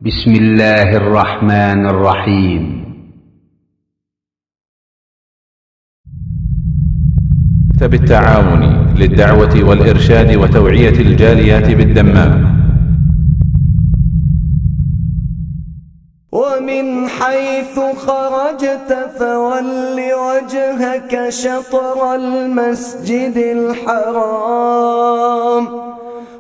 بسم الله الرحمن الرحيم مكتب التعاون للدعوة والإرشاد وتوعية الجاليات بالدمام. ومن حيث خرجت فول وجهك شطر المسجد الحرام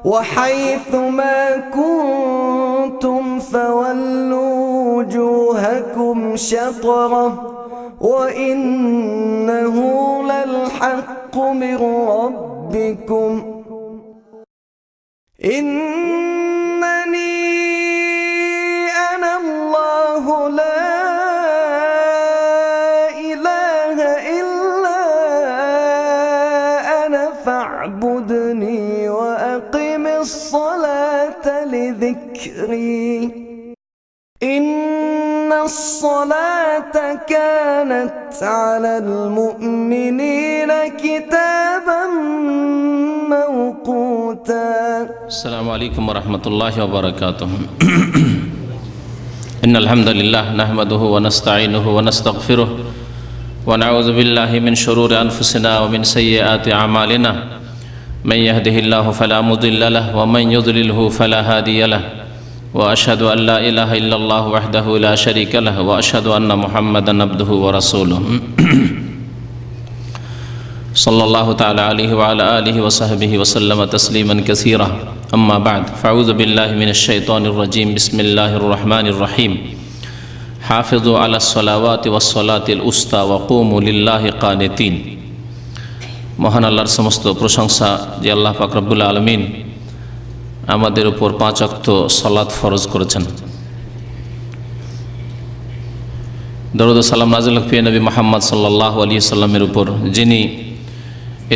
وحيث ما كنتم فولوا وجوهكم شطره وإنه للحق من ربكم إنني أنا الله لا إله إلا أنا فاعبدني وأقم الصلاة لذكري إن الصلاة كانت على المؤمنين كتابا موقوتا. السلام عليكم ورحمة الله وبركاته. إن الحمد لله نحمده ونستعينه ونستغفره ونعوذ بالله من شرور أنفسنا ومن سيئات أعمالنا من يهده الله فلا مضل له ومن يضلله فلا هادي له وأشهد أن لا إله إلا الله وحده لا شريك له وأشهد أن محمدا عبده ورسوله صلى الله تعالى عليه وعلى آله وصحبه وسلم تسليما كثيرا. أما بعد فأعوذ بالله من الشيطان الرجيم. بسم الله الرحمن الرحيم. حافظوا على الصلوات والصلاة الوسطى وقوموا لله قانتين. মহান আল্লাহর সমস্ত প্রশংসা যে আল্লাহ পাক রব্বুল আলামিন আমাদের উপর 5 ওয়াক্ত সালাত ফরজ করেছেন। দরুদ ও সালাম নাযিল হোক নবী মুহাম্মদ সাল্লাল্লাহু আলাইহি সাল্লামের উপর, যিনি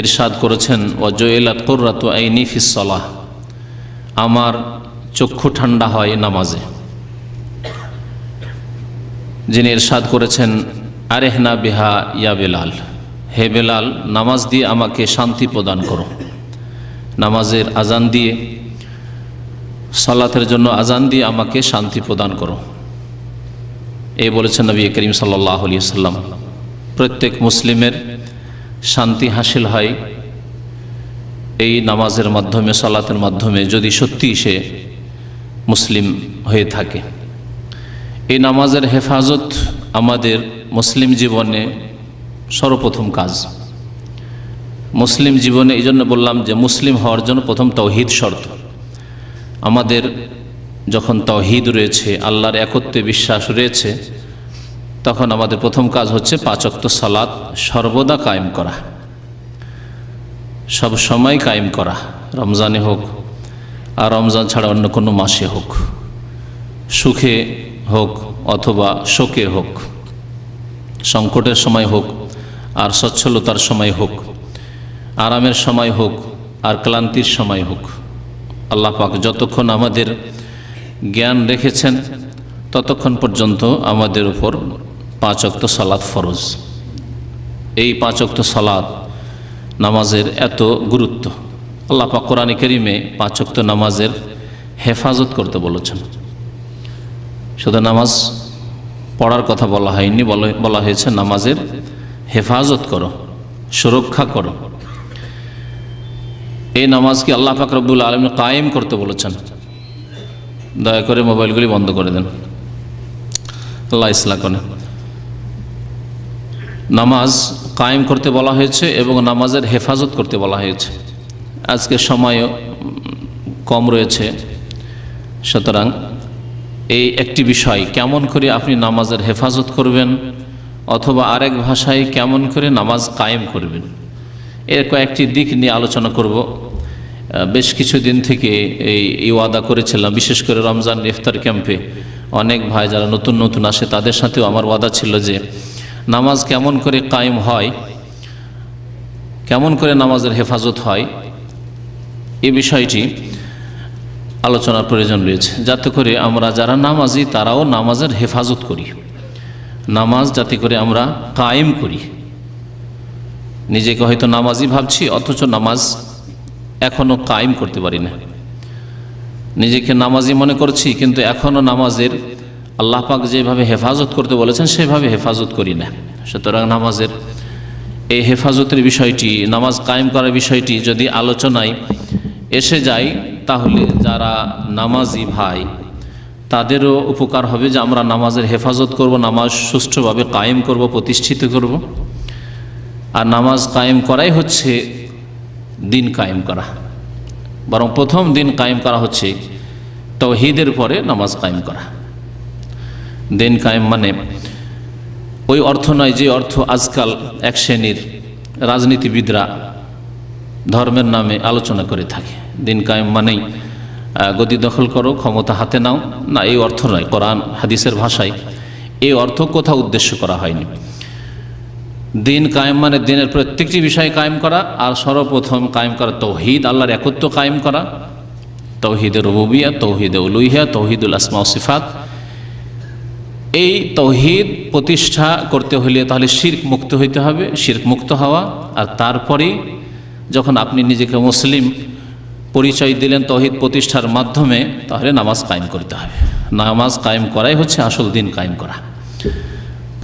ইরশাদ করেছেন ওয়া জুইলাত কুররাতু আইনি ফিস সালাহ, আমার চক্ষু ঠান্ডা হয় নামাজে। যিনি ইরশাদ করেছেন আরেহনা বিহা ইয়া বেলাল, হে বেলাল নামাজ দিয়ে আমাকে শান্তি প্রদান করো। নামাজের আজান দিয়ে, সালাতের জন্য আজান দিয়ে আমাকে শান্তি প্রদান করো, এই বলেছেন নবী করিম সাল্লাল্লাহু আলাইহি সাল্লাম। প্রত্যেক মুসলিমের শান্তি হাসিল হয় এই নামাজের মাধ্যমে, সালাতের মাধ্যমে, যদি সত্যি সে মুসলিম হয়ে থাকে। এই নামাজের হেফাজত আমাদের মুসলিম জীবনে সর্বপ্রথম কাজ। মুসলিম জীবনে এই জন্য বললাম যে মুসলিম হওয়ার জন্য প্রথম তাওহীদ শর্ত। আমাদের যখন তাওহীদ রয়েছে, আল্লাহর একত্বে বিশ্বাস রয়েছে, তখন আমাদের প্রথম কাজ হচ্ছে 5 ওয়াক্ত সালাত সর্বদা কায়েম করা, সব সময় কায়েম করা, রমজানে হোক আর রমজান ছাড়া অন্য কোনো মাসে হোক, সুখে হোক অথবা শোকে হোক, সংকটের সময় হোক আর সচ্ছলতার সময় হোক, আরামের সময় হোক আর ক্লান্তির সময় হোক, আল্লাহ পাক যতক্ষণ আমাদের জ্ঞান রেখেছেন ততক্ষণ পর্যন্ত আমাদের উপর 5 ওয়াক্ত সালাত ফরজ। এই 5 ওয়াক্ত সালাত নামাজের এত গুরুত্ব, আল্লাহ পাক কোরআনে কারীমে 5 ওয়াক্ত নামাজের হেফাজত করতে বলেছেন। শুধু নামাজ পড়ার কথা বলা হয়নি, বলা হয়েছে নামাজের হেফাজত করো, সুরক্ষা করো। এই নামাজকে আল্লাহ পাক রব্বুল আলামিন কায়েম করতে বলেছেন। দয়া করে মোবাইলগুলি বন্ধ করে দেন, আল্লাহ ইসলাহ করেন। নামাজ কায়েম করতে বলা হয়েছে এবং নামাজের হেফাজত করতে বলা হয়েছে। আজকে সময়ও কম রয়েছে, সুতরাং এই একটি বিষয়, কেমন করে আপনি নামাজের হেফাজত করবেন অথবা আরেক ভাষায় কেমন করে নামাজ কায়েম করবেন, এর কয়েকটি দিক নিয়ে আলোচনা করব। বেশ কিছুদিন থেকে এই ওয়াদা করেছিলাম, বিশেষ করে রমজান ইফতার ক্যাম্পে অনেক ভাই যারা নতুন নতুন আসে তাদের সাথেও আমার ওয়াদা ছিল যে নামাজ কেমন করে কায়েম হয়, কেমন করে নামাজের হেফাজত হয়, এই বিষয়টি আলোচনার প্রয়োজন রয়েছে, যাতে করে আমরা যারা নামাজি তারাও নামাজের হেফাজত করি, নামাজ যাতে করে আমরা কায়েম করি। নিজেকে হয়তো নামাজি ভাবছি অথচ নামাজ এখনও কায়েম করতে পারি না। নিজেকে নামাজি মনে করছি, কিন্তু এখনও নামাজের আল্লাহ পাক যেভাবে হেফাজত করতে বলেছেন সেভাবে হেফাজত করি না। সুতরাং নামাজের এই হেফাজতের বিষয়টি, নামাজ কায়েম করার বিষয়টি যদি আলোচনায় এসে যায়, তাহলে যারা নামাজি ভাই তাদেরও উপকার হবে যে আমরা নামাজের হেফাজত করব, নামাজ সুষ্ঠুভাবে কায়েম করব, প্রতিষ্ঠিত করব। আর নামাজ কায়েম করাই হচ্ছে দিন কায়েম করা, বরং প্রথম দিন কায়েম করা হচ্ছে তাওহীদের পরে নামাজ কায়েম করা। দিন কায়েম মানে ওই অর্থ নয় যে অর্থ আজকাল এক শ্রেণীর রাজনীতিবিদরা ধর্মের নামে আলোচনা করে থাকে। দিন কায়েম মানেই গদি দখল করো, ক্ষমতা হাতে নাও, না, এই অর্থ নয়। কোরআন হাদিসের ভাষায় এই অর্থ কোথাও উদ্দেশ্য করা হয়নি। দিন কায়েম মানে দিনের প্রত্যেকটি বিষয় কায়েম করা, আর সর্বপ্রথম কায়েম করা তাওহীদ, আল্লাহর একত্ব কায়েম করা, তাওহীদে রুবুবিয়্যাহ, তাওহীদে উলুহিয়্যাহ, তাওহীদুল আসমা ও সিফাত। এই তাওহীদ প্রতিষ্ঠা করতে হলে তাহলে শিরক মুক্ত হইতে হবে, শিরক মুক্ত হওয়া। আর তারপরে যখন আপনি নিজেকে মুসলিম পরিচয় দিলেন তাওহীদ প্রতিষ্ঠার মাধ্যমে, তাহলে নামাজ কায়েম করতে হবে। নামাজ কায়েম করাই হচ্ছে আসল দিন কায়েম করা।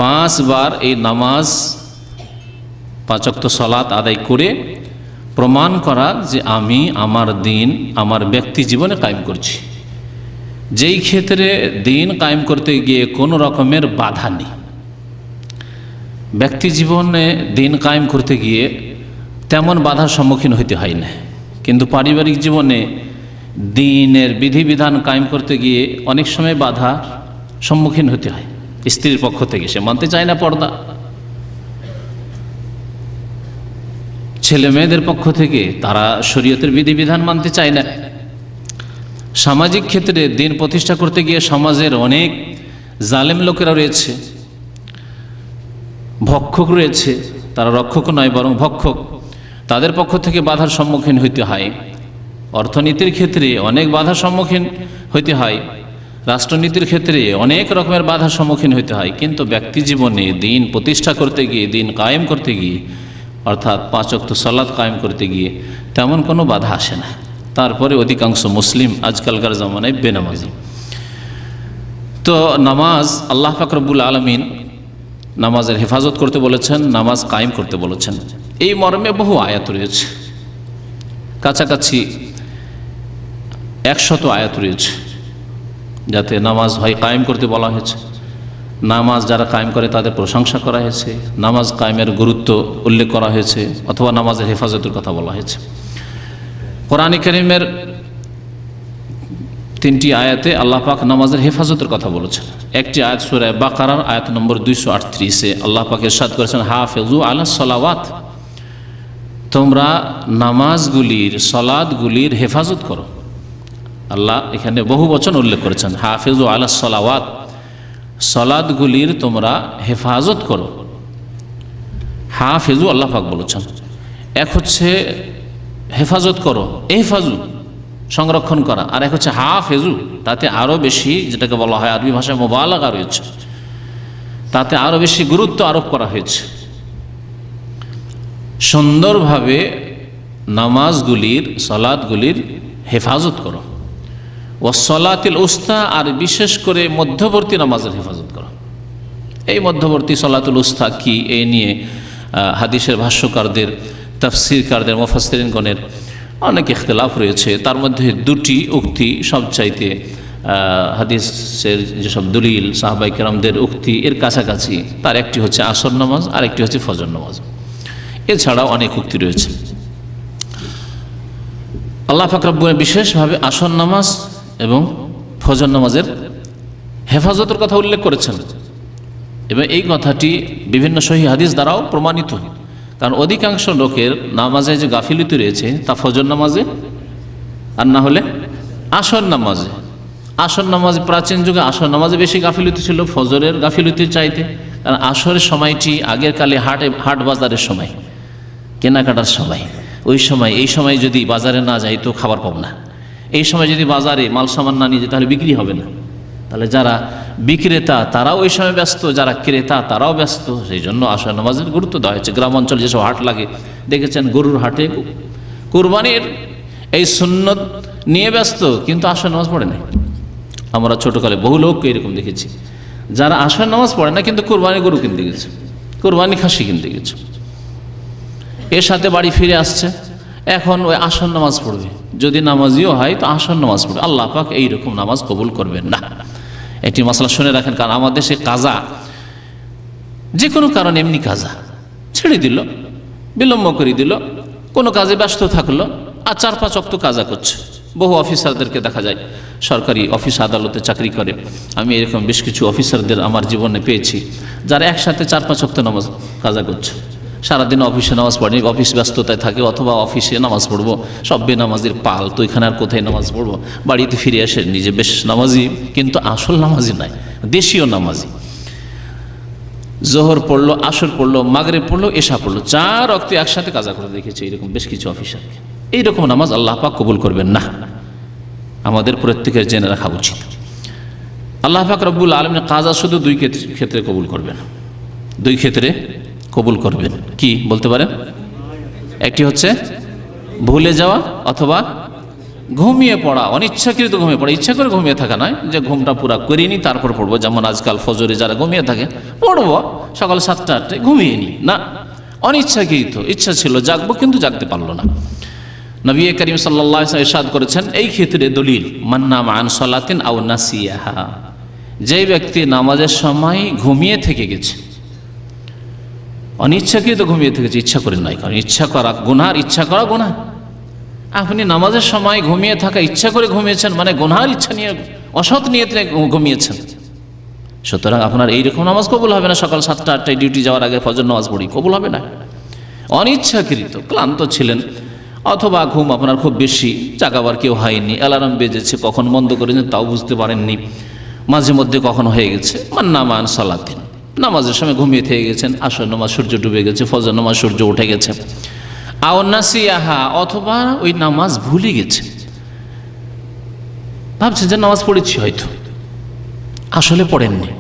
5 বার এই নামাজ, 5 ওয়াক্ত সালাত আদায় করে প্রমাণ করা যে আমি আমার দিন আমার ব্যক্তি জীবনে কায়েম করছি। যেই ক্ষেত্রে দিন কায়েম করতে গিয়ে কোনো রকমের বাধা নেই। ব্যক্তি জীবনে দিন কায়েম করতে গিয়ে তেমন বাধার সম্মুখীন হইতে হয় না, কিন্তু পারিবারিক জীবনে দিনের বিধিবিধান কায়েম করতে গিয়ে অনেক সময় বাধা সম্মুখীন হতে হয়। স্ত্রীর পক্ষ থেকে সে মানতে চায় না পর্দা, ছেলে মেয়েদের পক্ষ থেকে তারা শরীয়তের বিধিবিধান মানতে চায় না। সামাজিক ক্ষেত্রে দিন প্রতিষ্ঠা করতে গিয়ে সমাজের অনেক জালেম লোকেরা রয়েছে, ভক্ষক রয়েছে, তারা রক্ষক নয় বরং ভক্ষক, তাদের পক্ষ থেকে বাধার সম্মুখীন হইতে হয়। অর্থনীতির ক্ষেত্রে অনেক বাধার সম্মুখীন হইতে হয়, রাষ্ট্রনীতির ক্ষেত্রে অনেক রকমের বাধার সম্মুখীন হইতে হয়। কিন্তু ব্যক্তি জীবনে দিন প্রতিষ্ঠা করতে গিয়ে, দিন কায়েম করতে গিয়ে, অর্থাৎ 5 ওয়াক্ত সালাত কায়েম করতে গিয়ে তেমন কোনো বাধা আসে না। তারপরে অধিকাংশ মুসলিম আজকালকার জামানায় বেনামাজি। তো নামাজ আল্লাহ পাক রব্বুল আলামিন নামাজের হেফাজত করতে বলেছেন, নামাজ কায়েম করতে বলেছেন। এই মর্মে বহু আয়াত রয়েছে, কাছাকাছি 100 আয়াত রয়েছে, যাতে নামাজ হয় কায়েম করতে বলা হয়েছে। নামাজ যারা কায়েম করে তাদের প্রশংসা করা হয়েছে, নামাজ কায়েমের গুরুত্ব উল্লেখ করা হয়েছে, অথবা নামাজের হেফাজতের কথা বলা হয়েছে। কোরআনে কারীমের 3টি আয়াতে আল্লাহ পাক নামাজের হেফাজতের কথা বলেছেন। একটি আয়াত সূরা বাকারার আয়াত নম্বর 238-এ আল্লাহ পাক ইরশাদ করেছেন, হাফিজু আলা সালাওয়াত, তোমরা নামাজগুলির, সালাতগুলির হেফাজত করো। আল্লাহ এখানে বহু বচন উল্লেখ করেছেন, হাফিজু আলা সালাওয়াত, সালাতগুলির তোমরা হেফাজত করো। হাফিজু আল্লাহ পাক বলেছেন। এক হচ্ছে হেফাজত করো, এহফাজু সংরক্ষণ করা, আর এক হচ্ছে হাফেজু, তাতে আরও বেশি, যেটাকে বলা হয় আরবি ভাষায় মুবালাগা রয়েছে, তাতে আরও বেশি গুরুত্ব আরোপ করা হয়েছে। সুন্দরভাবে নামাজগুলির, সালাতগুলির হেফাজত করো। ওয়াসসালাতিল উস্তা, আর বিশেষ করে মধ্যবর্তী নামাজের হেফাজত করো। এই মধ্যবর্তী সালাতুল উস্তা কি, এই নিয়ে হাদিসের ভাষ্যকারদের, তাফসিরকারদের, মুফাসসিরিনগণের অনেক ইখতিলাফ রয়েছে। তার মধ্যে 2টি উক্তি সবচাইতে হাদিসের যেসব দলিল, সাহাবায়ে কেরামদের উক্তি এর কাছাকাছি। তার একটি হচ্ছে আসর নামাজ, আর একটি হচ্ছে ফজর নামাজ। এছাড়াও অনেক উক্তি রয়েছে। আল্লাহ পাক রব্বুল বিশেষভাবে আসর নামাজ এবং ফজর নামাজের হেফাজতের কথা উল্লেখ করেছেন, এবং এই কথাটি বিভিন্ন সহিহ হাদিস দ্বারাও প্রমাণিত। কারণ অধিকাংশ লোকের নামাজে যে গাফিলতি রয়েছে তা ফজর নামাজে, আর না হলে আসর নামাজে। আসর নামাজ, প্রাচীন যুগে আসর নামাজে বেশি গাফিলতি ছিল ফজরের গাফিলতির চাইতে। কারণ আসরের সময়টি আগের কালে হাট বাজারের সময়, কেনাকাটার সময়। ওই সময়, এই সময় যদি বাজারে না যাই তো খাবার পাবো না। এই সময় যদি বাজারে মাল সামান না নিয়ে যাই তাহলে বিক্রি হবে না। তাহলে যারা বিক্রেতা তারাও ওই সময় ব্যস্ত, যারা ক্রেতা তারাও ব্যস্ত। সেই জন্য আসর নামাজের গুরুত্ব দেওয়া হয়েছে। গ্রাম অঞ্চলে যেসব হাট লাগে দেখেছেন, গরুর হাটে কুরবানির এই সুন্নত নিয়ে ব্যস্ত, কিন্তু আসর নামাজ পড়ে না। আমরা ছোটোকালে বহু লোককে এরকম দেখেছি, যারা আসর নামাজ পড়ে না কিন্তু কোরবানি গরু কিনতে গেছে, কোরবানি খাসি কিনতে গেছে, এর সাথে বাড়ি ফিরে আসছে, এখন ওই আসর নামাজ পড়বে। যদি নামাজিও হয় তো আসর নামাজ পড়বে। আল্লাহ পাক এইরকম নামাজ কবুল করবেন না। একটি মশলা শুনে রাখেন, কারণ আমাদের দেশে কাজা যে কোনো কারণে এমনি কাজা ছেড়ে দিল, বিলম্ব করে দিল, কোনো কাজে ব্যস্ত থাকলো, আর 4-5 ওয়াক্ত কাজা করছে। বহু অফিসারদেরকে দেখা যায়, সরকারি অফিস আদালতে চাকরি করে। আমি এরকম বেশ কিছু অফিসারদের আমার জীবনে পেয়েছি, যারা একসাথে 4-5 ওয়াক্ত নামাজ কাজা করছে। সারাদিন অফিসে নামাজ পড়েনি, অফিস ব্যস্ততায় থাকে, অথবা অফিসে নামাজ পড়বো, সব বেনামাজির পাল, তো এখানে আর কোথায় নামাজ পড়বো। বাড়িতে ফিরে আসে নিজে বেশ নামাজি, কিন্তু আসল নামাজি নাই, দেশীয় নামাজি। জোহর পড়লো, আসর পড়লো, মাগরিব পড়লো, এশা পড়লো, 4 ওয়াক্ত একসাথে কাজা করে দেখেছি এরকম বেশ কিছু অফিসারকে। এইরকম নামাজ আল্লাহ পাক কবুল করবেন না, আমাদের প্রত্যেকের জেনে রাখা উচিত। আল্লাহ পাক রব্বুল আলামিন কাজা শুধু 2 ক্ষেত্রে কবুল করবেন, 2 ক্ষেত্রে কবুল করবেন। কি বলতে পারেন? একটি হচ্ছে ভুলে যাওয়া অথবা ঘুমিয়ে পড়া, অনিচ্ছাকৃত ঘুমিয়ে পড়া। ইচ্ছা করে ঘুমিয়ে থাকা নয় যে ঘুমটা পুরা করিনি তারপর পড়বো, যেমন আজকাল ফজরে যারা ঘুমিয়ে থাকে, পড়বো সকাল 7টা-8টায় ঘুমিয়ে নি, না, অনিচ্ছাকৃত। ইচ্ছা ছিল জাগবো কিন্তু জাগতে পারলো না। নবী করিম সাল্লাল্লাহু আলাইহি ওয়াসাল্লাম ইরশাদ করেছেন, এই ক্ষেত্রে দলিল মান নামা আন সালাতিন আও নাসিয়াহা, যেই ব্যক্তি নামাজের সময় ঘুমিয়ে থেকে গেছে, অনিচ্ছাকৃত ঘুমিয়ে থেকেছে, ইচ্ছা করে নয়। কারণ ইচ্ছা করা গুনার, ইচ্ছা করা গুনাহ। আপনি নামাজের সময় ঘুমিয়ে থাকা, ইচ্ছা করে ঘুমিয়েছেন মানে গুনার ইচ্ছা নিয়ে, অসৎ নিয়তে ঘুমিয়েছেন। সুতরাং আপনার এইরকম নামাজ কবুল হবে না। সকাল 7টা-8টায় ডিউটি যাওয়ার আগে ফজর নামাজ পড়ি, কবুল হবে না। অনিচ্ছাকৃত ক্লান্ত ছিলেন, অথবা ঘুম আপনার খুব বেশি, জাগাবার কেউ হয়নি, অ্যালার্ম বেজেছে, কখন বন্ধ করেছেন তাও বুঝতে পারেননি, মাঝে মধ্যে কখন হয়ে গেছে। মান নামা আন সালাতিন, নামাজের সময় ঘুমিয়ে থেকে গেছেন, আসর নামাজ সূর্য ডুবে গেছে, ফজর নামাজ সূর্য উঠে গেছে। আও নাসিয়াহা, অথবা ওই নামাজ ভুলে গেছে, ভাবছেন যে নামাজ পড়েছি, হয়তো আসলে পড়েননি।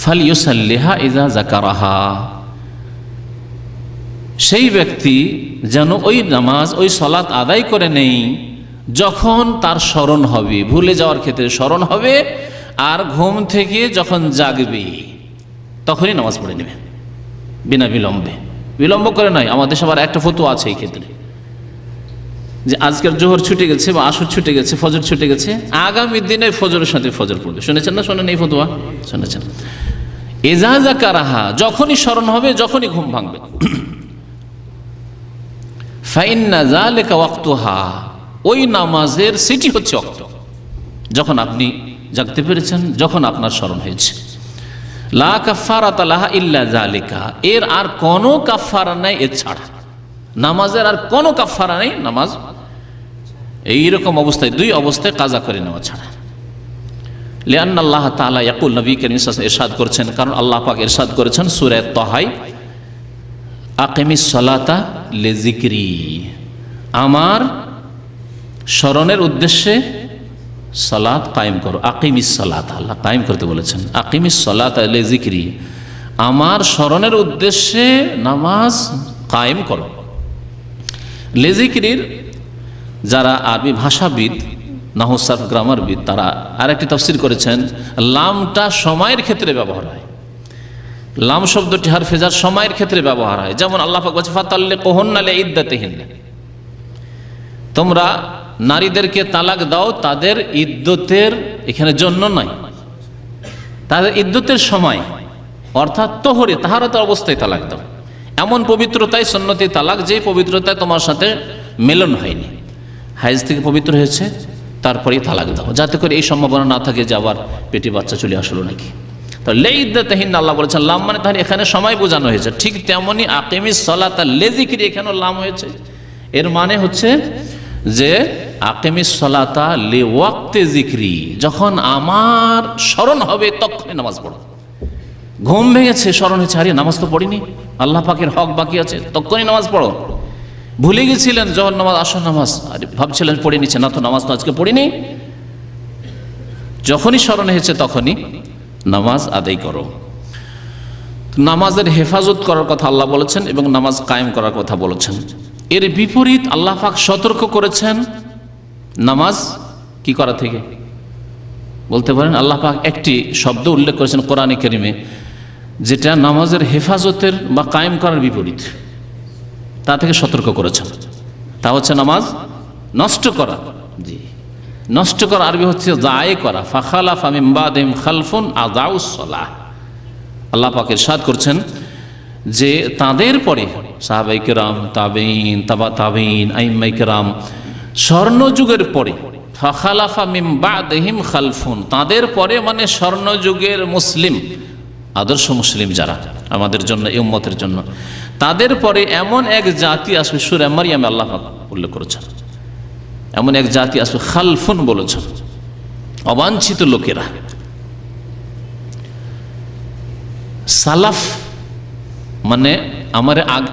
ফালিয়ুসাল্লিহা ইযা যাকারাহা, সেই ব্যক্তি যেন ওই নামাজ, ওই সালাত আদায় করে নেই যখন তার স্মরণ হবে। ভুলে যাওয়ার ক্ষেত্রে স্মরণ হবে, আর ঘুম থেকে যখন জাগবে তখনই নামাজ পড়ে নেবে বিনা বিলম্বে। বিলম্ব করে নয়। আমাদের সবার একটা ফতোয়া আছে এই ক্ষেত্রে, যে আজকের জোহর ছুটে গেছে বা আসর ছুটে গেছে, ফজর ছুটে গেছে, আগামী দিনে ফজরের সাথে ফজর পড়বে। শুনেছেন না শোনেন এই ফতোয়া? শুনেছেন। ইযা যাকারাহা, যখনই স্মরণ হবে, যখনই ঘুম ভাঙবে। ফাইন্না যালিকা ওয়াক্তুহা, ওই নামাজের সেটি হচ্ছে ওয়াক্ত, যখন আপনি জাগতে পেরেছেন, যখন আপনার স্মরণ হয়েছে। লা কাফারাতা লাহা ইল্লা যালিকা, এর আর কোনো কাফারা নাই এর ছাড়া। নামাজের আর কোনো কাফারা নেই, নামাজ এইরকম অবস্থায়, 2 অবস্থায় কাজা করে নেওয়া ছাড়া। লিআন্না আল্লাহ তাআলা ইয়াকুল, নবী করিম সাল্লাল্লাহু আলাইহি ওয়াসাল্লাম ইরশাদ করেছেন, কারণ আল্লাহ পাক ইরশাদ করেছেন সূরা তাহায়, আকিমিস সালাতা লিযিকরি, আমার স্মরণের উদ্দেশ্যে সালাত কায়েম করো। আকিমিস সালাত, আল্লাহ কায়েম করতে বলেছেন। আকিমিস সালাতা লিযিকরি, আমার স্মরণের উদ্দেশ্যে নামাজ কায়েম করো। লিযিকরির যারা আরবি ভাষাবিদ, নাহু সারফ, গ্রামারবিদ, তারা আরেকটি তাফসীর করেছেন, লামটা সময়ের ক্ষেত্রে ব্যবহার হয়। লাম শব্দটি হারফে জার, সময়ের ক্ষেত্রে ব্যবহার হয়। যেমন আল্লাহ পাক বলেছেন, ফাতাল্লিকুহুন্না লিইদ্দাতিহিন্না, তোমরা নারীদেরকে তালাক দাও তাদের ইদ্যতের, এখানে জন্য নয়, তাদের ইদ্যতের সময়, অর্থাৎ তোহরে, তাহারতের অবস্থায় তালাক দাও। এমন পবিত্রতায় সুন্নতি তালাক, যে পবিত্রতায় তোমার সাথে মিলন হয়নি, হাইজ থেকে পবিত্র হয়েছে, তারপরেই তালাক দাও, যাতে করে এই সম্ভাবনা না থাকে যে আবার পেটে বাচ্চা চলে আসলো নাকি। তো লিইদ্দাতিহিন্না আল্লাহ বলেছেন, লাম মানে তাহলে এখানে সময় বোঝানো হয়েছে। ঠিক তেমনি আকিমিস সালাতা লিযিকরি, এখানেও লাম হয়েছে। এর মানে হচ্ছে যে আকিমিস সালাতা লিওয়াক্তি যিকরি, যখন আমার স্মরণ হবে তখনই নামাজ পড়ো। ঘুম ভেঙেছে, স্মরণ হয়েছে, আরে নামাজ তো পড়িনি, আল্লাহ পাকের হক বাকি আছে, তখনই নামাজ পড়ো। ভুলে গেছিলেন জোহর নামাজ, আসর নামাজ, আরে ভাবছিলেন পড়ে নিচ্ছে, না তো নামাজ তো আজকে পড়িনি, যখনই স্মরণ হয়েছে তখনই নামাজ আদায় করো। নামাজের হেফাজত করার কথা আল্লাহ বলেছেন এবং নামাজ কায়েম করার কথা বলেছেন। এর বিপরীত আল্লাহ পাক সতর্ক করেছেন নামাজ কি করা থেকে বলতে পারেন? আল্লাহ পাক একটি শব্দ উল্লেখ করেছেন কোরআনে কারিমে, যেটা নামাজের হেফাজতের বা কায়েম করার বিপরীত, তা থেকে সতর্ক করেছেন। তা হচ্ছে নামাজ নষ্ট করা। জি, নষ্ট করা আরবি হচ্ছে দায়ে করা। ফাখালাফা মিন বাদিহিম খালফুন আযাউস সালাহ। আল্লাহ পাক ইরশাদ করছেন যে তাদের পরে সাহাবায়ে কেরাম, তাবেঈন, তাবা তাবেঈন, আইম্মায়ে কেরাম, স্বর্ণযুগের পরে, ফাখালাফা মিন বাদিহিম খালফুন, তাদের পরে মানে স্বর্ণযুগের মুসলিম, আদর্শ মুসলিম যারা আমাদের জন্য, এই উম্মতের জন্য, তাদের পরে এমন এক জাতি আসবে, সূরা মারইয়ামে আল্লাহ পাক উল্লেখ করেছেন, এমন এক জাতি আসবে, খালফুন বলেছেন, অবাঞ্ছিত লোকেরা। সালাফ মানে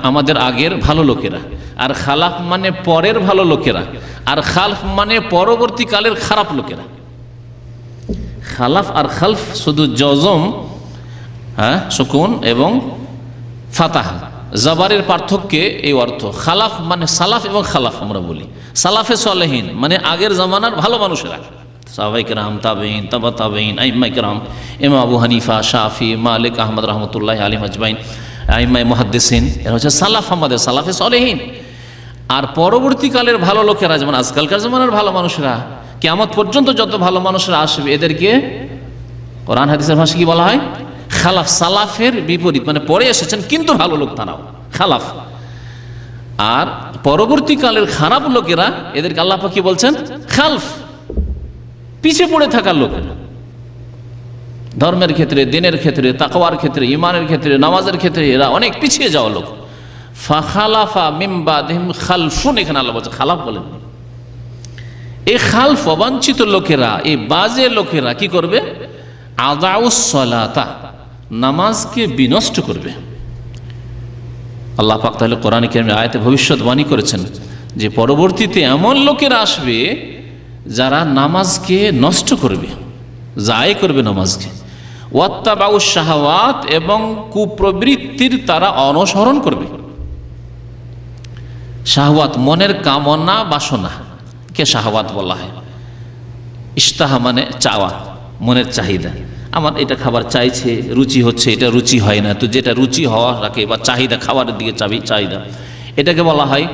আমাদের আগের ভালো লোকেরা, আর খালাফ মানে পরের ভালো লোকেরা, আর খালফ মানে পরবর্তীকালের খারাপ লোকেরা। খালাফ আর খালফ শুধু জজম, সুকুন এবং ফাতাহ, জবরের পার্থক্যে এই অর্থ। খালাফ মানে সালাফ এবং খালাফ আমরা বলি। সালাফে সালেহিন মানে আগের জামানার ভালো মানুষেরা, সাহাবায়ে কেরাম, তাবেঈন, তাবা তাবেঈন, আইম্মায়ে কেরাম, ইমাম আবু হানিফা, শাফি, মালিক, আহমদ রহমতুল্লাহ আলাইহিম আজমাইন, আইম্মায়ে মুহাদ্দিসিন, এরা হচ্ছে সালাফ, আমাদের সালাফে সালেহিন। আর পরবর্তীকালের ভালো লোকেরা, যেমন আজকালকার জামানার ভালো মানুষরা, কিয়ামত পর্যন্ত যত ভালো মানুষরা আসবে, এদেরকে কোরআন হাদিসের ভাষায় কি বলা হয়? খালাফ। সালাফের বিপরীত মানে পরে এসেছেন কিন্তু ভালো লোক, তারাও খালাফ। আর পরবর্তীকালের খারাপ লোকেরা, এদেরকে আল্লাহ পাক কি বলছেন? খালফ, পিছিয়ে পড়ে থাকার লোকেরা। ধর্মের ক্ষেত্রে, দিনের ক্ষেত্রে, তাকওয়ার ক্ষেত্রে, ইমানের ক্ষেত্রে, নামাজের ক্ষেত্রে এরা অনেক পিছিয়ে যাওয়া লোক। ফাখালাফা মিন বাদিহিম খালফুন, এখানে আল্লাহ বলছে খালাফ বলেন। এই খালফ, অবাঞ্ছিত লোকেরা, এই বাজে লোকেরা কি করবে? আযাউস সালাতা, নামাজকে বিনষ্ট করবে। আল্লাহ পাক তাহলে কোরআনে কারিমে আয়াতে ভবিষ্যৎবাণী করেছেন যে পরবর্তীতে এমন লোকেরা আসবে যারা নামাজকে নষ্ট করবে, জায় করবে নামাজকে। ওয়াত্তাবাউশ শাহাওয়াত, এবং কুপ্রবৃত্তির তারা অনুসরণ করবে। শাহওয়াত মনের কামনা বাসনা কে শাহওয়াত বলা হয়। ইশতাহা মানে চাওয়া, মনের চাহিদা। আমার এটা খাবার চাইছে, রুচি হচ্ছে, এটা রুচি হয় না, তো যেটা রুচি হওয়া রাখে বা চাহিদা, খাবারের দিকে চাহিদা, এটাকে বলা হয়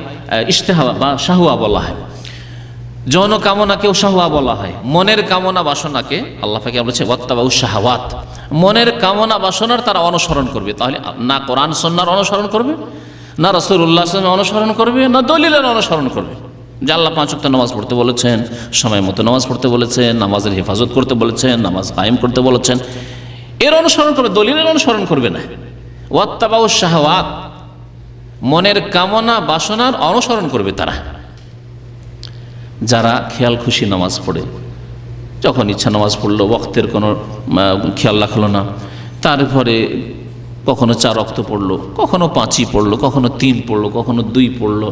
ইশতেহা বা শাহওয়া বলা হয়। যৌন কামনাকেও শাহওয়া বলা হয়। মনের কামনা বাসনাকে আল্লাহ পাক বলেছে ওয়াত্তাবাউশ শাহাওয়াত, মনের কামনা বাসনার তারা অনুসরণ করবে। তাহলে না কোরআন সুন্নাহর অনুসরণ করবে, না রাসূলুল্লাহ সাল্লাল্লাহু আলাইহি ওয়াসাল্লামের অনুসরণ করবে, না দলিলের অনুসরণ করবে। যে আল্লাহ 5 ওয়াক্ত নামাজ পড়তে বলেছেন, সময় মতো নামাজ পড়তে বলেছেন, নামাজের হেফাজত করতে বলেছেন, নামাজ কায়েম করতে বলেছেন, এর অনুসরণ করবে, দলিলের অনুসরণ করবে না। ওয়াত্তাবাউশ শাহাওয়াত, মনের কামনা বাসনার অনুসরণ করবে তারা। যারা খেয়াল খুশি নামাজ পড়ে, যখন ইচ্ছা নামাজ পড়লো, ওয়াক্তের কোনো খেয়াল রাখলো না, তারপরে কখনো 4 ওয়াক্ত পড়লো, কখনো 5ই পড়লো, কখনো 3 পড়লো, কখনো 2 পড়লো,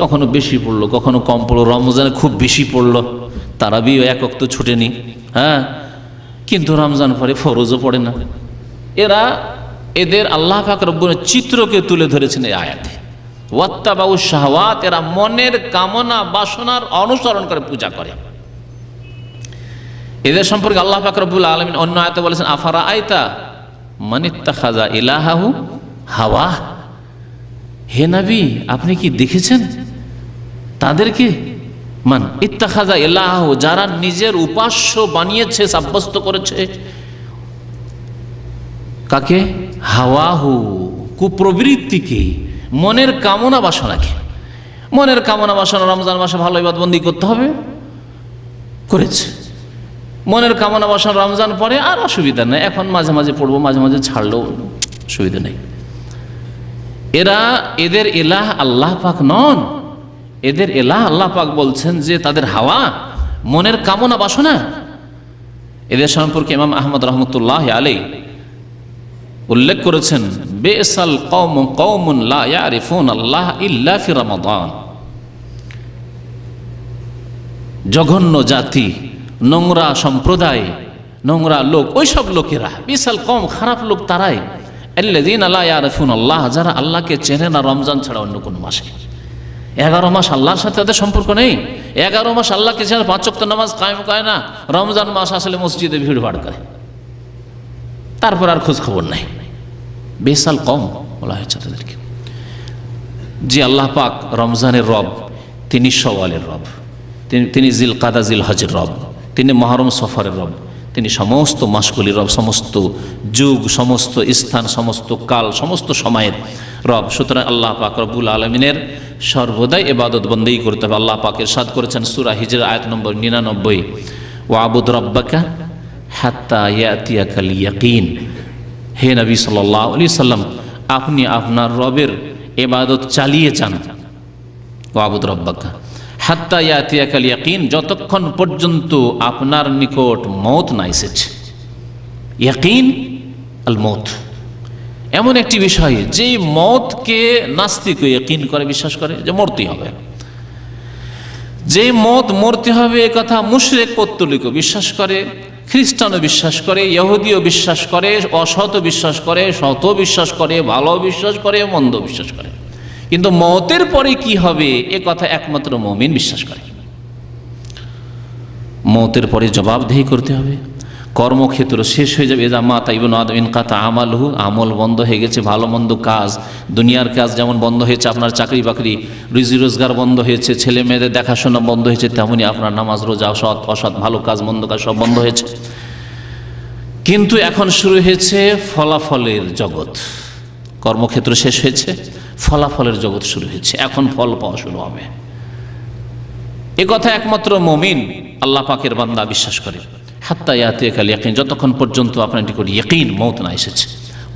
কখনো বেশি পড়লো, কখনো কম পড়লো, রমজানে খুব বেশি পড়লো, তারাবিও 1 ওয়াক্ত ছুটেনি, কিন্তু রমজান পরে ফরজও পড়ে না। এদের আল্লাহ পাক রব্বুল চিত্রকে তুলে ধরেছেন এই আয়াতে। ওয়াত্তাবাউশ শাহাওয়াত, এরা মনের কামনা বাসনার অনুসরণ করে পূজা করে। এদের সম্পর্কে আল্লাহ পাক রব্বুল আলামিন অন্য আয়াতে বলেছেন আফারা আইতা মান ইত্তাখাযা ইলাহাহু হাওয়া। হে নবী, আপনি কি দেখেছেন তাদেরকে? মান ইত্তাখাযা ইলাহাহু, যারা নিজের উপাস্য বানিয়েছে, সাব্যস্ত করেছে। কাকে? হাওয়াহু, কুপ্রবৃত্তিকে, মনের কামনা বাসনাকে। মনের কামনা বাসনা রমজান মাসে ভালো ইবাদতবন্দি করতে হবে, করেছে। মনের কামনা বাসনা রমজান পরে আর অসুবিধা নেই, এখন মাঝে মাঝে পড়বো, মাঝে মাঝে ছাড়লেও অসুবিধা নেই। এদের ইলাহ আল্লাহ পাক নন। এদের ইলাহ আল্লাহ পাক বলছেন যে তাদের হাওয়া, মনের কামনা বাসনা। এদের সম্পর্কে ইমাম আহমদ রহমতুল্লাহ আলাইহি উল্লেখ করেছেন বেসাল কওম কওমুন লা ইয়ারিফুন আল্লাহ ইল্লা ফি রমাদান। জঘন্য জাতি, নোংরা সম্প্রদায়, নোংরা লোক, ওইসব লোকেরা, বিশাল কম, খারাপ লোক তারাই, আল্লাযীনা লা ইয়ারিফুন আল্লাহ, যারা আল্লাহকে চেনে না রমজান ছাড়া অন্য কোনো মাসে। 11 মাস আল্লাহর সাথে তাদের সম্পর্ক নেই। 11 মাস আল্লাহকে ছাড়া 5 ওয়াক্ত নামাজ কায়েম করে না, রমজান মাস আসলে মসজিদে ভিড় ভাড় করে, তারপর আর খোঁজ খবর নাই। বেসাল কম বলা হয়েছে তাদেরকে। যে আল্লাহ পাক রমজানের রব, তিনি শওয়ালের রব, তিনি জিলকাদা জিলহজের রব, তিনি মুহররম সফরের রব, তিনি সমস্ত মাসগুলির রব, সমস্ত যুগ, সমস্ত স্থান, সমস্ত কাল, সমস্ত সময়ের রব। সুতরাং আল্লাহ পাক রব্বুল আলমিনের সর্বদাই ইবাদত বন্দেগী করতে হবে। আল্লাহ পাক ইরশাদ করেছেন সূরা হিজর আয়াত নম্বর 99, ওয়াবুদ রব্বাকা হাত্তা ইয়াতিয়াকাল ইয়াকিন। হে নবী সাল্লাল্লাহু আলাইহি সাল্লাম, আপনি আপনার রবের ইবাদত চালিয়ে যান। ওয়াবুদ রব্বাকা হাত্তা ইয়াতিয়াকাল ইয়াকিন, যতক্ষণ পর্যন্ত আপনার নিকট মওত না এসেছে। ইয়াকিন আল মওত এমন একটি বিষয় যে মওতকে নাস্তিক ইয়াকিন করে, বিশ্বাস করে যে মরতেই হবে। যে মওত মরতে হবে এ কথা মুশরিক পত্তলিকও বিশ্বাস করে, খ্রিস্টানও বিশ্বাস করে, ইহুদিও বিশ্বাস করে, অসৎ বিশ্বাস করে, সৎ বিশ্বাস করে, ভালো বিশ্বাস করে, মন্দ বিশ্বাস করে। কিন্তু মওতের পরে কি হবে এ কথা একমাত্র মুমিন বিশ্বাস করে। মওতের পরে জবাবদিহি করতে হবে, কর্মক্ষেত্র শেষ হয়ে যাবে। এজা মাতা ইবনু আদম ইনকাতা আমালহু, আমল বন্ধ হয়ে গেছে, ভালো মন্দ কাজ, দুনিয়ার কাজ যেমন বন্ধ হয়েছে, আপনার চাকরি বাকরি রুজি রোজগার বন্ধ হয়েছে, ছেলে মেয়েদের দেখাশোনা বন্ধ হয়েছে, তেমনি আপনার নামাজ রোজা, সৎ অসৎ, ভালো কাজ মন্দ কাজ সব বন্ধ হয়েছে। কিন্তু এখন শুরু হয়েছে ফলাফলের জগৎ। কর্মক্ষেত্র শেষ হয়েছে, ফলাফলের জগৎ শুরু হয়েছে, এখন ফল পাওয়া শুরু হবে। এ কথা একমাত্র মুমিন আল্লাহ পাকের বান্দা বিশ্বাস করে। হাত্তা ইয়াতিয়াকাল ইয়াকিন, যতক্ষণ পর্যন্ত আপনার নিকট ইয়াকিন মওত না এসেছে,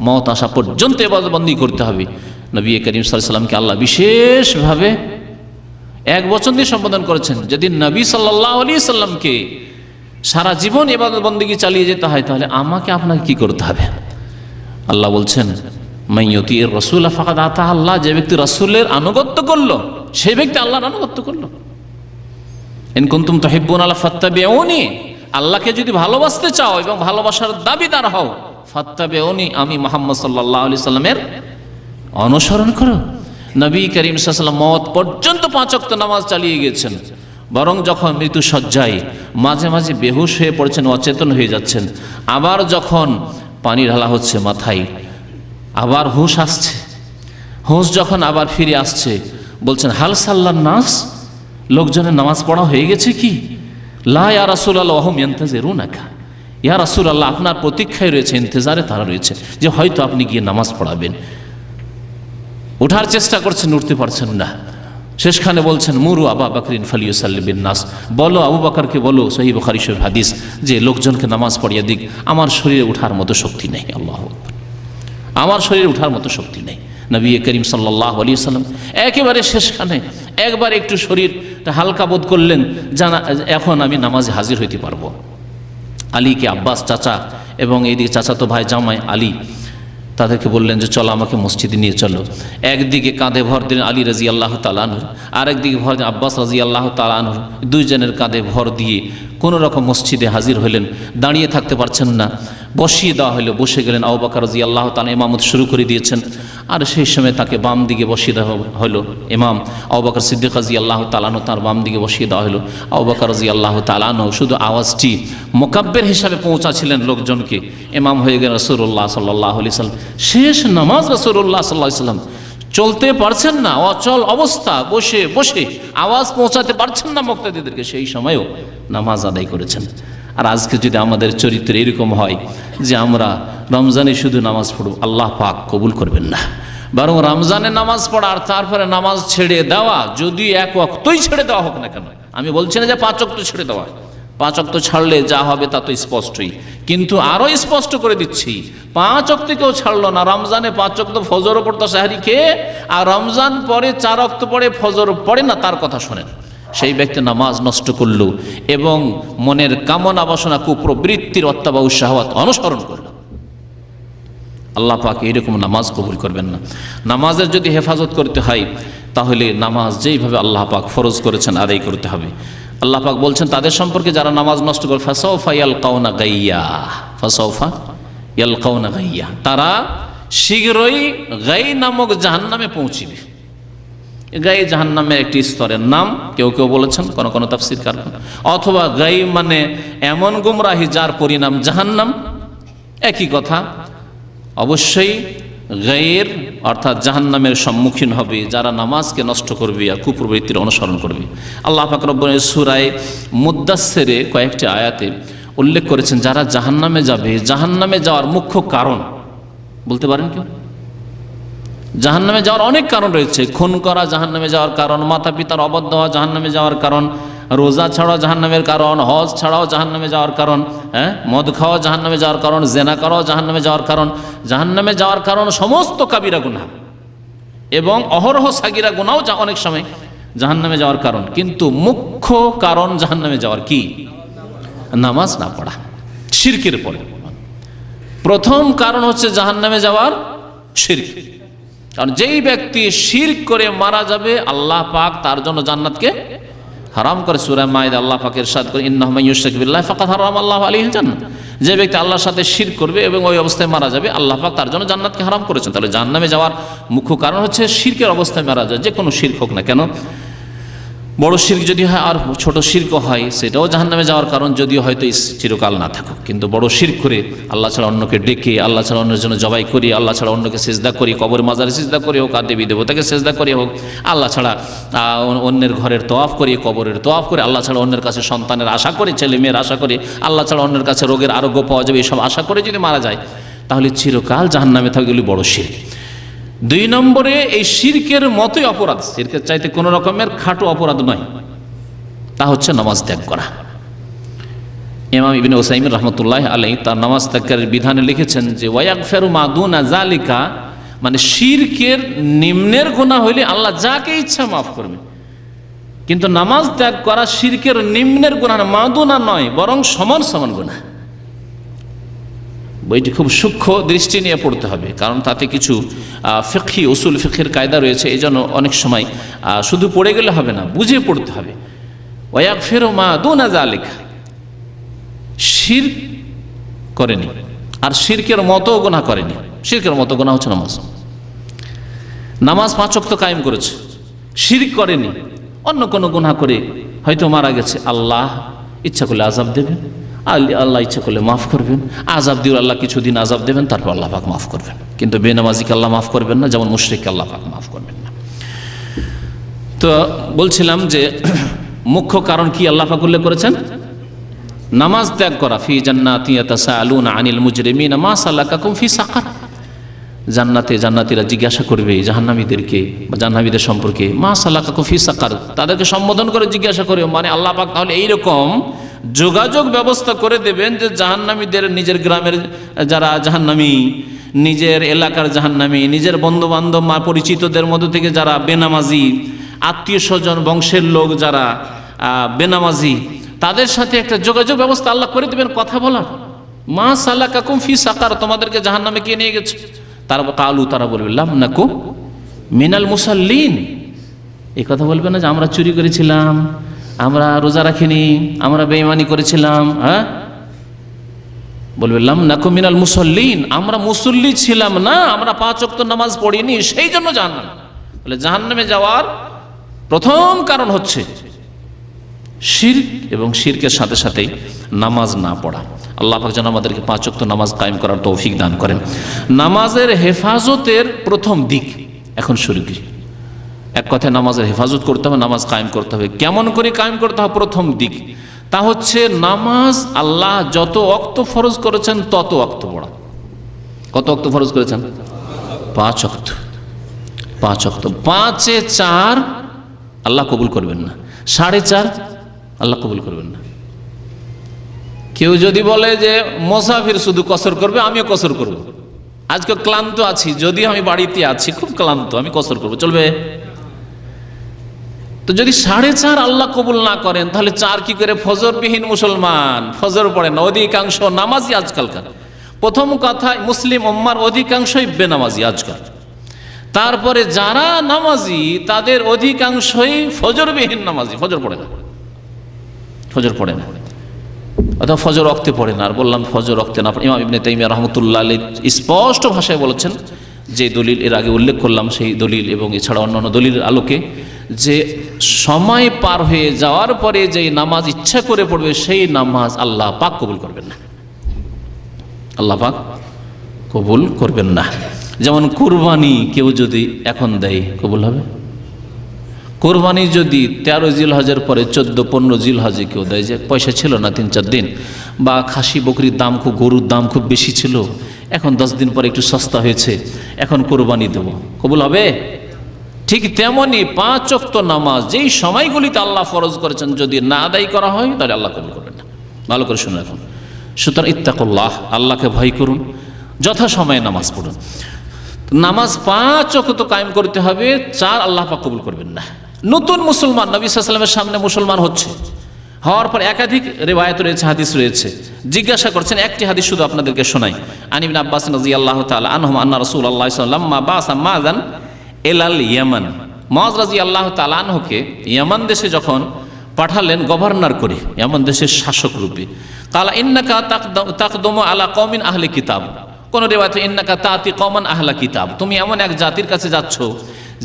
মওত আসা পর্যন্ত ইবাদত বন্দেগী করতে হবে। নবী করিম সাল্লাল্লাহু আলাইহি সাল্লামকে আল্লাহ বিশেষভাবে এক বচন দিয়ে সম্বোধন করেছেন। যদি নবী সাল্লাল্লাহু আলাইহি সাল্লামকে সারা জীবন ইবাদত বন্দেগী চালিয়ে যেতে হয়, তাহলে আমাকে আপনাকে কি করতে হবে? আল্লাহ বলছেন মাইয়ুতির রাসূল ফাকাদ আতা আল্লাহ, যে ব্যক্তি রাসূলের আনুগত্য করলো সেই ব্যক্তি আল্লাহর আনুগত্য করলো। ইন কুনতুম তুহিব্বুনা আল্লাহ ফাত্তাবিউনি, আল্লাহকে যদি ভালোবাসতে চাও এবং ভালোবাসার দাবিদার হও, ফাত্তাবিউনি, আমি মুহাম্মদ সাল্লাল্লাহু আলাইহি সাল্লামের অনুসরণ করো। নবী করিম সাল্লাল্লাহু আলাইহি ওয়াসাল্লাম মওত পর্যন্ত 5 ওয়াক্ত নামাজ চালিয়ে গেছেন, বরং যখন মৃত্যু সজ্জায় মাঝে মাঝে বেহুশ হয়ে পড়ছেন, অচেতন হয়ে যাচ্ছেন, আবার যখন পানি ঢালা হচ্ছে মাথায়, আবার হুঁশ আসছে, হুঁশ যখন আবার ফিরে আসছে, বলছেন হাল সাল্লান নাস, লোকজনের নামাজ পড়া হয়ে গেছে কি? লা ইয়া রাসূলুল্লাহ ওয়া হুম ইয়ানতাজিরুনাকা, ইয়া রাসূলুল্লাহ আপনার প্রতীক্ষায় রয়েছে, ইন্তজারে তারা রয়েছে যে হয়তো আপনি গিয়ে নামাজ পড়াবেন। ওঠার চেষ্টা করছেন, উঠতে পারছেন না। শেষখানে বলছেন মুরু আবু বকরিন ফালিয়ুসাল্লি বিন নাস, বলো আবু বকরকে বলো, সহিহ বুখারী শরীফ হাদিস, যে লোকজনকে নামাজ পড়িয়ে দিক, আমার শরীরে ওঠার মতো শক্তি নেই। আল্লাহু আকবার, আমার শরীরে ওঠার মতো শক্তি নেই। নবী করিম সাল্লাল্লাহু আলাইহি ওয়াসাল্লাম একেবারে শেষখানে একবার একটু শরীরটা হালকা বোধ করলেন, জানা এখন আমি নামাজে হাজির হইতে পারবো। আলীকে আব্বাস চাচা এবং এইদিকে চাচাতো ভাই জামাই আলী, তাদেরকে বললেন যে চলো আমাকে মসজিদে নিয়ে চলো। একদিকে কাঁধে ভর দিলেন আলী রাদিয়াল্লাহু তাআলা আনহু, আরেকদিকে ভর দিলেন আব্বাস রাদিয়াল্লাহু তাআলা আনহু। দুইজনের কাঁধে ভর দিয়ে কোনো রকম মসজিদে হাজির হলেন। দাঁড়িয়ে থাকতে পারছেন না, বসিয়ে দেওয়া হলো, বসে গেলেন। আবু বকর রাদিয়াল্লাহু তাআলা ইমামত শুরু করে দিয়েছেন, আর সেই সময় তাকে বাম দিকে বসিয়ে দেওয়া হলো। ইমাম আবু বকর সিদ্দিক রাদিয়াল্লাহু তাআলা আনহু তার বাম দিকে বসিয়ে দেওয়া হলো। আবু বকর রাদিয়াল্লাহু তাআলা আনহু শুধু আওয়াজটি মুকাব্বির হিসাবে পৌঁছাছিলেন লোকজনকে। ইমাম হয়ে গেলেন রাসূলুল্লাহ সাল্লাল্লাহু আলাইহি ওয়াসাল্লাম। শেষ নামাজ রাসূলুল্লাহ সাল্লাল্লাহু আলাইহি ওয়াসাল্লাম চলতে পারছেন না, অচল অবস্থা, বসে বসে আওয়াজ পৌঁছাতে পারছেন না মুক্তাদিদেরকে, সেই সময়ও নামাজ আদায় করেছেন। আর আজকে যদি আমাদের চরিত্র এরকম হয় যে আমরা রমজানে শুধু নামাজ পড়ব, আল্লাহ পাক কবুল করবেন না। বরং রমজানে নামাজ পড়া আর তারপরে নামাজ ছেড়ে দেওয়া, যদি এক ওয়াক্তই ছেড়ে দেওয়া হোক না কেন, আমি বলছি না যে 5 ওয়াক্ত ছেড়ে দেওয়া, 5 ওয়াক্ত ছাড়লে যা হবে তা তো স্পষ্টই, কিন্তু আরও স্পষ্ট করে দিচ্ছি 5 ওয়াক্ত কেউ ছাড়লো না। রমজানে 5 ওয়াক্ত ফজরও পড়তো সাহারি খেয়ে, আর রমজান পরে 4 ওয়াক্ত পড়ে ফজর পড়ে না, তার কথা শোনেন, সেই ব্যক্তি নামাজ নষ্ট করল এবং মনের কামনা বাসনা কুপ্রবৃত্তির অত্যাবা শাহওয়াত অনুসরণ করল। আল্লাহ পাক এরকম নামাজ কবুল করবেন না। নামাজের যদি হেফাজত করতে হয় তাহলে নামাজ যেইভাবে আল্লাহ পাক ফরজ করেছেন আদায় করতে হবে। আল্লাহ পাক বলছেন তাদের সম্পর্কে যারা নামাজ নষ্ট করে, ফাসাউফা ইয়ালকাউনা গাইয়া, ফাসাউফা ইয়ালকাউনা গাইয়া, তারা শীঘ্রই গাই নামক জাহান্নামে পৌঁছিবে। গায়ে জাহান্নামের একটি স্তরের নাম কেউ কেউ বলেছেন, কোন কোন তাফসীরকার। অথবা গায়ে মানে এমন গুমরাহি যার পরিণাম জাহান্নাম, একই কথা। অবশ্যই গায়ের অর্থাৎ জাহান্নামের সম্মুখীন হবে যারা নামাজকে নষ্ট করবে আর কুপ্রবৃত্তির অনুসরণ করবে। আল্লাহ পাক রব্বুল সূরা মুদ্দাসসিরে কয়েকটি আয়াতে উল্লেখ করেছেন যারা জাহান্নামে যাবে, জাহান্নামে যাওয়ার মুখ্য কারণ বলতে পারেন কেউ? জাহান্নামে যাওয়ার অনেক কারণ রয়েছে। খুন করা জাহান্নামে যাওয়ার কারণ, মাতা পিতার অবাধ্য হওয়া জাহান্নামে যাওয়ার কারণ, রোজা ছাড়াও জাহান্নামের কারণ, হজ ছাড়াও জাহান্নামে যাওয়ার কারণ, মদ খাওয়া জাহান্নামে যাওয়ার কারণ, জেনা করাও জাহান্নামে যাওয়ার কারণ। জাহান্নামে যাওয়ার কারণ সমস্ত কাবিরা গুনাহ এবং অহরহ সাগিরা গুনাহও অনেক সময় জাহান্নামে যাওয়ার কারণ। কিন্তু মুখ্য কারণ জাহান্নামে যাওয়ার কি? নামাজ না পড়া, শিরকের পরে। প্রথম কারণ হচ্ছে জাহান্নামে যাওয়ার শিরক। কারণ যেই ব্যক্তি শিরক করে মারা যাবে আল্লাহ পাক তার জন্য জান্নাতকে হারাম করে। সূরা মাইদা আল্লাহ পাক ইরশাদ করে, ইন্নাহু মান ইউশরিক বিল্লাহি ফাকাদ হারামাল্লাহু আলাইহিল জান্নাহ। যে ব্যক্তি আল্লাহর সাথে শিরক করবে এবং ওই অবস্থায় মারা যাবে আল্লাহ পাক তার জন্য জান্নাতকে হারাম করেছেন। তাহলে জাহান্নামে যাওয়ার মুখ্য কারণ হচ্ছে শিরকের অবস্থায় মারা যায়, যে কোনো শিরক হোক না কেন। বড় শিরক যদি হয় আর ছোট শিরকও হয় সেটাও জাহান্নামে যাওয়ার কারণ, যদিও হয়তো চিরকাল না থাকুক। কিন্তু বড় শিরক করে আল্লাহ ছাড়া অন্যকে ডেকে, আল্লাহ ছাড়া অন্যের জন্য জবাই করি, আল্লাহ ছাড়া অন্যকে সেজদা করি, কবর মাজারে সেজদা করি হোক, আর দেবী দেবতাকে সেজদা করি হোক, আল্লাহ ছাড়া অন্যের ঘরের তওয়াফ করি, কবরের তওয়াফ করে, আল্লাহ ছাড়া অন্যের কাছে সন্তানের আশা করে, ছেলে মেয়ের আশা করে, আল্লাহ ছাড়া অন্যের কাছে রোগের আরোগ্য পাওয়া যাবে এসব আশা করে যদি মারা যায় তাহলে চিরকাল জাহান্নামে থাকবে, এগুলি বড় শিরক। 2 নম্বরে এই শিরকের মতোই অপরাধ, শিরকের চাইতে কোনো রকমের খাটো অপরাধ নয়, তা হচ্ছে নামাজ ত্যাগ করা। ইমাম ইবনে উসাইমিন রাহমাতুল্লাহ আলাইহি তার নামাজ ত্যাগের বিধানে লিখেছেন যে ওয়ায়াগফিরু মা দুনা যালিকা, মানে শিরকের নিম্নের গুনাহ হইলে আল্লাহ যাকে ইচ্ছা মাফ করবে। কিন্তু নামাজ ত্যাগ করা শিরকের নিম্নের গুনাহ না, মাদুনা নয়, বরং সমান সমান গুনাহ। বইটি খুব সূক্ষ্ম দৃষ্টি নিয়ে পড়তে হবে, কারণ তাতে কিছু ফিকহি উসুল ফিকহের কায়দা রয়েছে। এই জন্য অনেক সময় শুধু পড়ে গেলে হবে না, বুঝে পড়তে হবে। ওয়াগফিরু মা দুনা যালিকা, শিরক করেনি আর শিরকের মতো গুনাহ করেনি। শিরকের মতো গুনাহ হচ্ছে নামাজ। নামাজ 5 ওয়াক্ত কায়েম করেছে, শিরক করেনি, অন্য কোনো গুনাহ করে হয়তো মারা গেছে, আল্লাহ ইচ্ছা করলে আযাব দেবেন, আল্লাহ ইচ্ছা করলে মাফ করবেন। আযাব দিয়ে আল্লাহ কিছুদিন আযাব দেবেন, তারপর আল্লাহ পাক মাফ করবেন। কিন্তু বেনামাজিকে আল্লাহ মাফ করবেন না, যেমন মুশরিককে আল্লাহ পাক মাফ করবেন না। তো বলছিলাম যে মুখ্য কারণ কি আল্লাহ পাক উল্লেখ করেছেন? নামাজ ত্যাগ করা। ফি জান্নাতি ইয়াতাসাআলুনা আনিল মুজরিমিনা মা সালাকাকুম ফি সাকার, জান্নাতে জান্নাতীরা জিজ্ঞাসা করবে জাহান্নামীদেরকে বা জাহান্নামীদের সম্পর্কে, মা সালাকাকুম ফি সাকার, তাদেরকে সম্বোধন করে জিজ্ঞাসা করে। মানে আল্লাহ পাক তাহলে এইরকম যোগাযোগ ব্যবস্থা করে দেবেন যে জাহান্নামীদের নিজের গ্রামের যারা জাহান্নামী, নিজের এলাকার জাহান্নামী, নিজের বন্ধু বান্ধব মা পরিচিতদের মধ্য থেকে যারা বেনামাজি, আত্মীয় স্বজন বংশের লোক যারা বেনামাজি, তাদের সাথে একটা যোগাযোগ ব্যবস্থা আল্লাহ করে দেবেন, কথা বলার। মা সালাকাকুম ফি সাকার, তোমাদেরকে জাহান্নামে কে নিয়ে গেছে? তারা বলবে লাম নাকু মিনাল মুসাল্লিন। এই কথা বলবে না যে আমরা চুরি করেছিলাম, আমরা রোজা রাখিনি, আমরা বেঈমানি করেছিলাম। বলবে লাম নাকু মিনাল মুসাল্লিন, আমরা মুসল্লি ছিলাম না, আমরা 5 ওয়াক্ত নামাজ পড়িনি, সেই জন্য জাহান্নামে। তাহলে জাহান্নামে যাওয়ার প্রথম কারণ হচ্ছে শিরক, এবং শিরকের সাথে সাথেই নামাজ না পড়া। আল্লাহ পাক যেন আমাদেরকে 5 ওয়াক্ত নামাজ কায়েম করার তৌফিক দান করেন। নামাজের হেফাজতের প্রথম দিক এখন শুরু করি। এক কথায় নামাজের হেফাজত করতে হবে, নামাজ কায়েম করতে হবে। কেমন করে কায়েম করতে হবে? প্রথম দিক তা হচ্ছে নামাজ আল্লাহ যত ওয়াক্ত ফরজ করেছেন তত ওয়াক্ত পড়া। কত ওয়াক্ত ফরজ করেছেন? 5 ওয়াক্ত। 5 ওয়াক্ত, 5-এ 4 আল্লাহ কবুল করবেন না, 4.5 আল্লাহ কবুল করবেন না। কেউ যদি বলে যে মুসাফির শুধু কসর করবে, আমিও কসর করব, আজকে ক্লান্ত আছি, যদি আমি বাড়িতে আছি খুব ক্লান্ত, আমি কসর করব, চলবে? তো যদি 4.5 আল্লাহ কবুল না করেন তাহলে 4 কি করে? ফজরবিহীন মুসলমান, ফজর পড়ে না, অধিকাংশ নামাজি আজকালকার। প্রথম কথা, মুসলিম উম্মার অধিকাংশই বেনামাজি আজকাল। তারপরে যারা নামাজি তাদের অধিকাংশই ফজরবিহীন নামাজি, ফজর পড়ে না, ফজর পড়ে না, অথবা ফজর ওয়াক্তে পড়ে না। আর বললাম ফজর ওয়াক্তে না, ইমাম ইবনে তাইমিয়া রাহমাতুল্লাহ আলাইহি স্পষ্ট ভাষায় বলেছেন, যে দলিল এর আগে উল্লেখ করলাম সেই দলিল এবং এছাড়া অন্যান্য দলিলের আলোকে যে সময় পার হয়ে যাওয়ার পরে যেই নামাজ ইচ্ছা করে পড়বে সেই নামাজ আল্লাহ পাক কবুল করবেন না, আল্লাহ পাক কবুল করবেন না। যেমন কুরবানি কেউ যদি এখন দেয় কবুল হবে? কোরবানি যদি 13 জিলহজের পরে 14-15 জিলহজে কেউ দেয়, যে পয়সা ছিল না 3-4 দিন, বা খাসি বকরির দাম খুব, গরুর দাম খুব বেশি ছিল, এখন 10 দিন পরে একটু সস্তা হয়েছে, এখন কোরবানি দেব, কবুল হবে? ঠিক তেমনি 5 ওয়াক্ত নামাজ যেই সময়গুলিতে আল্লাহ ফরজ করেছেন যদি না আদায় করা হয় তাহলে আল্লাহ কবুল করবেন না। ভালো করে শুনে রাখুন। সুতরাং ইত্তাকুল্লাহ, আল্লাহকে ভয় করুন, যথাসময়ে নামাজ পড়ুন। নামাজ 5 ওয়াক্ত কায়েম করতে হবে, 4 আল্লাহ পাক কবুল করবেন না। নতুন মুসলমান নবী সাল্লাল্লাহু আলাইহি ওয়াসাল্লামের সামনে মুসলমান হচ্ছে, হওয়ার পর একাধিক রিওয়ায়াত রয়েছে, হাদিস রয়েছে। জিজ্ঞাসা করছেন, একটি হাদিস শুধু আপনাদেরকে শোনাই। আন ইবনে আব্বাস রাদিয়াল্লাহু তাআলা আনহুমা আন্না রাসূলুল্লাহ সাল্লাল্লাহু আলাইহি ওয়াসাল্লাম বাসা মাযান ইলাল ইয়ামান, মুআয রাদিয়াল্লাহু তাআলা আনহুকে ইয়ামান দেশে যখন পাঠালেন গভর্নর করে, ইয়ামান দেশের শাসক রূপে, কালা ইন্নাকা তাকদুমু আলা কওমিন আহলি কিতাব, কোন রিওয়ায়াতে ইন্নাকা তাতি কওমান আহলা কিতাব, তুমি এমন এক জাতির কাছে যাচ্ছ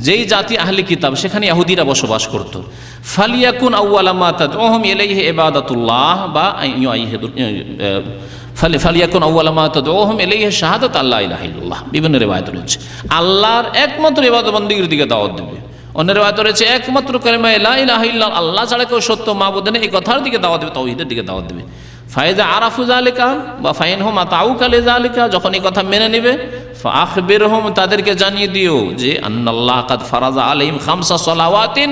যেই জাতি আহলি কিতাব, সেখানে ইহুদিরা বসবাস করত। ফালিয়াকুন আউওয়ালা মা তাদউহুম ইলাইহি ইবাদাতুল্লাহ, বা ফালিয়াকুন আউওয়ালা মা তাদউহুম ইলাইহি শাহাদাতু আল্লা ইলাহা ইল্লাল্লাহ। বিভিন্ন রিওয়ায়াত রয়েছে আল্লাহর একমাত্র ইবাদত বন্দেগীর দিকে দাওয়াত দেবে। অন্য রিওয়ায়াত রয়েছে একমাত্র কালিমা লা ইলাহা ইল্লাল্লাহ, আল্লাহ ছাড়া কেউ সত্য মাবুদ নেই, এই কথার দিকে দাওয়াত দেবে, তাওহীদের দিকে দাওয়াত দেবে। ফায়দা আরাফু যালিকা বা ফাইনহুম আতাউকা লিযালিকা, যখন এই কথা মেনে নেবে, ফাআখবিরহুম, তাদেরকে জানিয়ে দিও যে আন্নাল্লাহ কাদ ফারাজা আলাইহিম খামসা সালাওয়াতিন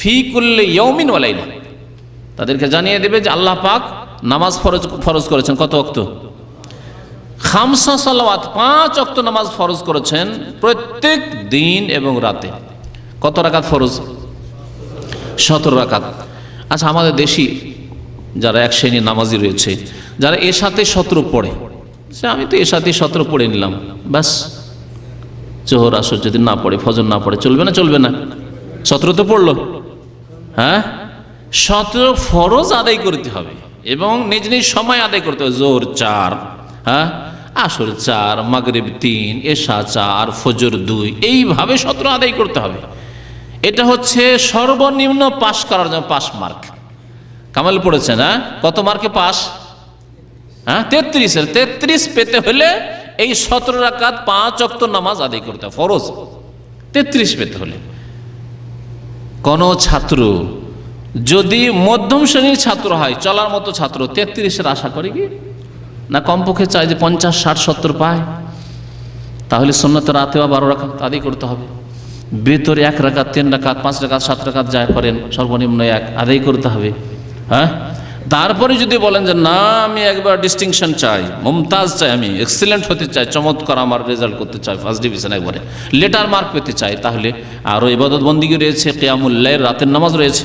ফি কুল্লি ইয়াউমিন ওয়া লাইলা, তাদেরকে জানিয়ে দেবে যে আল্লাহ পাক নামাজ ফরজ করেছেন। কত ওয়াক্ত? খামসা সালাওয়াত, 5 ওয়াক্ত নামাজ ফরজ করেছেন প্রত্যেক দিন এবং রাতে। কত রাকাত ফরজ? 17 রাকাত। আচ্ছা, আমাদের দেশি যারা এক শ্রেণীর নামাজি রয়েছে, যারা এর সাথে 17 পড়ে, সে আমি তো এর সাথে 17 পড়ে নিলাম, ব্যাস, জোহর আসর যদি না পড়ে, ফজর না পড়ে, চলবে না? চলবে না। 17 তো পড়লো, হ্যাঁ, 17 ফরজ আদায় করতে হবে এবং নিজ নিজ সময় আদায় করতে হবে। জোহর 4, হ্যাঁ, আসর 4, মাগরিব 3, এশা 4, ফজর 2, এইভাবে 17 আদায় করতে হবে। এটা হচ্ছে সর্বনিম্ন পাশ করার জন্য 5 মার্ক। কামাল পড়েছেন, হ্যাঁ, কত মার্কে পাস? হ্যাঁ, 33-এর 33 পেতে হলে এই 17 রাকাত 5 ওয়াক্ত নামাজ আদায় করতে হবে, ফরজ 33 পেতে হলে। কোন ছাত্র যদি মধ্যম শ্রেণীর ছাত্র হয়, চলার মতো ছাত্র, 33-এর আশা করে কি না? কমপক্ষে চাই যে 50, 60, 70 পায়, তাহলে সুন্নাত রাতে 12 রাকাত আদায় করতে হবে। বেতরে 1 রাকাত, 3 রাকাত, 5 রাকাত, 7 রাকাত যা করেন সর্বনিম্ন 1 আদায় করতে হবে। হ্যাঁ, তারপরে যদি বলেন যে না, আমি একবার ডিস্টিংশন চাই, মুমতাজ চাই, আমি এক্সিলেন্ট হতে চাই, চমৎকার আমার রেজাল্ট করতে চাই, ফার্স্ট ডিভিশন, একবারে লেটার মার্ক পেতে চাই, তাহলে আরও ইবাদত বন্দেগী রয়েছে, কিয়ামুল লাইল, রাতের নামাজ রয়েছে।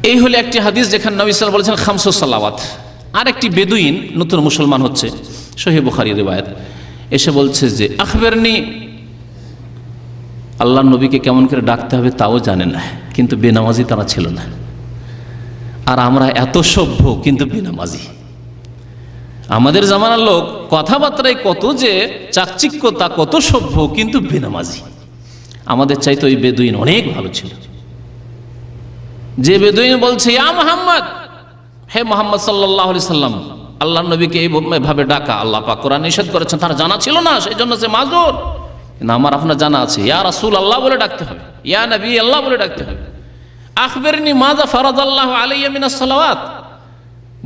এই হলো একটি হাদিস যেখানে নবী সাল্লাল্লাহু আলাইহি ওয়াসাল্লাম বলেছেন খামসুস সালাওয়াত। আর একটি বেদুইন নতুন মুসলমান হচ্ছে, সহিহ বুখারী রিওয়ায়াত, এসে বলছে যে আখবিরনি, আল্লাহর নবীকে কেমন করে ডাকতে হবে তাও জানে না, কিন্তু বেনামাজি তারা ছিল না। আর আমরা এত সভ্য কিন্তু বেনামাজি। আমাদের জামানার লোক কথাবার্তায় কত যে চাকচিক্যতা, কত সভ্য, কিন্তু বেনামাজি। আমাদের চাইতে ওই বেদুইন অনেক ভালো ছিল। যে বেদুইন বলছে ইয়া মুহাম্মদ, হে মুহাম্মদ সাল্লাল্লাহু আলাইহি সাল্লাম, আল্লাহর নবীকে এইভাবে ডাকা আল্লাহ পাক কোরআন নিষেধ করেছেন, তার জানা ছিল না, সেই জন্য সে মাজুর। কিন্তু আমার আপনার জানা আছে, ইয়া রাসূল আল্লাহ বলে ডাকতে হবে, ইয়া নবী আল্লাহ বলে ডাকতে হবে। আখবিরনি মাযা ফারাদাল্লাহু আলাইয়া মিনাস সালাওয়াত,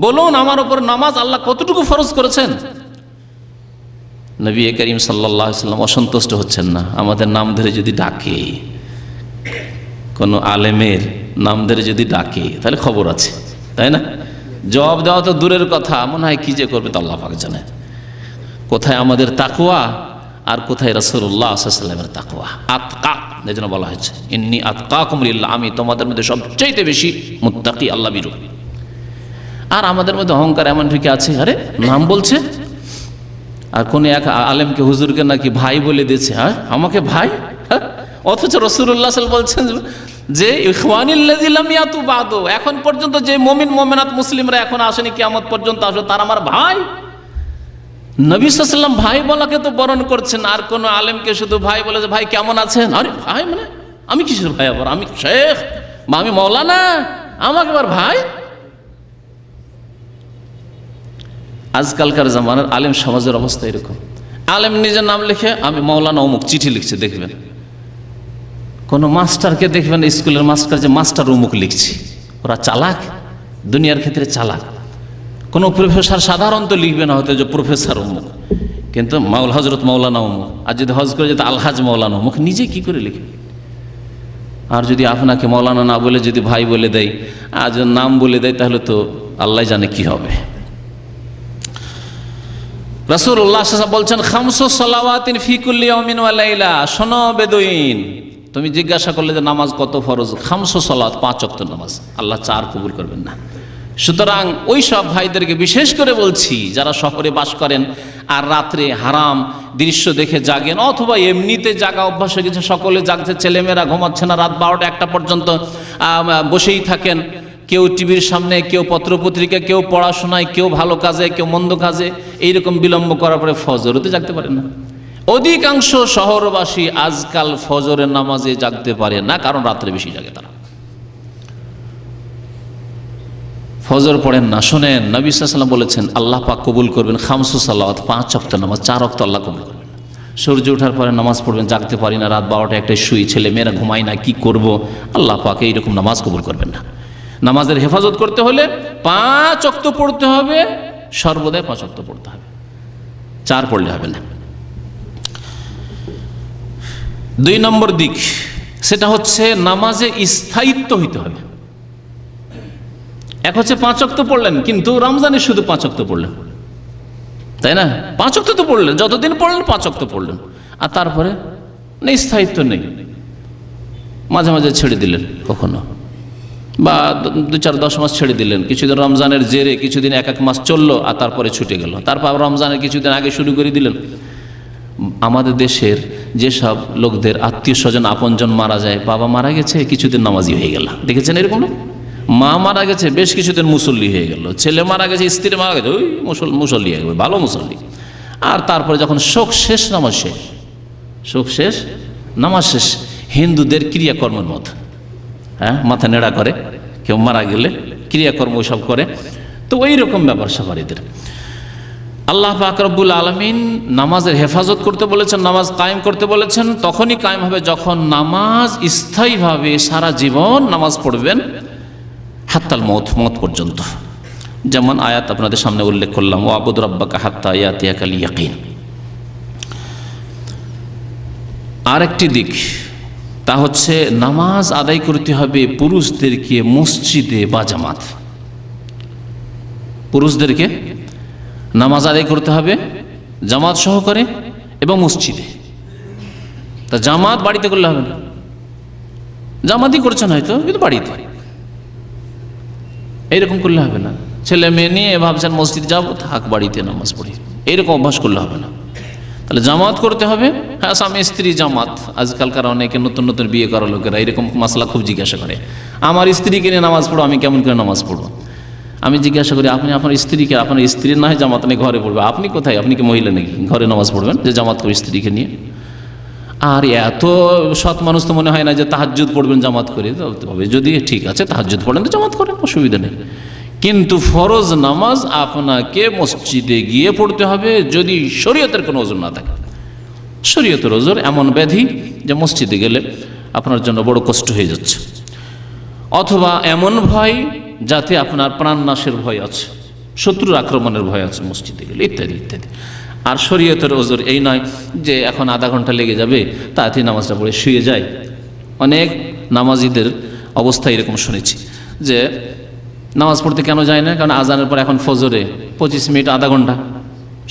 বলুন আমার উপর নামাজ আল্লাহ কতটুকু ফরজ করেছেন। নবী করিম সাল্লাল্লাহু আলাইহি সাল্লাম অসন্তুষ্ট হচ্ছেন না। আমাদের নাম ধরে যদি ডাকে, কোনো আলেমের নাম ধরে যদি ডাকে, তাহলে খবর আছে, তাই না? জবাব দেওয়া তো দূরের কথা, মনে হয় কি যে করবে তো আল্লাহ পাক জানে। কোথায় আমাদের তাকওয়া আর কোথায় রাসূলুল্লাহ সাল্লাল্লাহু আলাইহি ওয়াসাল্লামের তাকওয়া। আতকা, যেন বলা হয়েছে ইন্নী আতকাকুম লিল্লাহ, আমি তোমাদের মধ্যে সবচেয়ে বেশি মুত্তাকি, আল্লাহ ভীরু। আর আমাদের মধ্যে অহংকার এমন ঠিকই আছে, আরে নাম বলছে, আর কোন এক আলেমকে, হুজুরকে নাকি ভাই বলে দিয়েছে, হ্যাঁ আমাকে ভাই, হ্যাঁ, অথচ রাসূলুল্লাহ সাল্লাল্লাহু আলাইহি ওয়াসাল্লাম বলছেন যে ইখওয়ানিল্লাযী লাম ইয়াতু বাদু, এখন পর্যন্ত যে মুমিন মুমিনাত মুসলিমরা এখন আসেনি, কিয়ামত পর্যন্ত আসবে, তার আমার ভাই। নবী সাল্লাল্লাহু আলাইহি ওয়াসাল্লাম ভাই বলাকে তো বরণ করছেন, আর কোন আলেমকে শুধু ভাই বলে যে ভাই কেমন আছেন, আরে ভাই মানে আমি কিসের ভাই, আবার আমি শেখ বা আমি মৌলানা, আমাকে আবার ভাই। আজকালকার জামানার আলেম সমাজের অবস্থা এরকম। আলেম নিজের নাম লিখে আমি মৌলানা অমুক, চিঠি লিখছে, দেখবেন কোন মাস্টারকে দেখবেন স্কুলের মাস্টার যে মাস্টার অমুক লিখছে, ওরা চালাক, দুনিয়ার ক্ষেত্রে চালাক। কোন প্রফেসর সাধারণত লিখবে না হয়তো যে প্রফেসর অমুক, কিন্তু মাউল হজরত মৌলানা অমুক, আর যদি হজ করে যেত আলহাজ মৌলানা অমুক, নিজে কি করে লিখবে। আর যদি আপনাকে মৌলানা না বলে যদি ভাই বলে দেয় আর যদি নাম বলে দেয়, তাহলে তো আল্লাহ জানে কি হবে। রাসূলুল্লাহ সাল্লাল্লাহু আলাইহি ওয়াসাল্লাম বলছেন খামসু সালাওয়াতিন ফি কুল্লি ইয়াউমিন ওয়া লাইলা। শোনো বেদুইন, তুমি জিজ্ঞাসা করলে যে নামাজ কত ফরজ, খামসু সালাওয়াত, 5 ওয়াক্ত নামাজ, আল্লাহ 4 কবুল করবেন না। সুতরাং ওই সব ভাইদেরকে বিশেষ করে বলছি যারা শহরে বাস করেন আর রাত্রে হারাম দৃশ্য দেখে জাগেন, অথবা এমনিতে জাগা অভ্যাস হয়ে গেছে, সকলে জাগছে, ছেলেমেয়েরা ঘুমাচ্ছে না, রাত 12টা 1টা পর্যন্ত বসেই থাকেন, কেউ টিভির সামনে, কেউ পত্রপত্রিকা, কেউ পড়াশোনায়, কেউ ভালো কাজে, কেউ মন্দ কাজে, এইরকম বিলম্ব করার পরে ফজরতে জাগতে পারেন না। অধিকাংশ শহরবাসী আজকাল ফজরের নামাজে জাগতে পারে না, কারণ রাত্রে বেশি জাগে তারা, ফজর পড়েন না। শোনেন, নবী সাল্লাল্লাহু আলাইহি ওয়াসাল্লাম বলেছেন আল্লাহ পাক কবুল করবেন খামসু সালাওয়াত, 5 ওয়াক্ত নামাজ, 4 ওয়াক্ত আল্লাহ কবুল করবেন। সূর্য ওঠার পরে নামাজ পড়বেন, জাগতে পারি না, রাত 12টা 1টায় শুই, ছেলে মেয়েরা ঘুমায় না, কি করব, আল্লাহ পাক এইরকম নামাজ কবুল করবেন না। নামাজের হেফাজত করতে হলে 5 ওয়াক্ত পড়তে হবে, সর্বদাই 5 ওয়াক্ত পড়তে হবে, 4 পড়লে হবে না। 2 নম্বর দিক, সেটা হচ্ছে নামাজে স্থায়িত্ব হইতে হবে। এক হচ্ছে 5 ওয়াক্ত পড়লেন, কিন্তু রমজানে শুধু 5 ওয়াক্ত পড়লেন, তাই না? 5 ওয়াক্ত তো পড়লেন, যতদিন পড়লেন 5 ওয়াক্ত পড়লেন, আর তারপরে স্থায়িত্ব নেই, মাঝে মাঝে ছেড়ে দিলেন, কখনো বা 2-4-10 মাস ছেড়ে দিলেন, কিছুদিন রমজানের জেরে কিছুদিন 1 মাস চললো, আর তারপরে ছুটে গেল, তারপর রমজানের কিছুদিন আগে শুরু করে দিলেন। আমাদের দেশের যেসব লোকদের আত্মীয় স্বজন আপনজন মারা যায়, বাবা মারা গেছে কিছুদিন নামাজি হয়ে গেল, দেখেছেন এরকম না? মা মারা গেছে বেশ কিছুদিন মুসল্লি হয়ে গেল, ছেলে মারা গেছে, স্ত্রী মারা গেছে, ওই মুসল্লি হয়ে গেল, ভালো মুসল্লি। আর তারপরে যখন শোক শেষ, নামাজ শেষ, শোক শেষ, নামাজ শেষ, হিন্দুদের ক্রিয়াকর্মের মতো, হ্যাঁ, মাথা নেড়া করে, কেউ মারা গেলে ক্রিয়াকর্ম সব করে, তো ওই রকম ব্যাপার স্যাপার এদের। আল্লাহ পাক রব্বুল আলামিন নামাজের হেফাজত করতে বলেছেন, নামাজ কায়েম করতে বলেছেন, তখনই কায়েম হবে যখন নামাজ স্থায়ীভাবে সারা জীবন নামাজ পড়বেন, হাত্তাল মওত, মওত পর্যন্ত। যেমন আয়াত আপনাদের সামনে উল্লেখ করলাম, ওয়াবুদ রাব্বাকা হাত্তা ইয়াতিয়াকাল ইয়াকিন। আরেকটি দিক, তা হচ্ছে নামাজ আদায় করতে হবে পুরুষদেরকে মসজিদে বা জামাত, পুরুষদেরকে নামাজ আদায় করতে হবে জামাত সহকারে এবং মসজিদে। তা জামাত বাড়িতে করলে হবে না, জামাতই করছেন হয়তো, কিন্তু বাড়িতে এইরকম করলে হবে না। ছেলে মেয়ে নিয়ে ভাবছেন মসজিদ যাবো, থাক বাড়িতে নামাজ পড়ি, এইরকম অভ্যাস করলে হবে না। তাহলে জামাত করতে হবে। হ্যাঁ, স্বামী স্ত্রী জামাত, আজকালকার অনেকে নতুন নতুন বিয়ে করা লোকেরা এরকম মাসলা খুব জিজ্ঞাসা করে, আমার স্ত্রীকে নিয়ে নামাজ পড়ো, আমি কেমন করে নামাজ পড়বো? আমি জিজ্ঞাসা করি, আপনি আপনার স্ত্রীকে, আপনার স্ত্রীর না হয় জামাত নিয়ে ঘরে পড়বে, আপনি কোথায়, আপনি কি মহিলা নাকি ঘরে নামাজ পড়বেন যে জামাত করে স্ত্রীকে নিয়ে? আর এত সৎ মানুষ তো মনে হয় না যে তাহাজ্জুদ পড়বেন জামাত করে, তবে যদি ঠিক আছে তাহাজ্জুদ পড়েন তো জামাত করেন, অসুবিধা নেই, কিন্তু ফরজ নামাজ আপনাকে মসজিদে গিয়ে পড়তে হবে, যদি শরীয়তের কোনো ওজর না থাকে। শরীয়তের ওজর এমন ব্যাধি যে মসজিদে গেলে আপনার জন্য বড় কষ্ট হয়ে যাচ্ছে, অথবা এমন ভয় যাতে আপনার প্রাণনাশের ভয় আছে, শত্রুর আক্রমণের ভয় আছে মসজিদে গেলে, ইত্যাদি ইত্যাদি। আর শরীয়তের ওজর এই নয় যে এখন আধা ঘন্টা লেগে যাবে, তাড়াতাড়ি নামাজটা পড়ে শুয়ে যায়। অনেক নামাজিদের অবস্থা এরকম শুনেছি যে নামাজ পড়তে কেন যায় না, কারণ আজানের পর এখন ফজরে 25 মিনিট আধা ঘন্টা,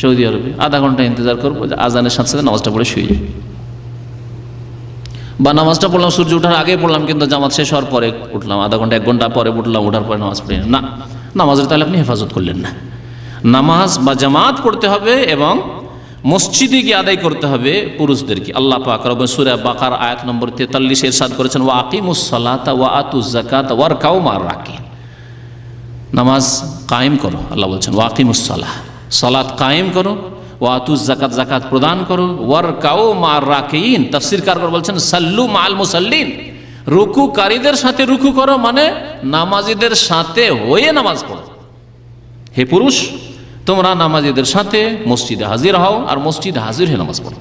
সৌদি আরবে আধা ঘন্টা ইন্তজার করবো, আজানের সাথে সাথে নামাজটা পড়ে শুয়ে যায়। বা নামাজটা পড়লাম সূর্য ওঠার আগে পড়লাম, কিন্তু জামাত শেষ হওয়ার পরে উঠলাম, আধা ঘন্টা 1 ঘন্টা পরে উঠলাম, ওঠার পরে নামাজ পড়ি না, নামাজের তাহলে আপনি হেফাজত করলেন না। নামাজ বা জামাত পড়তে হবে এবং মসজিদে গিয়ে আদায় করতে হবে পুরুষদেরকে। আল্লাহ পাক রব্বুল সূরা বাকারা আয়াত নম্বর 43 ইরশাদ করেছেন, ওয়া আকিমুস সালাতা ওয়া আতুজ যাকাতা ওয়ারকাউ মা'আর রাকিন। নামাজ কায়েম করো, আল্লাহ বলছেন ওয়া আকিমুস সালাহ, সালাত কায়েম করো, ওয়াতুজ যাকাত, যাকাত প্রদান করো, ওয়ারকাউ মা'আর রাকিঈন, তাফসীরকার বলছেন সাল্লু মা'আল মুসাল্লিন, রুকুকারীদের সাথে রুকু করো, মানে নামাজীদের সাথে হয়ে নামাজ পড়ো। হে পুরুষ, তোমরা নামাজীদের সাথে মসজিদে হাজির হও আর মসজিদে হাজির হয়ে নামাজ পড়ো।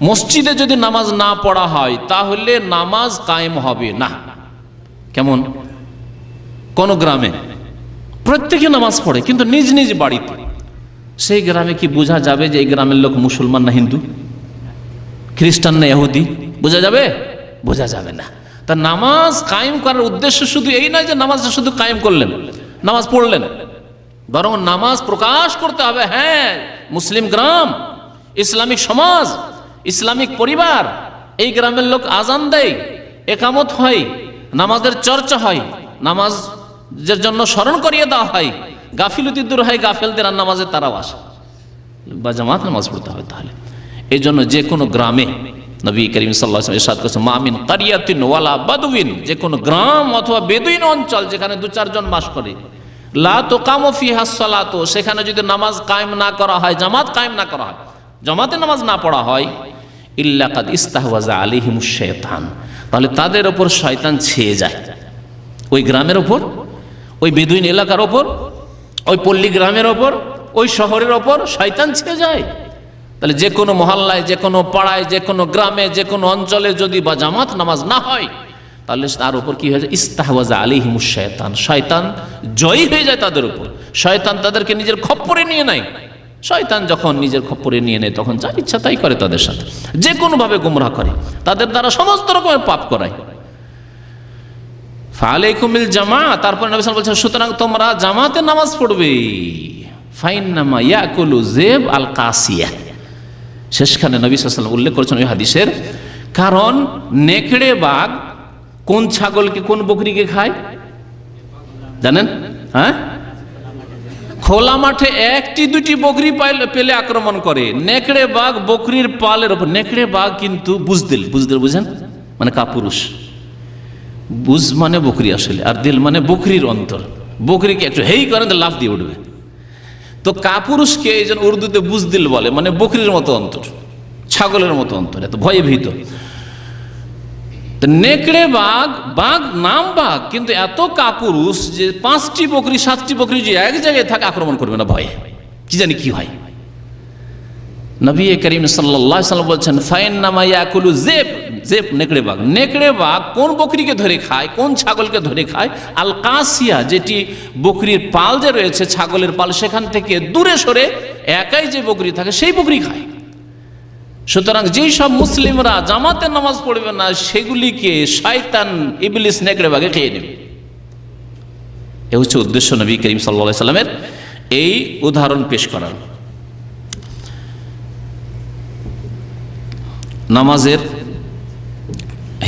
মসজিদে যদি নামাজ না পড়া হয় তাহলে নামাজ কায়েম হবে না। কেমন? কোন গ্রামে প্রত্যেকে নামাজ পড়ে কিন্তু নিজ নিজ বাড়িতে, সেই গ্রামে কি বোঝা যাবে যে এই গ্রামের লোক মুসলমান না হিন্দু, খ্রিস্টান না ইহুদি? বোঝা যাবে? বোঝা যাবে না। তা নামাজ কায়েম করার উদ্দেশ্য শুধু এই নয় যে নামাজটা শুধু কায়েম করলেন, নামাজ পড়লেন, বরং নামাজ প্রকাশ করতে হবে। হ্যাঁ, মুসলিম গ্রাম, ইসলামিক সমাজ, ইসলামিক পরিবার, এই গ্রামের লোক আজান দেয়, একামত হয়, নামাজের চর্চা হয়, নামাজের জন্য স্মরণ করিয়ে দেওয়া হয়, গাফিলতি দূর হয়, গাফেলদের আর নামাজে তারাও আসে, বা জামাত নামাজ পড়তে হবে। তাহলে এই জন্য যে কোনো গ্রামে নবী করিম সাল্লাল্লাহু আলাইহি ওয়াসাল্লাম ইরশাদ করেছেন, মা মিন কারিয়াতিন ওয়ালা বাদউইন, যে কোনো গ্রাম অথবা বেদুইন অঞ্চল যেখানে 2-4 জন বাস করে, লা তুকামু ফিহা সালাতু, সেখানে যদি নামাজ কায়েম না করা হয়, জামাত কায়েম না করা হয়, জামাতে নামাজ না পড়া হয়, ইল্লা কাদ ইস্তাহওয়াজা আলাইহিমুশ শাইতান, তাহলে তাদের ওপর শয়তান ছেয়ে যায়। ওই গ্রামের ওপর, ওই বেদুইন এলাকার ওপর, ওই পল্লী গ্রামের ওপর, ওই শহরের ওপর শয়তান ছেয়ে যায়। তাহলে যে কোনো মহল্লায়, যে কোনো পাড়ায়, যে কোনো গ্রামে, যে কোনো অঞ্চলে যদি বা জামাত নামাজ না হয়, তাহলে তার উপর কি হয়ে যায়? ইস্তাহওয়াজা আলাইহিমুশ শাইতান, শয়তান জয়ী হয়ে যায় তাদের উপর। শয়তান তাদেরকে নিজের খপ্পরে নিয়ে নেয়। শয়তান যখন নিজের খপ্পরে নিয়ে নেয় তখন যা ইচ্ছা তাই করে, তাদের সাথে যে কোনোভাবে গুমরাহ করে, তাদের দ্বারা সমস্ত রকমের পাপ করায়। ফালাইকুমিল জামা, তারপর নবী সাল্লাল্লাহু আলাইহি ওয়াসাল্লাম বলছেন, সুতরাং তোমরা জামাতে নামাজ পড়বে। ফাইন্নামা ইয়াকুলু যিব আল কাসিয়া, শেষখানে নবী সাল্লাল্লাহু আলাইহি ওয়াসাল্লাম উল্লেখ করেছেন ওই হাদিসের, কারণ নেকড়ে বাঘ কোন ছাগলকে, কোন বকরিকে খায় জানেন? হ্যাঁ, খোলা মাঠে 1-2টি বকরি পেলে আক্রমণ করে। নেকড়ে বাঘ বকরির পালের উপর, নেকড়ে বাঘ কিন্তু বুজদিল, বুজদিল বুঝেন মানে কাপুরুষ, বুজ মানে বকরি আসলে, আর দিল মানে বকরির অন্তর। বকরিকে একটু হেই করেন তো লাফ দিয়ে উঠবে। তো কাপুরুষকে এই জন্য উর্দুতে বুজদিল বলে, মানে বকরির মতো অন্তর, ছাগলের মতো অন্তর, এত ভয়ে ভীত। নেকড়ে বাঘ, বাঘ নাম বাঘ কিন্তু এত কাপুরুষ যে 5টি বকরি 7টি বকরি যে এক জায়গায় থাকে আক্রমণ করবে না ভয়ে, কি জানি কি হয়। নবী করিম সাল্লাল্লাহু আলাইহি ওয়াসাল্লাম বলছেন, ফাইন্নামা ইয়াকুলু যিব, যিব নেকড়ে বাঘ, নেকড়ে বাঘ কোন বকরিকে ধরে খায়, কোন ছাগলকে ধরে খায়? আল কাসিয়া, যেটি বকরির পাল যে রয়েছে, ছাগলের পাল, সেখান থেকে দূরে সরে একাই যে বকরি থাকে সেই বকরি খায়। সুতরাং যেই সব মুসলিমরা জামাতে নামাজ পড়বে না, সেগুলিকে শয়তান ইবলিস নেকড়ে বাঘে খেয়ে নেবে। এ হচ্ছে উদ্দেশ্য নবী করিম সাল্লাল্লাহু আলাইহি ওয়াসাল্লামের এই উদাহরণ পেশ করার। নামাজের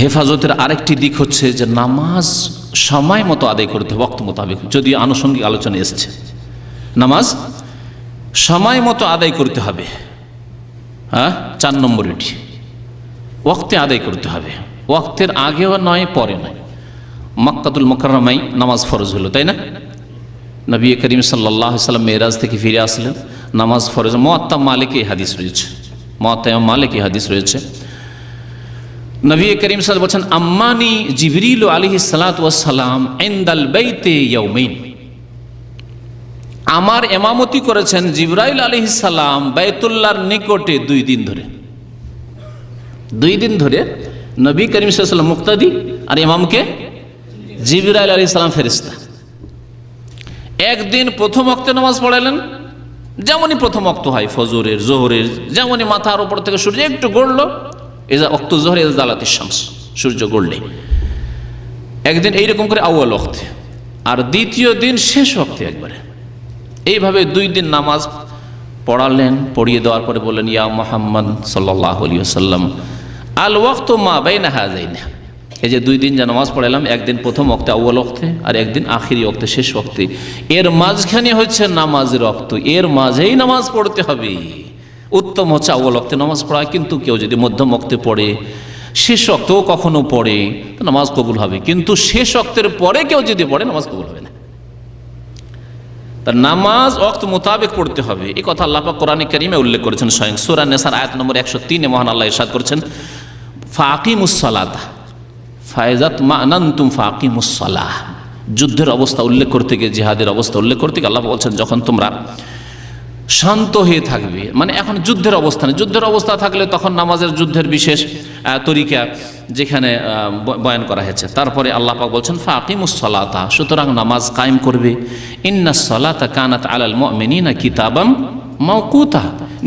হেফাজতের আরেকটি দিক হচ্ছে যে নামাজ সময় মতো আদায় করতে হবে, ওয়াক্ত মোতাবেক, যদি আনুষঙ্গিক আলোচনা এসেছে। নামাজ সময় মতো আদায় করতে হবে। হ্যাঁ, 4 নম্বর এটি, ওয়াক্তে আদায় করতে হবে, ওয়াক্তের আগেও নয় পরে নয়। মক্কাতুল মুকাররমায় নামাজ ফরজ হলো, তাই না? নবী করিম সাল্লাল্লাহু আলাইহি ওয়াসাল্লাম মেরাজ থেকে ফিরে আসলেন, নামাজ ফরজ। মুয়াত্তা মালিকে হাদিস রয়েছে, মুয়াত্তা মালিকে হাদিস রয়েছে। নবী করিম সাল্লাল্লাহু আলাইহি ওয়াসাল্লাম বলেন, আম্মানি জিবরিল আলাইহিস সালাতু ওয়াস সালাম ইনদাল বাইতে ইয়াউমাইন, আমার ইমামতি করেছেন জিবরাইল আলাইহিস সালাম বাইতুল্লাহর নিকটে 2 দিন ধরে। 2 দিন ধরে নবী করিম সাল্লাল্লাহু আলাইহি ওয়াসাল্লাম মুক্তাদি আর ইমামকে জিবরাইল আলাইহিস সালাম ফেরেশতা। একদিন প্রথম ওয়াক্তে নামাজ পড়ালেন, যেমনই প্রথম ওয়াক্ত হয় ফজরের, জোহরের, যেমনই মাথার উপর থেকে সূর্য একটু গড়লো, এজা ওয়াক্ত জোহর এজা জালাতিশ শামস, সূর্য গড়লে একদিন এইরকম করে আউয়াল ওয়াক্তে, আর দ্বিতীয় দিন শেষ ওয়াক্তে একবারে। এইভাবে 2 দিন নামাজ পড়ালেন। পড়িয়ে দেওয়ার পরে বললেন, ইয়া মুহাম্মদ সাল্লাল্লাহু আলাইহি ওয়াসাল্লাম আল ওয়াক্তু মা বাইনা হাযাইনা, এই যে 2 দিন যে নামাজ পড়ালাম, একদিন প্রথম ওয়াক্তে আউয়াল ওয়াক্তে আর একদিন আখিরি ওয়াক্তে, শেষ ওয়াক্তে, এর মাঝখানে হচ্ছে নামাজের ওয়াক্ত, এর মাঝেই নামাজ পড়তে হবে। উত্তম হচ্ছে আউয়াল ওয়াক্তে নামাজ পড়া, কিন্তু কেউ যদি মধ্যম ওয়াক্তে পড়ে, শেষ ওয়াক্তেও কখনো পড়ে, তো নামাজ কবুল হবে। কিন্তু শেষ ওয়াক্তের পরে কেউ যদি পড়ে, নামাজ কবুল হবে না। তা নামাজ ওয়াক্ত মোতাবেক পড়তে হবে, এই কথা আল্লাহ পাক কোরআনে কারীমে উল্লেখ করেছেন। স্বয়ং সূরা নিসার আয়াত নম্বর 103 মহান আল্লাহ ইরশাদ করেছেন, ফাকিমুস সালাতা ফাইজাত মানান্তুম ফাকিমুস সালাহ। যুদ্ধের অবস্থা উল্লেখ করতে গিয়ে, জিহাদের অবস্থা উল্লেখ করতে গিয়ে আল্লাহ বলছেন, যখন তোমরা শান্ত হয়ে থাকবে, মানে এখন যুদ্ধের অবস্থানে, যুদ্ধের অবস্থা থাকলে তখন নামাজের যুদ্ধের বিশেষ তরিকা যেখানে বয়ান করা হয়েছে। তারপরে আল্লাহ পাক বলছেন ফাকিমুস সালাতা, সুতরাং নামাজ কায়েম করবে। ইন্নাস সালাতা কানাত আলাল মুমিনিনা কিতাবাম মাওকুতা,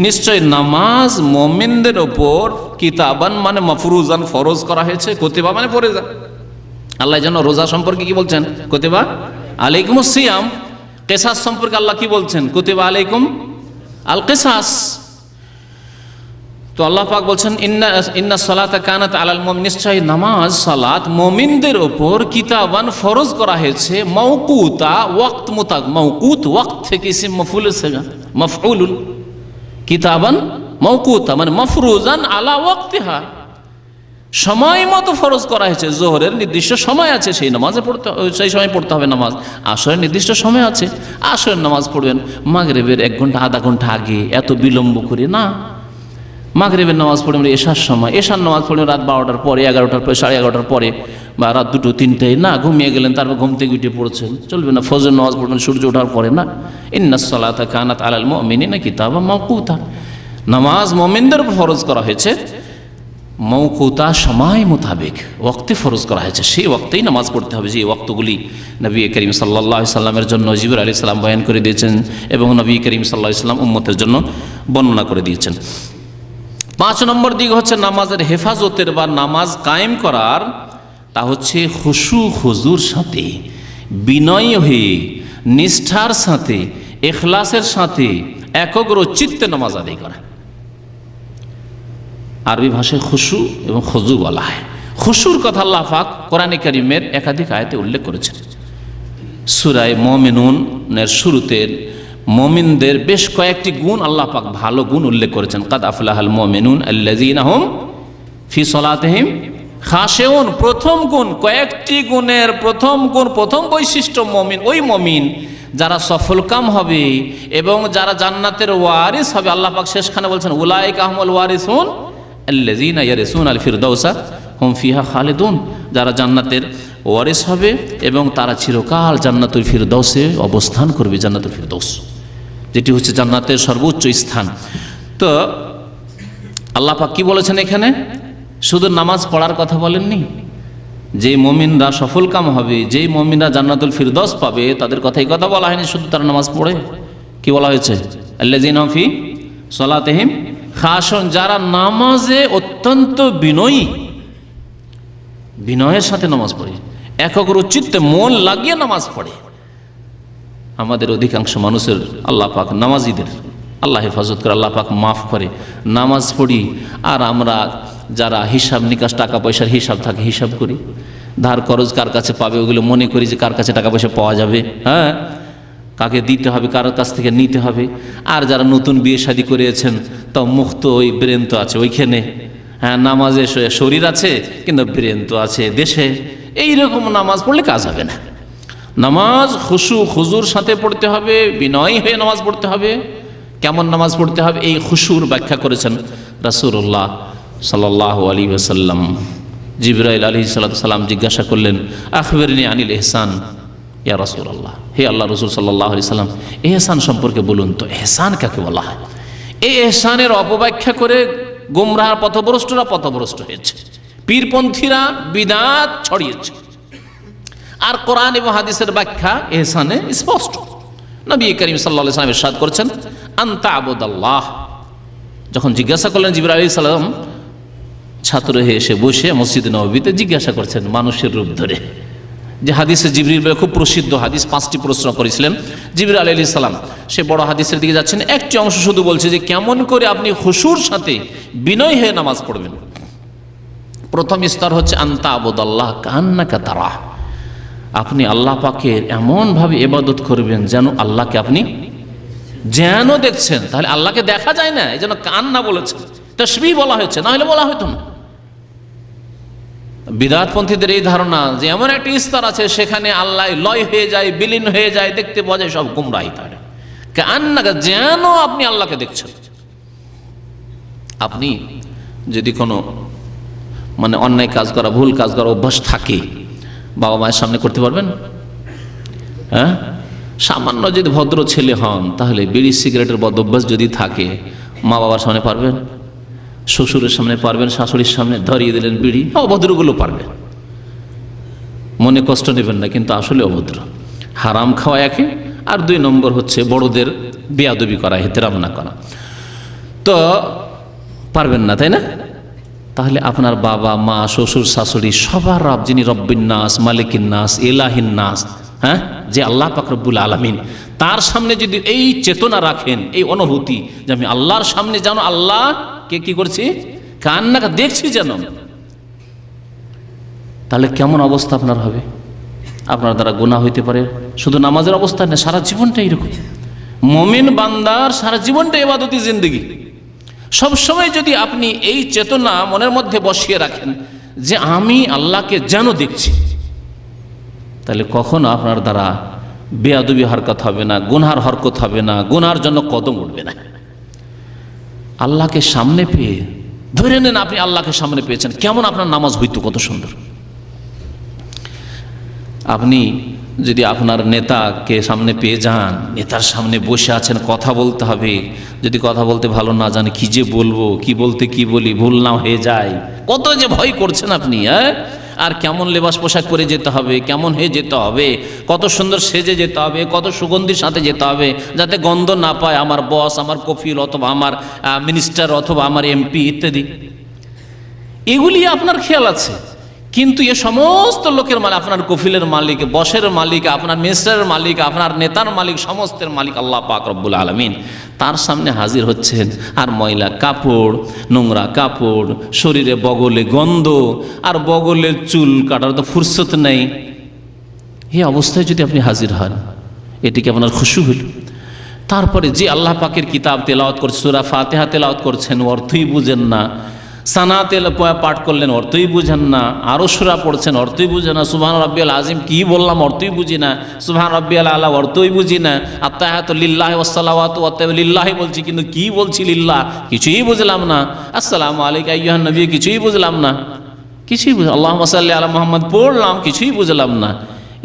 নিশ্চয় নামাজ মুমিনদের ওপর কিতাবান মানে মাফরুজান ফরজ করা হয়েছে, কুতিবা মানে ফরজ। আল্লাহ যেন রোজা সম্পর্কে কি বলছেন? কুতিবা আলাইকুমুস সিয়াম। কিসাস সম্পর্কে আল্লাহ কি বলছেন? কুতিবা আলাইকুম আল কিসাস। তো আল্লাহ পাক বলছেন ইন্না সালাতা কানাত আলাল মুমিনিন, নিশ্চয় নামাজ সালাত মুমিনদের উপর কিতাবান ফরজ করা হয়েছে, মাওকুতা ওয়াক্ত মোতাবেক। মাওকুত ওয়াক্ত থেকে ইসম মাফউলের সিগা, মাফউলুন, কিতাবান মাওকুতা মানে মাফরুজান আলা ওয়াক্তিহা, সময় মতো ফরজ করা হয়েছে। জোহরের নির্দিষ্ট সময় আছে, সেই নামাজে পড়তে, সেই সময় পড়তে হবে নামাজ। আসরের নির্দিষ্ট সময় আছে, আসরের নামাজ পড়বেন। মাগরিবের 1 ঘন্টা আধা ঘন্টা আগে, এত বিলম্ব করে না। মাগরিবের নামাজ পড়বেন এশার সময়, এশার নামাজ পড়বেন রাত 12টার পরে, 11টার পরে, 11:30 পরে, বা রাত 2টো 3টায় না, ঘুমিয়ে গেলেন, তারপর ঘুম থেকে উঠে পড়ছেন, চলবে না। ফজর নামাজ পড়বেন সূর্য ওঠার পরে না। ইন্নাস সালাতা কানাত আলাল মুমিনিনা কিতাবাম মাওকুতা, নামাজ মুমিনদের উপর ফরজ করা হয়েছে মৌকুতা, সময় মোতাবেক, ওয়াক্তে ফরজ করা হয়েছে, সেই ওয়াক্তেই নামাজ পড়তে হবে। যে ওয়াক্তগুলি নবী করিম সাল্লাল্লাহু আলাইহি সাল্লামের জন্য জিবরিল আলাইহিস সালাম বয়ান করে দিয়েছেন এবং নবী করিম সাল্লাল্লাহু আলাইহি সাল্লাম উম্মতের জন্য বর্ণনা করে দিয়েছেন। 5 নম্বর দিক হচ্ছে নামাজের হেফাজতের বা নামাজ কায়েম করার, তা হচ্ছে খুশু খুজুর সাথে, বিনয় হয়ে, নিষ্ঠার সাথে, ইখলাসের সাথে, একগ্র চিত্তে নামাজ আদায় করা। আরবি ভাষায় খুশু এবং খুজু বলা হয়। খুশুর কথা আল্লাহ পাক কোরআনে কারীমের একাধিক আয়াতে উল্লেখ করেছেন। সূরা মুমিনুনের শুরুতে মুমিনদের বেশ কয়েকটি গুণ আল্লাহ পাক ভালো গুণ উল্লেখ করেছেন। কাদ আফলাহাল মুমিনুন আল্লাযীনা হুম ফি সালাতিহিম খাশিউন। প্রথম গুণ, কয়েকটি গুণের প্রথম গুণ, প্রথম বৈশিষ্ট্য মুমিন, ওই মুমিন যারা সফলকাম হবে এবং যারা জান্নাতের ওয়ারিস হবে। আল্লাহ পাক শেষখানে বলছেন উলাইকা হুমুল ওয়ারিসুন আল্লাযীনা ইয়ারিসুনাল ফিরদাউসা হুম ফিহা খালিদুন, যারা জান্নাতের ওয়ারিস হবে এবং তারা চিরকাল জান্নাতুল ফিরদাউসে অবস্থান করবে। জান্নাতুল ফিরদাউস যেটি হচ্ছে জান্নাতের সর্বোচ্চ স্থান। তো আল্লাহ পাক কি বলেছেন এখানে? শুধু নামাজ পড়ার কথা বলেননি, যে মুমিনরা সফলকাম হবে, যেই মুমিনরা জান্নাতুল ফিরদাউস পাবে, তাদের কথাই কথা বলা হয়নি শুধু তারা নামাজ পড়ে। কি বলা হয়েছে? আল্লাযীনা ফি সালাতিহিম খাশুন, যারা নামাজে অত্যন্ত বিনয়ী, বিনয়ের সাথে নামাজ পড়ে, একগ্র চিত্তে মন লাগিয়ে নামাজ পড়ে। আমাদের অধিকাংশ মানুষের আল্লাহ পাক নামাজিদের আল্লাহ হেফাজত করে, আল্লাহ পাক মাফ করে, নামাজ পড়ি আর আমরা যারা হিসাব নিকাশ, টাকা পয়সার হিসাব থাকে, হিসাব করি, ধার খরচ কার কাছে পাবে ওগুলো মনে করি যে কার কাছে টাকা পয়সা পাওয়া যাবে, হ্যাঁ, কাকে দিতে হবে, কার কাছ থেকে নিতে হবে। আর যারা নতুন বিয়ে শাদী করেছেন তো মুখ তো, ওই ব্রেন তো আছে ওইখানে, হ্যাঁ, নামাজে শরীর আছে কিন্তু ব্রেন তো আছে দেশে। এইরকম নামাজ পড়লে কাজ হবে না। নামাজ খুশু খুজুর সাথে পড়তে হবে, বিনয়ী হয়ে নামাজ পড়তে হবে। কেমন নামাজ পড়তে হবে এই খুশুর ব্যাখ্যা করেছেন রাসূলুল্লাহ সাল্লাল্লাহু আলাইহি ওয়াসাল্লাম। জিবরাইল আলাইহিস সালাম জিজ্ঞাসা করলেন আখবিরনি আনিল ইহসান ইয়া রাসূলুল্লাহ, হে আল্লাহ রাসূল সাল্লাল্লাহু আলাইহি সাল্লাম, ইহসান সম্পর্কে বলুন তো, ইহসান কাকে বলা হয়? এই ইহসানের অপব্যাখ্যা করে গোমরাহ পথভ্রষ্টরা পথভ্রষ্ট হয়েছে, পীরপন্থীরা বিদআত ছড়িয়েছে। আর কোরআন এবং হাদিসের ব্যাখ্যা ইহসানে স্পষ্ট। নবী করিম সাল্লাল্লাহু আলাইহি ওয়াসাল্লাম ইরশাদ করেছেন আনতা আবুদাল্লাহ। যখন জিজ্ঞাসা করলেন জিবরাইল আলাইহিস সালাম, ছাত্র হয়ে এসে বসে মসজিদ নববীতে জিজ্ঞাসা করছেন মানুষের রূপ ধরে, যে হাদিসে জিবরিল খুব প্রসিদ্ধ হাদিস, 5টি প্রশ্ন করেছিলেন জিবরিল আলাইহিস সালাম। সে বড় হাদিসের দিকে যাচ্ছেন, একটি অংশ শুধু বলছে যে কেমন করে আপনি খুশুর সাথে বিনয় হয়ে নামাজ পড়বেন। প্রথম স্তর হচ্ছে আনতা আবুদাল্লাহ কান্নাকা তারাহ, আপনি আল্লাহ পাকের এমনভাবে ইবাদত করবেন যেন আল্লাহকে আপনি যেন দেখছেন। তাহলে আল্লাহকে দেখা যায় না, এই জন্য কান্না বলেছেন, তাসবিহ বলা হয়েছে, না হলে বলা হতো না। বিদআতপন্থীদের এই ধারণা যে এমন একটা স্তর আছে সেখানে আল্লাহ লয় হয়ে যায়, বিলীন হয়ে যায়, দেখতে পাওয়া যায়, সব গুমরাহি তার কান্নাকা, যেন আপনি আল্লাহকে দেখছেন। আপনি যদি কোনো অন্যায় কাজ করা, ভুল কাজ করা অভ্যাস থাকে, বাবা মায়ের সামনে করতে পারবেন? হ্যাঁ, সামান্য যদি ভদ্র ছেলে হন তাহলে বিড়ি সিগারেটের বদ অভ্যাস যদি থাকে, মা বাবার সামনে পারবেন? শ্বশুরের সামনে পারবেন? শাশুড়ির সামনে ধরিয়ে দিলেন বিড়ি, অভদ্রগুলো পারবেন, মনে কষ্ট নেবেন না, কিন্তু আসলে অভদ্র। হারাম খাওয়া একে, আর 2 নম্বর হচ্ছে বড়দের বেয়াদবি করা, এহতেরাম না করা, তো পারবেন না, তাই না? তাহলে আপনার বাবা মা শ্বশুর শাশুড়ি সবার রব, যিনি রব্বিন নাস, মালিকিন নাস, ইলাহিন নাস, হ্যাঁ, যে আল্লাহ পাক রব্বুল আলামিন, তার সামনে যদি এই চেতনা রাখেন, এই অনুভূতি যে আমি আল্লাহর সামনে যেন আল্লাহকে কি করছি, কান্নাকে দেখছি যেন, তাহলে কেমন অবস্থা আপনার হবে? আপনার দ্বারা গুনাহ হইতে পারে, শুধু নামাজের অবস্থা না, সারা জীবনটা এরকম। মুমিন বান্দার সারা জীবনটা ইবাদতি জিন্দেগি। সবসময় যদি আপনি এই চেতনা মনের মধ্যে বসিয়ে রাখেন যে আমি আল্লাহকে যেন দেখছি, তাহলে কখনো আপনার দ্বারা বেয়াদবি হরকত হবে না, গুনহার হরকত হবে না, গুনহার জন্য কদম উঠবে না। আল্লাহকে সামনে পেয়ে ধরে নেন আপনি আল্লাহকে সামনে পেয়েছেন, কেমন আপনার নামাজ হইতো, কত সুন্দর। আপনি যদি আপনার নেতাকে সামনে পেয়ে যান, নেতার সামনে বসে আছেন, কথা বলতে হবে, যদি কথা বলতে ভালো না জানে, কি যে বলবো, কি বলতে কি বলি, ভুল না হয়ে যায়, কত যে ভয় করছেন আপনি। হ্যাঁ, আর কেমন লেবাস পোশাক পরে যেতে হবে, কেমন হয়ে যেতে হবে, কত সুন্দর সেজে যেতে হবে, কত সুগন্ধির সাথে যেতে হবে, যাতে গন্ধ না পায় আমার বস, আমার কফিল, অথবা আমার মিনিস্টার, অথবা আমার এমপি ইত্যাদি। এগুলি আপনার খেয়াল আছে, কিন্তু এ সমস্ত লোকের মালিক, আপনার কফিলের মালিক, বসের মালিক, আপনার মিনিস্টারের মালিক, আপনার নেতার মালিক, সমস্তের মালিক আল্লাহ পাক রব্বুল আলামিন, তার সামনে হাজির হচ্ছেন, আর ময়লা কাপড়, নোংরা কাপড়, শরীরে বগলে গন্ধ, আর বগলের চুল কাটার তো ফুরসত নেই। এই অবস্থায় যদি আপনি হাজির হন, এটিকে আপনার খুশি হইল? তারপরে যে আল্লাহ পাকের কিতাব তেলাওয়াত করছে, সূরা ফাতিহা তেলাওয়াত করছেন, অর্থই বুঝেন না, সানাতে পাঠ করলেন, অর্থই বুঝেন না, আরও সূরা পড়ছেন, অর্থই বুঝেন না, সুবহান রাব্বিয়াল আযীম কি বললাম অর্থই বুঝি না, সুবহান রাব্বিয়াল আলা অর্থই বুঝি না, আত্তাহিয়াতু লিল্লাহি ওয়াস সালাওয়াতু ওয়াত-তাইয়্যিবাতু লিল্লাহি বলছি, কিন্তু কি বলছি লিল্লাহ কিছুই বুঝলাম না, আসসালামু আলাইকা আইয়ুহান নবী কিছুই বুঝলাম না, কিছুই আল্লাহুম্মা সাল্লি আলা মুহাম্মদ পড়লাম, কিছুই বুঝলাম না।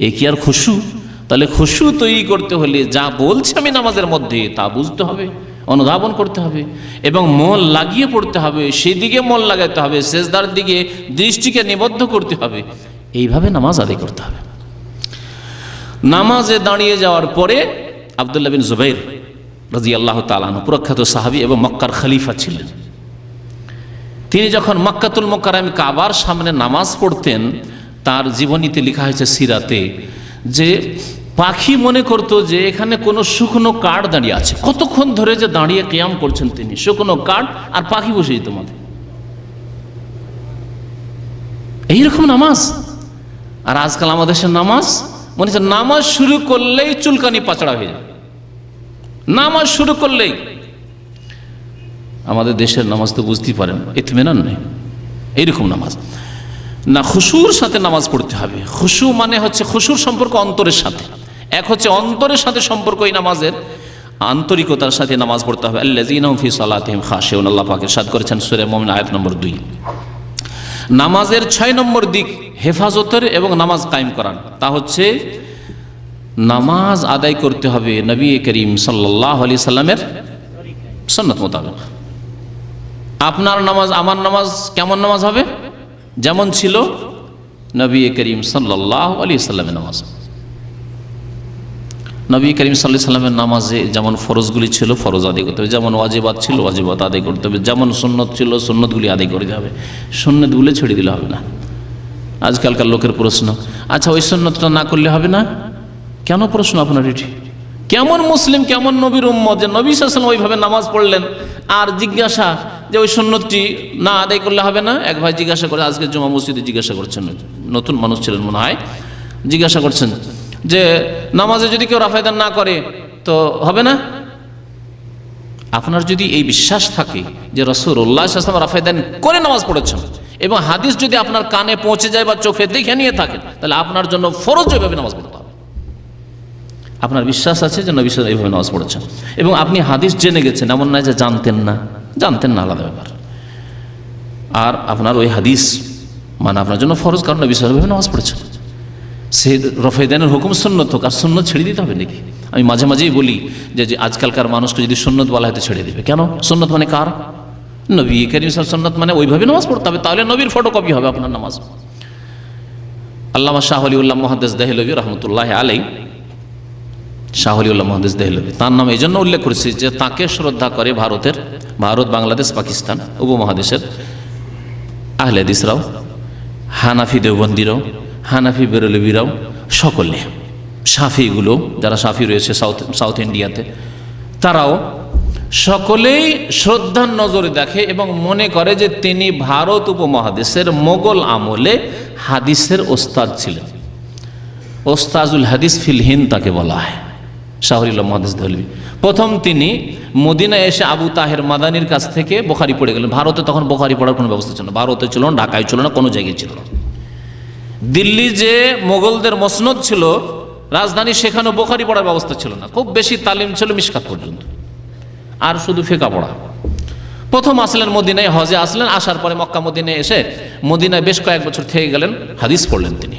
এ কি আর খুশু? তাহলে খুশু তৈরি করতে হলে যা বলছে আমি নামাজের মধ্যে তা বুঝতে হবে, অনুধাবন করতে হবে, এবং মন লাগিয়ে পড়তে হবে, সেদিকে মন লাগাতে হবে, সেজদার দিকে দৃষ্টিকে নিবদ্ধ করতে হবে, এইভাবে নামাজ আদায় করতে হবে। নামাজে দাঁড়িয়ে যাওয়ার পরে আব্দুল্লাহ বিন জুবাইর রাদিয়াল্লাহু তাআলা আনহু প্রখ্যাত সাহাবী এবং মক্কার খলিফা ছিলেন। তিনি যখন মক্কাতুল মুকাররমে কাবার সামনে নামাজ পড়তেন, তার জীবনীতে লেখা হয়েছে সিরাতে, যে পাখি মনে করতো যে এখানে কোনো শুকনো কাঠ দাঁড়িয়ে আছে, কতক্ষণ ধরে যে দাঁড়িয়ে কিয়াম করছেন তিনি, শুকনো কাঠ আর পাখি বসে যেত মাঠে, এইরকম নামাজ। আর আজকাল আমাদের দেশের নামাজ মনে হচ্ছে নামাজ শুরু করলেই চুলকানি পাচড়া হয়ে যায়, নামাজ শুরু করলেই। আমাদের দেশের নামাজ তো বুঝতেই পারেন, ইতমিনান নেই, এইরকম নামাজ না। খুশুর সাথে নামাজ পড়তে হবে। খুশু মানে হচ্ছে, খুশুর সম্পর্ক অন্তরের সাথে, এক হচ্ছে অন্তরের সাথে সম্পর্ক এই নামাজের, আন্তরিকতার সাথে নামাজ পড়তে হবে। আল্লাযীনা হুম ফি সালাতিহিম খাশিউন, আল্লাহ পাক ইরশাদ করেছেন সূরা মুমিন আয়াত নম্বর 2। নামাজের 6 নম্বর দিক হেফাজতের এবং নামাজ কায়েম করার, তা হচ্ছে নামাজ আদায় করতে হবে নবী করিম সাল্লাল্লাহু আলাইহি সাল্লামের সুন্নাত মোতাবেক। আপনার নামাজ আমার নামাজ কেমন নামাজ হবে? যেমন ছিল নবী করিম সাল্লাল্লাহু আলাইহি সাল্লামের নামাজ। নবী করিম সাল্লাল্লাহু আলাইহি সাল্লামের নামাজে যেমন ফরজগুলি ছিল ফরজ আদায় করতে হবে, যেমন ওয়াজিবাত ছিল ওয়াজিবাত আদায় করতে হবে, যেমন সুন্নত ছিল সুন্নতগুলি আদায় করতে হবে, সুন্নতগুলো ছেড়ে দিলে হবে না। আজকালকার লোকের প্রশ্ন, আচ্ছা ওই সুন্নতটা না করলে হবে না কেন? প্রশ্ন আপনার এটি কেমন মুসলিম, কেমন নবীর উম্মত যে নবী সাল্লাল্লাহু আলাইহি ওয়াসাল্লাম ওইভাবে নামাজ পড়লেন, আর জিজ্ঞাসা যে ওই সুন্নতটি না আদায় করলে হবে না। এক ভাই জিজ্ঞাসা করে, আজকে জুমা মসজিদে জিজ্ঞাসা করছেন, নতুন মানুষ ছিলেন মনে হয়, জিজ্ঞাসা করছেন যে নামাজে যদি কেউ রাফায়দান না করে তো হবে না? আপনার যদি এই বিশ্বাস থাকে যে রাসূলুল্লাহ সাল্লাল্লাহু আলাইহি ওয়াসাল্লাম রাফায়দান করে নামাজ পড়েছেন এবং হাদিস যদি আপনার কানে পৌঁছে যায় বা চোখে দেখে নিয়ে থাকেন, তাহলে আপনার জন্য ফরজ এভাবে নামাজ পড়তে হবে। আপনার বিশ্বাস আছে যে নবী সাল্লাল্লাহু আলাইহি ওয়াসাল্লাম এইভাবে নামাজ পড়েছেন এবং আপনি হাদিস জেনে গেছেন, এমন নয় যে জানতেন না, আলাদা ব্যাপার। আর আপনার ওই হাদিস মানে আপনার জন্য ফরজ, কারণ নবী সাল্লাল্লাহু আলাইহি ওয়াসাল্লাম নামাজ পড়েছেন। সে রফেদানের হুকুম সুন্নত হোক, আর সুন্নত ছেড়ে দিতে হবে নাকি? আমি মাঝে মাঝেই বলি যে আজকালকার মানুষকে যদি সুন্নত বলা হয় তো ছেড়ে দেবে কেন? সুন্নত মানে কার? নবী করিম সাল্লাল্লাহু আলাইহি ওয়াসাল্লাম, মানে ওইভাবে নামাজ পড়তে হবে, তাহলে নবীর ফটোকপি হবে আপনার নামাজ। আল্লামা শাহ ওলিউল্লাহ মুহাদ্দিস দেহলভী রহমতুল্লাহ আলাইহি, শাহ ওলিউল্লাহ মুহাদ্দিস দেহলভী, তার নাম এই জন্য উল্লেখ করেছি যে তাকে শ্রদ্ধা করে ভারত, বাংলাদেশ, পাকিস্তান উপমহাদেশের আহলে হাদিসরাও, হানাফি দেওবন্দিরাও, হানাফি বেরলভীরাও, সকলে শাফিগুলো যারা শাফি রয়েছে সাউথ ইন্ডিয়াতে, তারাও সকলেই শ্রদ্ধার নজরে দেখে এবং মনে করে যে তিনি ভারত উপমহাদেশের মোগল আমলে হাদিসের ওস্তাদ ছিলেন। ওস্তাজুল হাদিস ফিল হিন্দ তাকে বলা হয়, শাহ ওলিউল্লাহ মুহাদ্দিস দেহলভী। প্রথম তিনি মদিনায় এসে আবু তাহের মাদানির কাছ থেকে বুখারী পড়ে গেলেন। ভারতে তখন বুখারী পড়ার কোনো ব্যবস্থা ছিল না, ভারতে ছিল না, ঢাকায় ছিল না, কোনো জায়গায় ছিল না। দিল্লি যে মোগলদের মসনদ ছিল রাজধানী, সেখানেও বুখারী পড়ার ব্যবস্থা ছিল না, খুব বেশি তালিম ছিল মিশকাত পর্যন্ত, আর শুধু ফিকহ পড়া। প্রথম আসলেন মদিনায়, হজে আসলেন, আসার পরে মক্কা মদিনায় এসে মদিনায় বেশ কয়েক বছর থেকে গেলেন, হাদিস পড়লেন তিনি।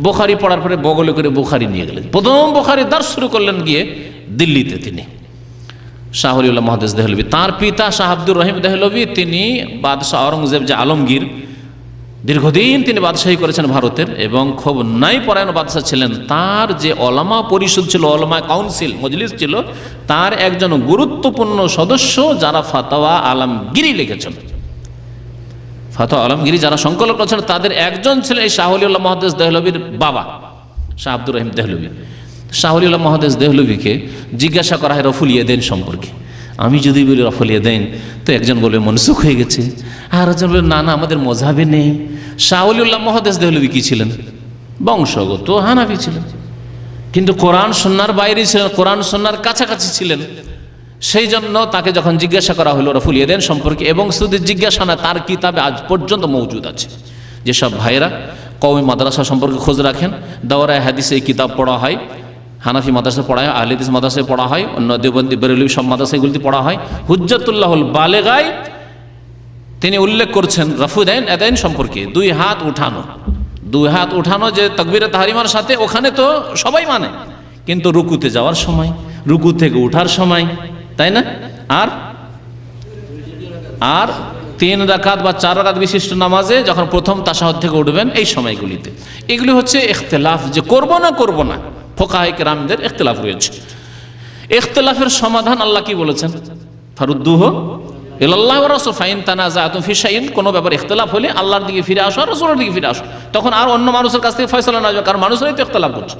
বুখারী পড়ার পরে বগলে করে বুখারী নিয়ে গেলেন, প্রথম বুখারী দার্স শুরু করলেন গিয়ে দিল্লিতে তিনি, শাহ ওলিউল্লাহ মুহাদ্দিস দেহলভী। তার পিতা শাহ আব্দুর রহিম দেহলভী, তিনি বাদশাহ আওরঙ্গজেব যে আলমগীর, দীর্ঘদিন তিনি বাদশাহী করেছেন ভারতের এবং খুব ন্যায়পরায়ণ বাদশাহ ছিলেন। তার যে ওলামা পরিষদ ছিল, ওলামা কাউন্সিল মজলিস ছিল, তার একজন গুরুত্বপূর্ণ সদস্য যারা ফাতাওয়া আলমগীরি লিখেছেন, ফাতাওয়া আলমগীরি যারা সংকলন করেছেন, তাদের একজন ছিলেন এই শাহ ওলিউল্লাহ মুহাদ্দিস দেহলভীর বাবা শাহ আব্দুর রহিম দেহলভী। শাহ ওলিউল্লাহ মুহাদ্দিস দেহলভীকে জিজ্ঞাসা করা হয় রফুল ইয়াদাইন সম্পর্কে। আমি যদি বলি রফুল ইয়াদাইন, তো একজন বলবে মনসুখ হয়ে গেছে, আর একজন বলবে না আমাদের মযহাবে নেই। শাহ ওলিউল্লাহ মুহাদ্দিস দেহলভী কি ছিলেন? বংশগত হানাফি ছিলেন, কিন্তু কোরআন সুন্নাহর বাইরে ছিলেন, কোরআন সুন্নাহর কাছাকাছি ছিলেন। সেই জন্য তাকে যখন জিজ্ঞাসা করা হলো রফুল ইয়াদাইন সম্পর্কে, এবং শুধু জিজ্ঞাসা না, তার কিতাবে আজ পর্যন্ত মওজুদ আছে। যেসব ভাইরা কওমি মাদ্রাসা সম্পর্কে খোঁজ রাখেন, দাওরায়ে হাদিসে এই কিতাব পড়া হয়, হানাফি মাদ্রাসায় পড়া হয়, আহলে হাদিস মাদ্রাসায় পড়া হয়, অন্য দেওবন্দি বেরেলভী সব মাদ্রাসাগুলিতে পড়া হয়। হুজ্জাতুল্লাহুল বালেগায় তিনি উল্লেখ করছেন রফুল ইয়াদাইন সম্পর্কে, দুই হাত উঠানো যে তাকবীরে তাহরিমার সাথে, ওখানে তো সবাই মানে, কিন্তু রুকুতে যাওয়ার সময়, রুকু থেকে উঠার সময়, তাই না? আর 3 রাকাত বা 4 রাকাত বিশিষ্ট নামাজে যখন প্রথম তাশাহুদ থেকে উঠবেন, এই সময়গুলিতে। এগুলি হচ্ছে ইখতিলাফ, যে করব না ফুকাহায়ে কেরামদের ইখতিলাফ রয়েছে। ইখতিলাফের সমাধান আল্লাহ কি বলেছেন? ফারুদ্দুহু ইলাল্লাহি ওয়া রাসূল ফাইন তানাযাতুম ফি শাইইন, কোনো ব্যাপারে ইখতিলাফ হলে আল্লাহর দিকে ফিরে আসো, রাসূলের দিকে ফিরে আসো। তখন আর অন্য মানুষের কাছ থেকে ফয়সালা না আসবে, কারণ মানুষরাই তো ইখতিলাফ করছে,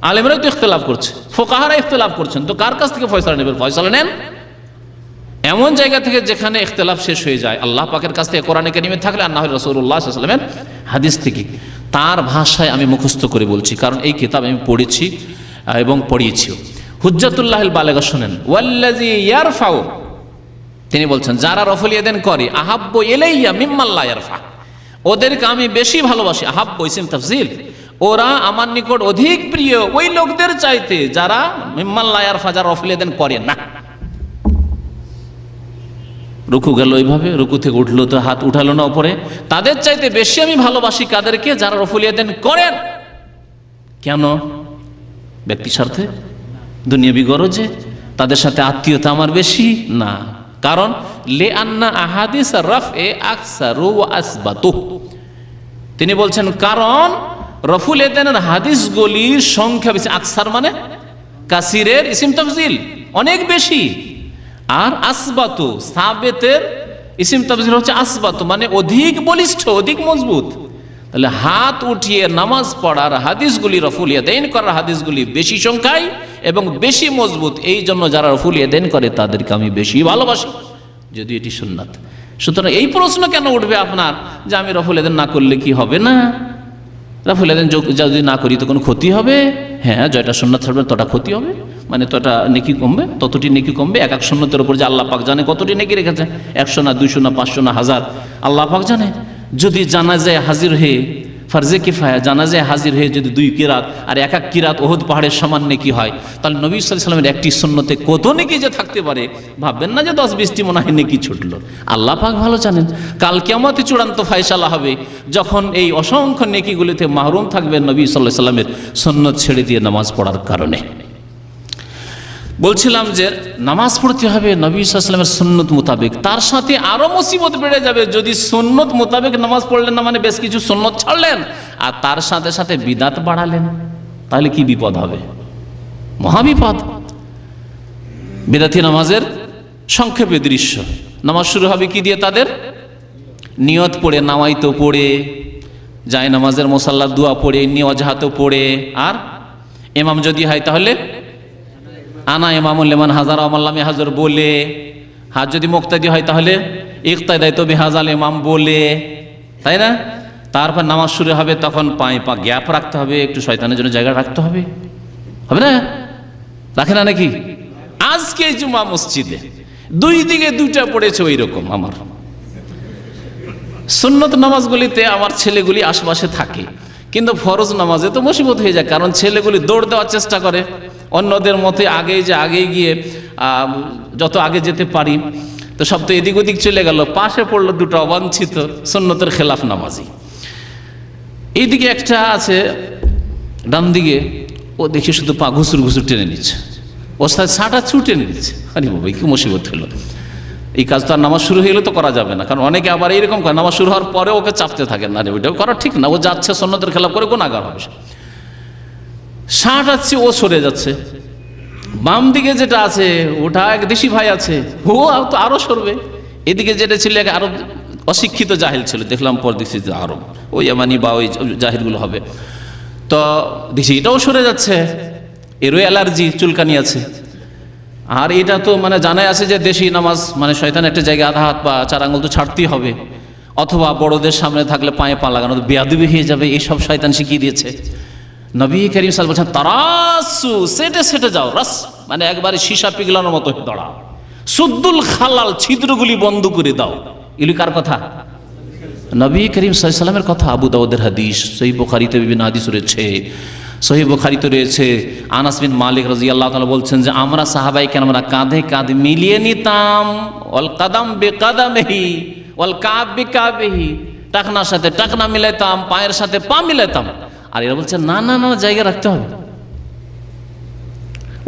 আলেমরাই তো ইখতিলাফ করছে, ফুকাহারা ইখতিলাফ করছেন, তো কার কাছ থেকে ফয়সালা নেবেন? ফয়সালা নেন এমন জায়গা থেকে যেখানে ইখতিলাফ শেষ হয়ে যায়, আল্লাহ পাকের কাছ থেকে, কোরআনে কারিমে থাকলে, আর না হলে রাসূলুল্লাহ সাল্লাল্লাহু আলাইহি ওয়াসাল্লামের হাদিস থেকে। তার ভাষায় আমি মুখস্থ করে বলছি, কারণ এই কিতাব আমি পড়েছি এবং পড়িয়েছিও। হুজ্জাতুল্লাহিল বালেগা শুনেন, ওয়াল্লাযী ইয়ারফাউ, তিনি বলছেন যারা রফুল ইয়াদাইন করে, আহাব্বু ইলাইয়া মিম্মান লা ইয়ারফা, ওদেরকে আমি বেশি ভালোবাসি। আহাব্বু ইসম তাফজিল, ওরা আমার নিকট অধিক প্রিয় ওই লোকদের চাইতে যারা মিম্মান লা ইয়ারফা, যারা রফুল ইয়াদাইন করে না। রুকু গেল এইভাবে, রুকু থেকে উঠলো তো হাত উঠালো না উপরে, তাদের চাইতে বেশি আমি ভালোবাসি কাদেরকে? যারা রফুল ইয়াদাইন করেন। কেন? ব্যক্তি স্বার্থে, দুনিয়াবি গরজে, তাদের সাথে আত্মীয়তা আমার বেশি না, কারণ লে আন্না আহাদিস রাফএ আকসারু ওয়া আসবাতু, তিনি বলছেন কারণ রফুল ইয়াদাইনের হাদিসগুলির সংখ্যা বেশি। আকসার মানে কাসিরের ইসম তাফজিল, অনেক বেশি। আর আসবাতু, সাবেতের ইসম তাফজিল হচ্ছে আসবাতু, মানে অধিক বলিষ্ঠ, অধিক মজবুত। তাহলে হাত উঠিয়ে নামাজ পড়ার হাদিসগুলি, রফুল ইয়াদাইন করার হাদিসগুলি বেশি সংখ্যায় এবং বেশি মজবুত। এই জন্য যারা রফুল ইয়াদাইন করে তাদেরকে আমি বেশি ভালোবাসি, যদি এটি সুন্নাত। সুতরাং এই প্রশ্ন কেন উঠবে আপনার যে আমি রফুল ইয়াদাইন না করলে কি হবে? না, রফুল ইয়াদাইন যদি না করি তো কোনো ক্ষতি হবে? হ্যাঁ, জয়টা সুন্নাত থাকবে তটা ক্ষতি হবে, মানে তটা নেকি কমবে, ততটি নেকি কমবে। এক সুন্নতের উপর যে আল্লাহ পাক জানে কতটি নেকি রেখেছে, 100 না 200 না 500 না 1000, আল্লাহ পাক জানে। যদি জানাজায় হাজির হয়ে ফরজে কিফায়া জানাজায় হাজির হয়ে যদি 2 কিরাত আর এক কিরাত ওহদ পাহাড়ের সমান নেকি হয়, তাহলে নবী সাল্লাল্লাহু আলাইহি ওয়াসাল্লামের একটি সুন্নতে কত নেকি যে থাকতে পারে, ভাববেন না যে 10-20টি মনে হয় নেকি ছুটলো। আল্লাহ পাক ভালো জানেন। কাল কিয়ামতে চূড়ান্ত ফায়সালা হবে, যখন এই অসংখ্য নেকিগুলিতে মাহরুম থাকবেন নবী সাল্লাল্লাহু আলাইহি ওয়াসাল্লামের সুন্নত ছেড়ে দিয়ে নামাজ পড়ার কারণে। বলছিলাম যে নামাজ পড়তে হবে নবী সাল্লাল্লাহু আলাইহি ওয়াসাল্লামের সুন্নত মোতাবেক, তার সাথে আরও মুসিবত বেড়ে যাবে যদি সুন্নত মোতাবেক নামাজ পড়লেন না, মানে বেশ কিছু সুন্নত ছাড়লেন আর তার সাথে সাথে বিদাত বাড়ালেন, তাহলে কি বিপদ হবে, মহাবিপদ। বিদাতি নামাজের সংক্ষেপে দৃশ্য, নামাজ শুরু হবে কি দিয়ে, তাদের নিয়ত পড়ে, নামাইতো পড়ে, যায় নামাজের মুসাল্লার দোয়া পড়ে, নিওয়াজহাতো পড়ে, আর ইমাম যদি হয় তাহলে আনা ইমামুল লিমান হাজার আমাল্লামে হাজার বলে, হাজ যদি মুক্তাদি হয় তাহলে ইকতাদাই তো বিহাজাল ইমাম বলে, তাই না? তারপর নামাজ শুরু হবে, তখন পায়ে পা গ্যাপ রাখতে হবে, একটু শয়তানের জন্য জায়গা রাখতে হবে, হবে না? রাখে না নাকি? আজকে জুমা মসজিদে 2 দিকে 2টা পড়েছে ওই রকম। আমার সুন্নত নামাজগুলিতে আমার ছেলেগুলি আশেপাশে থাকে, কিন্তু ফরজ নামাজে তো মুসিবত হয়ে যায়, কারণ ছেলেগুলি দৌড় দেওয়ার চেষ্টা করে অন্যদের মতে, আগে গিয়ে যত আগে যেতে পারি, তো সব তো এদিক ওদিক চলে গেল, পাশে পড়লো 2টা অবাঞ্ছিত সুন্নতের খেলাফ নামাজি। এইদিকে একটা আছে ডান দিকে, ও দেখি শুধু পা ঘুসুর ঘুসুর টেনে নিচ্ছে, ওর সাথে সাঁটা ছুটে নিচ্ছে। আরে বাবা, কি মুসিবত হলো! এই কাজ তো আর নামাজ শুরু হয়ে গেলে তো করা যাবে না, কারণ অনেকে আবার এইরকম করে, নামাজ শুরু হওয়ার পরে ওকে চাপতে থাকে, না রে ওইটাও করা ঠিক না, ও যাচ্ছে সুন্নতের খেলাফ করে, গুনাহগার হবে। সাঁটাচ্ছে, ও সরে যাচ্ছে। বাম দিকে যেটা আছে ওটা এক দেশি ভাই আছে, ও তো আরো সরবে। এদিকে যেটা ছিল আরো অশিক্ষিত জাহিল ছিল, দেখলাম পর দেখছি আরব ওই ইয়ামানি বা ওই জাহিরগুলো হবে, তো দেখছি এটাও সরে যাচ্ছে, এরও অ্যালার্জি, চুলকানি আছে। আর এটা তো মানে জানাই আছে যে দেশি নামাজ মানে শয়তান একটা জায়গায় আধা হাত বা 4 আঙুল তো ছাড়তেই হবে, অথবা বড়দের সামনে থাকলে পায়ে পা লাগানো বেয়াদবি হয়ে যাবে, এইসব শয়তান শিখিয়ে দিয়েছে। নবী করিম সাল্লাল্লাহু আলাইহি ওয়াসাল্লাম বলছেন তারাসু, সেটে যাও, রাস মানে একবারে সীসা পিঘলানোর মতো দাঁড়াও, সুদ্দুল খালাল, ছিদ্রগুলি বন্ধ করে দাও। এগুলি কার কথা? নবী করিম সাল্লাল্লাহু আলাইহি ওয়াসাল্লামের কথা। আবু দাউদের হাদিস, সহিহ বুখারীতে বিভিন্ন হাদিস রয়েছে, সহিহ বুখারীতে রয়েছে। আনাস বিন মালিক রাদিয়াল্লাহু তাআলা বলছেন যে আমরা সাহাবায়ে কেরামরা কাঁধে কাঁধ মিলিয়ে নিতাম, ওয়াল কাদাম বিকাদামিহি ওয়াল কাব বিকাবিহি, টাকনার সাথে টাকনা মিলাইতাম, পায়ের সাথে পা মিলাইতাম। আর এরা বলছে না না না, জায়গা রাখতে হবে।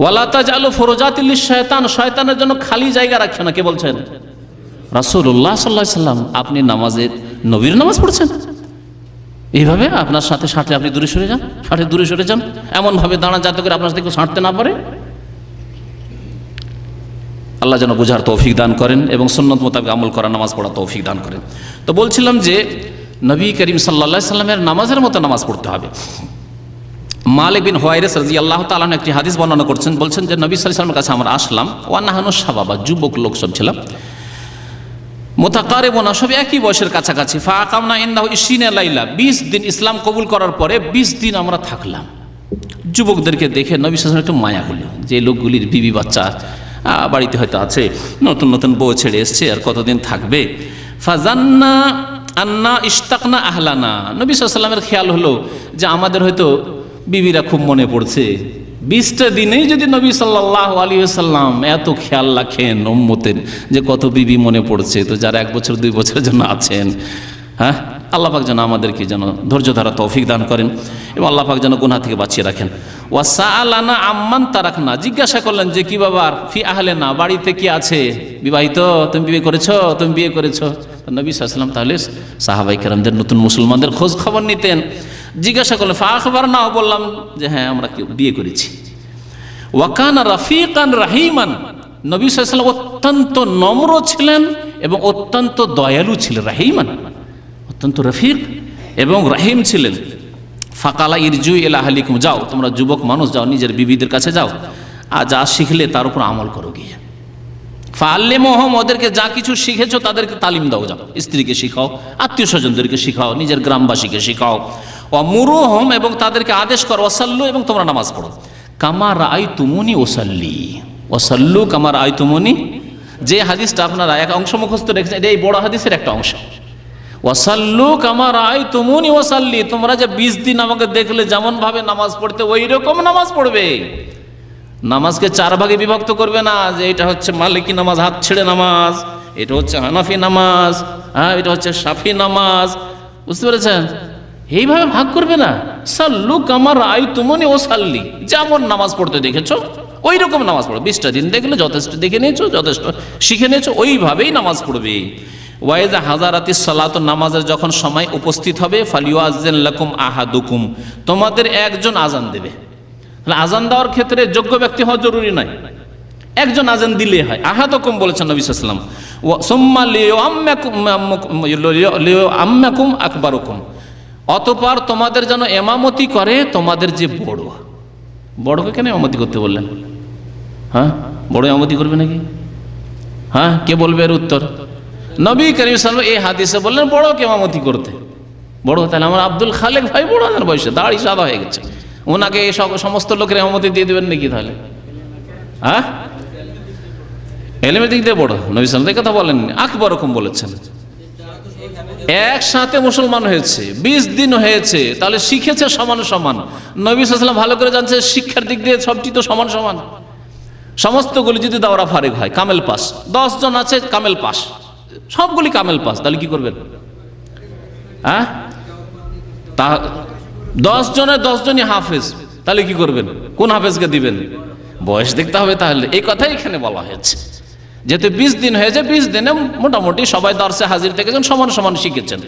ওয়ালা তাজালু ফুরুজাতিল লিশ-শায়তান, শয়তানের জন্য খালি জায়গা রাখিও না। কে বলছেন? রাসূলুল্লাহ সাল্লাল্লাহু আলাইহি ওয়াসাল্লাম। আপনি নামাজের নবীর নামাজ পড়ছেন, এইভাবে আপনার সাথে সাথে আপনি দূরে সরে যান, এমনভাবে দাঁড়ান যাতে করে আপনার সাথে কেউ ছাঁটতে না পারে। আল্লাহ যেন বোঝার তৌফিক দান করেন এবং সুন্নত মোতাবেক আমল করা, নামাজ পড়া তৌফিক দান করেন। তো বলছিলাম যে নবী করিম সাল্লাল্লাহু আলাইহি ওয়াসাল্লামের নামাজের মতো নামাজ পড়তে হবে। মালিক বিন হুয়াইরিস রাদিয়াল্লাহু তাআলা একটি হাদিস বর্ণনা করছেন, বলছেন যে নবী সাল্লাল্লাহু আলাইহি ওয়াসাল্লামের কাছে আমরা আসলাম, ওয়া নাহানু শাবাবা, যুবক লোক সব ছিলাম, মুতাকারিবুনা, সব একই বয়সের কাছাকাছি। ফাআকামনা ইনদাহু 20 লাইলা, 20 দিন ইসলাম কবুল করার পরে 20 দিন আমরা থাকলাম। যুবকদেরকে দেখে নবী সাল্লাল্লাহু আলাইহি ওয়াসাল্লাম একটু মায়া হলো, যে লোকগুলির বিবি বাচ্চা বাড়িতে হয়তো আছে, নতুন নতুন বউ ছেড়ে এসছে, আর কতদিন থাকবে। ফাজান্না আন্না ইশতাকনা আহলানা, নবী সাল্লাল্লাহু আলাইহি ওয়াসাল্লামের খেয়াল হলো যে আমাদের হয়তো বিবিরা খুব মনে পড়ছে। 20টা দিনেই যদি নবী সাল্লাল্লাহু আলাইহি ওয়াসাল্লাম এত খেয়াল রাখেন উম্মতের যে কত বিবি মনে পড়ছে, তো যারা 1 বছর 2 বছরের জন্য আছেন, হ্যাঁ, আল্লাহ পাক যেন আমাদেরকে যেন ধৈর্য ধরা তৌফিক দান করেন এবং আল্লাহ পাক যেন গুনাহ থেকে বাঁচিয়ে রাখেন। ওয়া সাআলানা আম্মান তারাকনা, জিজ্ঞাসা করলেন যে কি ব্যাপার, ফি আহলিনা, বাড়িতে কি আছে, বিবাহিত, তুমি বিয়ে করেছো, তুমি বিয়ে করেছো। নবী সাল্লাল্লাহু আলাইহি ওয়াসাল্লাম তাহলে সাহাবায়ে কেরামদের, নতুন মুসলমানদের খোঁজ খবর নিতেন। জিজ্ঞাসা করলেন, ফাআখবারনা, বললাম যে হ্যাঁ আমরা বিয়ে করেছি। ওয়া কানা রাফিকান রাহিমান, নবী সাল্লাল্লাহু আলাইহি ওয়াসাল্লাম অত্যন্ত নম্র ছিলেন এবং অত্যন্ত দয়ালু ছিলেন। রাহিমান, অত্যন্ত রফিক এবং রাহিম ছিলেন। ফাকালা ইরজু ইলা আহলিকুম, যাও তোমরা যুবক মানুষ, যাও নিজের বিবিদের কাছে যাও, আর যা শিখলে তার উপর আমল করো গিয়ে। ফাআল্লিমুহুম, ওদেরকে যা কিছু শিখেছো তাদেরকে তালিম দাও, যাও স্ত্রীকে শিখাও, আত্মীয় স্বজনদেরকে শিখাও, নিজের গ্রামবাসীকে শিখাও। ওয়ামুরুহুম, এবং তাদেরকে আদেশ করো, ওয়াসাল্লু, এবং তোমরা নামাজ পড়ো। কামা রাআইতুমুনি ওয়াসাল্লি, ওয়াসাল্লু কামা রাআইতুমুনি। যে হাদিসটা আপনারা এক অংশ মুখস্থ রেখেছেন, এটা এই বড় হাদিসের একটা অংশ। ওয়াসাল্লু কামা রাআইতুমুনি ওয়াসাল্লি, তোমরা যে 20 দিন আমাকে দেখলে যেমন ভাবে নামাজ পড়তে ওই রকম নামাজ পড়বে। নামাজকে 4 ভাগে বিভক্ত করবে না, যে এটা হচ্ছে মালিকি নামাজ, হাত ছেড়ে নামাজ, এটা হচ্ছে হানাফি নামাজ, এটা হচ্ছে শাফি নামাজ, বুঝতে পেরেছেন? এইভাবে ভাগ করবে না। সাল্লু কামা রাআইতুমুনি ওয়াসাল্লি, যেমন নামাজ পড়তে দেখেছো ওই রকম নামাজ পড়ো। 20টা দিন দেখলে যথেষ্ট, দেখে নিয়েছো, যথেষ্ট শিখে নিয়েছো, ওইভাবেই নামাজ পড়বে। ওয়াইজা হাজারাতিস সালাত, নামাজের যখন সময় উপস্থিত হবে, ফালিউআযিন লাকুম আহাদুকুম, তোমাদের একজন আজান দেবে। আজান দেওয়ার ক্ষেত্রে যোগ্য ব্যক্তি হওয়া জরুরি নয়, একজন আজান দিলে হয়। আহাদুকুম বলেছেন নবী সাল্লাল্লাহু আলাইহি ওয়াসাল্লাম। সুম্মা লিউআম্মাকুম আকবারুকুম, অতঃপর তোমাদের যেন ইমামতি করে তোমাদের যে বড়। বড়কে কেন ইমামতি করতে বললেন? হ্যাঁ, বড় ইমামতি করবে নাকি? হ্যাঁ, কে বলবে এর উত্তর? নবী করিম সাল্লাল্লাহু আলাইহি ওয়াসাল্লাম এই হাদিসে বললেন বড়কে ইমামতি করতে। বড় তাহলে আমার আব্দুল খালেক ভাই বড় আছেন বয়সে, দাড়ি সাদা হয়ে গেছে, ওনাকে এই সমস্ত লোকের ইমামতি দিয়ে দেবেন নাকি তাহলে? হ্যাঁ, এলেমের দিক দিয়ে বড় নবী সাল্লাল্লাহু আলাইহি ওয়াসাল্লাম কথা বলেননি, আকবরকুম বলেছেন। একসাথে মুসলমান হয়েছে, 20 দিন হয়েছে, তাহলে শিখেছে সমান সমান। নবী সাল্লাল্লাহু আলাইহি ওয়াসাল্লাম ভালো করে জানছে শিক্ষার দিক দিয়ে সবটি তো সমান সমান। সমস্তগুলি যদি দাওরা ফারিক হয়, কামেল পাস, 10 জন আছে কামেল পাস, সবগুলি কামেল পাস, তাহলে কি করবেন? হ্যাঁ, তা 10 জনের 10 জনই হাফেজ, তাহলে কি করবেন? কোন হাফেজকে দিবেন? বয়স দেখতে হবে। তাহলে এই কথাই এখানে বলা হয়েছে, যেহেতু 20 দিন হয়েছে, 20 দিনে মোটামুটি সবাই দর্শে হাজির থেকেছেন, সমান সমান শিখেছেন।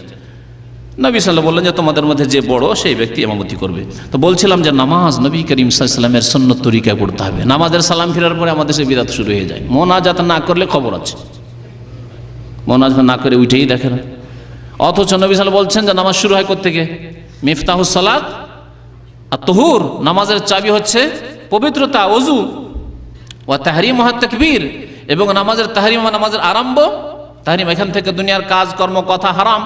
নবী সাল্লাল্লাহু বললেন যে তোমাদের মধ্যে যে বড় সেই ব্যক্তি ইমামতি করবে। তো বলছিলাম যে নামাজ নবী করিম সাল্লাল্লাহু আলাইহি ওয়াসাল্লামের সুন্নত তরিকায় পড়তে হবে। নামাজের সালাম ফেরার পরে আমাদের সে বিদআত শুরু হয়ে যায়। মোনাজাত না করলে খবর আছে, মোনাজাত না করে উঠেই দেখেন। অথচ নবী সাল্লাল্লাহু বলছেন যে নামাজ শুরু হয় কোত্থেকে? মিফতাহুস সালাত আত-তুহুর, নামাজের চাবি হচ্ছে পবিত্রতা, ওযু, ওয়া তাহরিমুহাত তাকবীর, এবং নামাজের তাহরিম, নামাজের আরম্ভ, তাহরিম এখান থেকে দুনিয়ার কাজ কর্ম কথা হারাম,